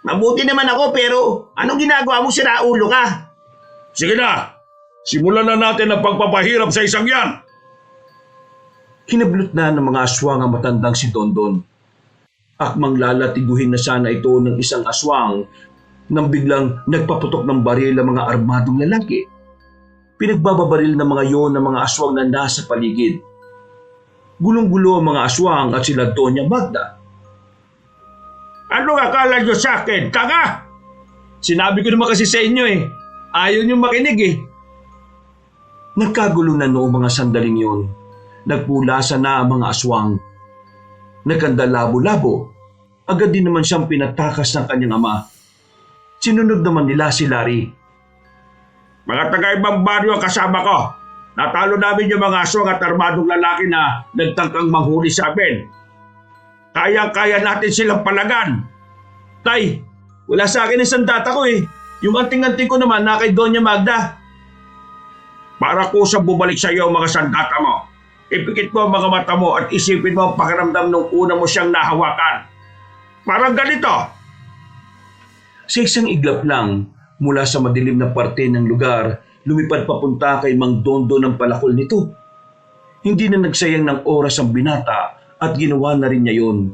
Mabuti naman ako, pero anong ginagawa mo, siraulo ka? Sige na, simulan na natin ang pagpapahirap sa isang yan. Kinablot na ng mga aswang ang matandang si Dondon. Akmang lalatiguhin na sana ito ng isang aswang nang biglang nagpaputok ng baril ang mga armadong lalaki. Pinagbababaril ng mga yon ng mga aswang na nasa paligid. Gulong-gulo ang mga aswang at sila Doña Magda. Ano akala nyo sa akin? Tanga! Sinabi ko naman kasi sa inyo eh. Ayaw nyo makinig eh. Nagkagulo na noong mga sandaling yon. Nagpulasan na ang mga aswang. Nagkanda labo-labo. Agad din naman siyang pinatakas ng kanyang ama. Sinunod naman nila si Larry. Mga taga-ibang baryo ang kasama ko. Natalo namin yung mga aswang at armadong lalaki na nagtangkang manghuli sa amin. Kayang-kaya natin silang palagan. Tay, wala sa akin ang sandata ko eh. Yung anting-anting ko naman na kay Doña Magda. Para ko sa bumalik sa iyo mga sandata mo. Ipikit mo ang mga mata mo at isipin mo ang pakiramdam nung una mo siyang nahawakan. Parang ganito. Sa isang iglap lang, mula sa madilim na parte ng lugar, lumipad papunta kay Mang Dondon ang palakol nito. Hindi na nagsayang ng oras ang binata at ginawa na rin niya yun.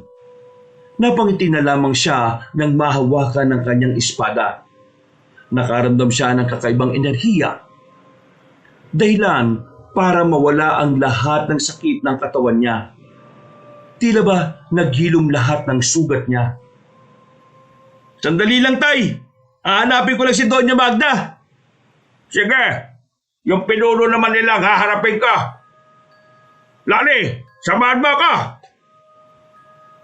Napangiti na lamang siya nang mahawakan ng kanyang espada. Nakaramdam siya ng kakaibang enerhiya. Dahilan para mawala ang lahat ng sakit ng katawan niya. Tila ba naghilom lahat ng sugat niya. Sandali lang, Tay. Hahanapin ko lang si Doña Magda. Sige, yung pinuno naman nilang haharapin ka. Lani, samahan mo ako.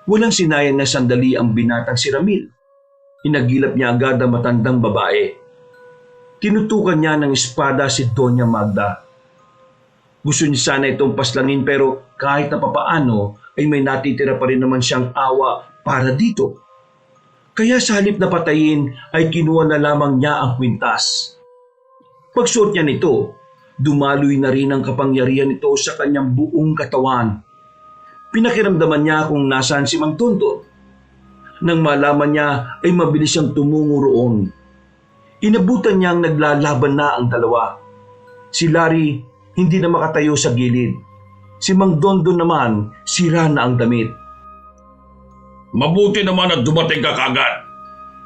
Walang sinayang na sandali ang binatang si Ramil. Inagilap niya agad ang matandang babae. Tinutukan niya ng espada si Doña Magda. Gusto niya sana itong paslangin pero kahit na papaano ay may natitira pa rin naman siyang awa para dito. Kaya sa halip na patayin ay kinuha na lamang niya ang kwintas. Pagsuot niya nito, dumaloy na rin ang kapangyarihan nito sa kanyang buong katawan. Pinakiramdaman niya kung nasaan si Mang Dondon. Nang malaman niya ay mabilis siyang tumungo roon. Inabutan niyang naglalaban na ang dalawa. Si Larry hindi na makatayo sa gilid. Si Mang Dondon naman sira na ang damit. Mabuti naman at dumating ka kagad.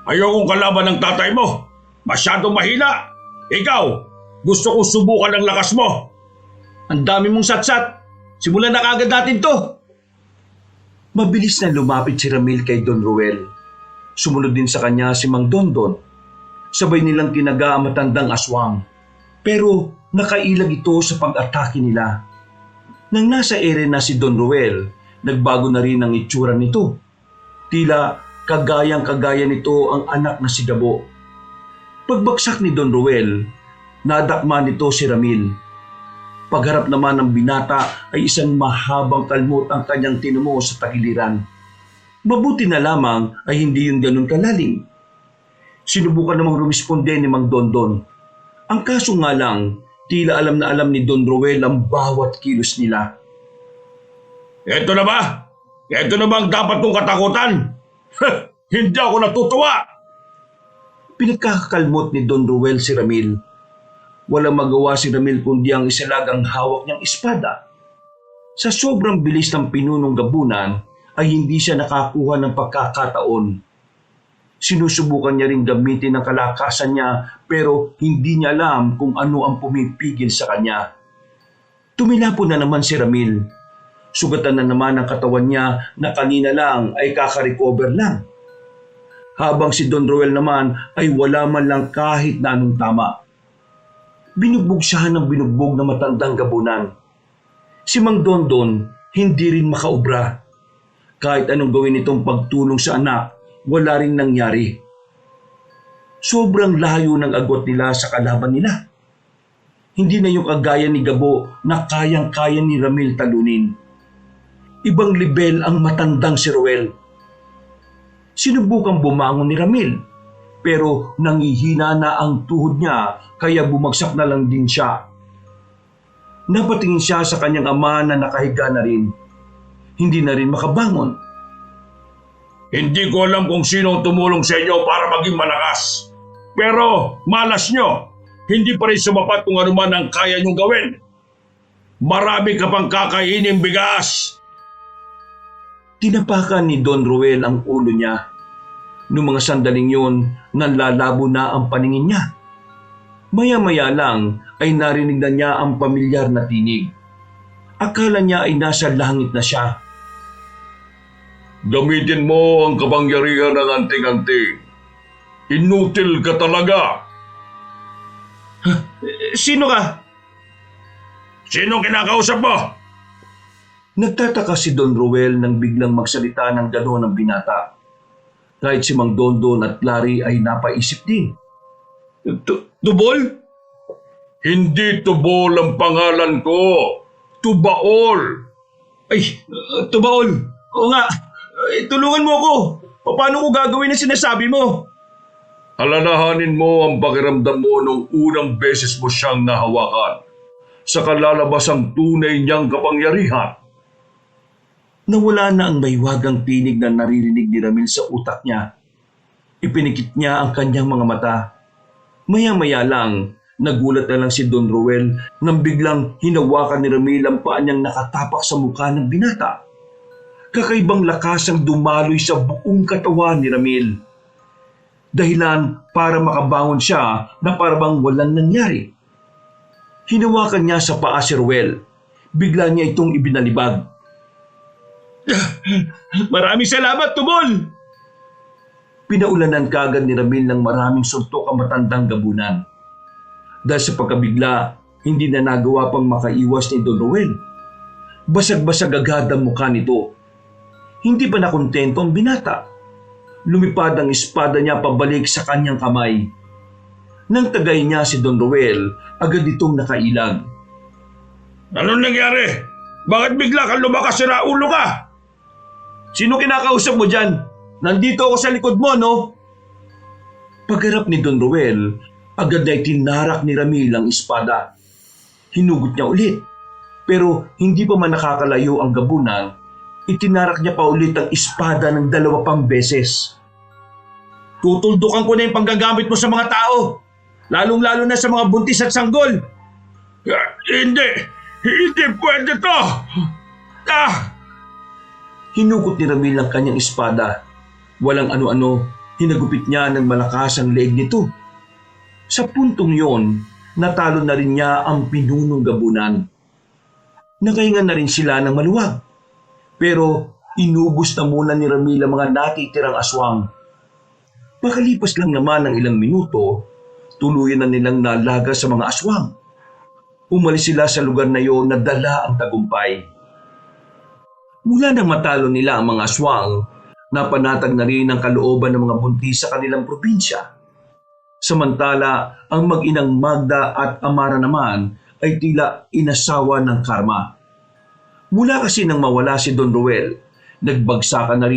Ayokong kalaban ng tatay mo. Masyadong mahina. Ikaw, gusto kong subukan ang lakas mo. Ang dami mong satsat. Simulan na kagad natin to. Mabilis na lumapit si Ramil kay Don Ruel. Sumunod din sa kanya si Mang Dondon. Sabay nilang tinaga ang matandang aswang. Pero nakailag ito sa pag-atake nila. Nang nasa ere na si Don Ruel, nagbago na rin ang itsura nito. Tila kagayang-kagaya nito ang anak na si Gabo. Pagbagsak ni Don Ruel, nadakma nito si Ramil. Pagharap naman ng binata ay isang mahabang kalmot ang kanyang tinumo sa tagiliran. Mabuti na lamang ay hindi yun ganun kalalim. Sinubukan namang rumisponde ni Mang Dondon. Ang kaso nga lang, tila alam na alam ni Don Ruel ang bawat kilos nila. Eto na ba? Eto na ba ang dapat kong katakutan? Hindi ako natutuwa. Pinagkakakalmot ni Don Ruel si Ramil. Walang magawa si Ramil kundi ang isalagang hawak niyang espada. Sa sobrang bilis ng pinunong gabunan ay hindi siya nakakuha ng pagkakataon. Sinusubukan niya ring gamitin ang kalakasan niya pero hindi niya alam kung ano ang pumipigil sa kanya. Tumilapo na naman si Ramil. Sugatan na naman ang katawan niya na kanina lang ay kakarecover lang. Habang si Don Ruel naman ay wala man lang kahit na anong tama. Binugbog siya ng binugbog na matandang gabunan. Si Mang Dondon hindi rin makaubra. Kahit anong gawin itong pagtulong sa anak, wala rin nangyari. Sobrang layo ng agwat nila sa kalaban nila. Hindi na yung kagaya ni Gabo na kayang-kaya ni Ramil talunin. Ibang level ang matandang si Ruel. Sinubukang bumangon ni Ramil, pero nangihina na ang tuhod niya kaya bumagsak na lang din siya. Napatingin siya sa kanyang ama na nakahiga na rin. Hindi na rin makabangon. Hindi ko alam kung sino ang tumulong sa inyo para maging malakas. Pero malas nyo. Hindi pa rin sumapat kung ano man ang kaya nyong gawin. Marami ka pang kakainin bigas. Tinapakan ni Don Ruel ang ulo niya. Noong mga sandaling yun, nanlalabo na ang paningin niya. Maya-maya lang ay narinig na niya ang pamilyar na tinig. Akala niya ay nasa langit na siya. Gamitin mo ang kapangyarihan ng anting-anting. Inutil ka talaga. Sino ka? Sino kinakausap mo? Nagtataka si Don Ruel nang biglang magsalita ng gano'n ang binata. Kahit si Mang Dondon at Larry ay napaisip din. Tubol? Hindi Tubol ang pangalan ko. Tubaol. Ay, Tubaol. Oo nga. Tulungan mo ako. Paano ko gagawin ang sinasabi mo? Alalahanin mo ang pakiramdam mo nung unang beses mo siyang nahawakan. Sa kalalabas ang tunay niyang kapangyarihan. Nawala na ang maywagang tinig na naririnig ni Ramil sa utak niya. Ipinikit niya ang kanyang mga mata. Maya-maya lang, nagulat na lang si Don Ruel nang biglang hinawakan ni Ramil ang paa niyang nakatapak sa mukha ng binata. Kakaibang lakas ang dumaloy sa buong katawan ni Ramil. Dahilan para makabangon siya na parang walang nangyari. Hinawakan niya sa paa si Ruel. Bigla niya itong ibinalibag. Maraming salamat, Tubol! Pinaulanan kagad ni Ramil ng maraming suntok ang matandang gabunan. Dahil sa pagkabigla, hindi na nagawa pang makaiwas ni Don Ruel. Basag-basag agad ang mukha nito. Hindi pa nakontento ang binata. Lumipad ang espada niya pabalik sa kanyang kamay. Nang tagay niya si Don Ruel, agad itong nakailag. Anong nangyari? Bakit bigla kang lumakas, sira ulo ka? Sino kinakausap mo dyan? Nandito ako sa likod mo, no? Pagharap ni Don Ruel, agad na itinarak ni Ramil ang espada. Hinugot niya ulit. Pero hindi pa man nakakalayo ang gabunan, itinarak niya pa ulit ang espada ng 2 pang beses. Tutuldukan ko na yung panggagamit mo sa mga tao. Lalong-lalo na sa mga buntis at sanggol. Hindi pwede to. Hinugot ni Ramil ang kanyang espada. Walang ano-ano, hinagupit niya ng malakas ang leeg nito. Sa puntong yon, natalo na rin niya ang pinunong gabunan. Nakahinga na rin sila ng maluwag. Pero inubos na muna ni Ramil ang mga natitirang aswang. Makalipas lang naman ng ilang minuto, tuluyan na nilang nalaga sa mga aswang. Umalis sila sa lugar na iyon na dala ang tagumpay. Mula nang matalo nila ang mga aswang, napanatag na rin ang kalooban ng mga buntis sa kanilang probinsya. Samantala, ang mag-inang Magda at Amara naman ay tila inasawa ng karma. Mula kasi nang mawala si Don Ruel, nagbagsakan na rin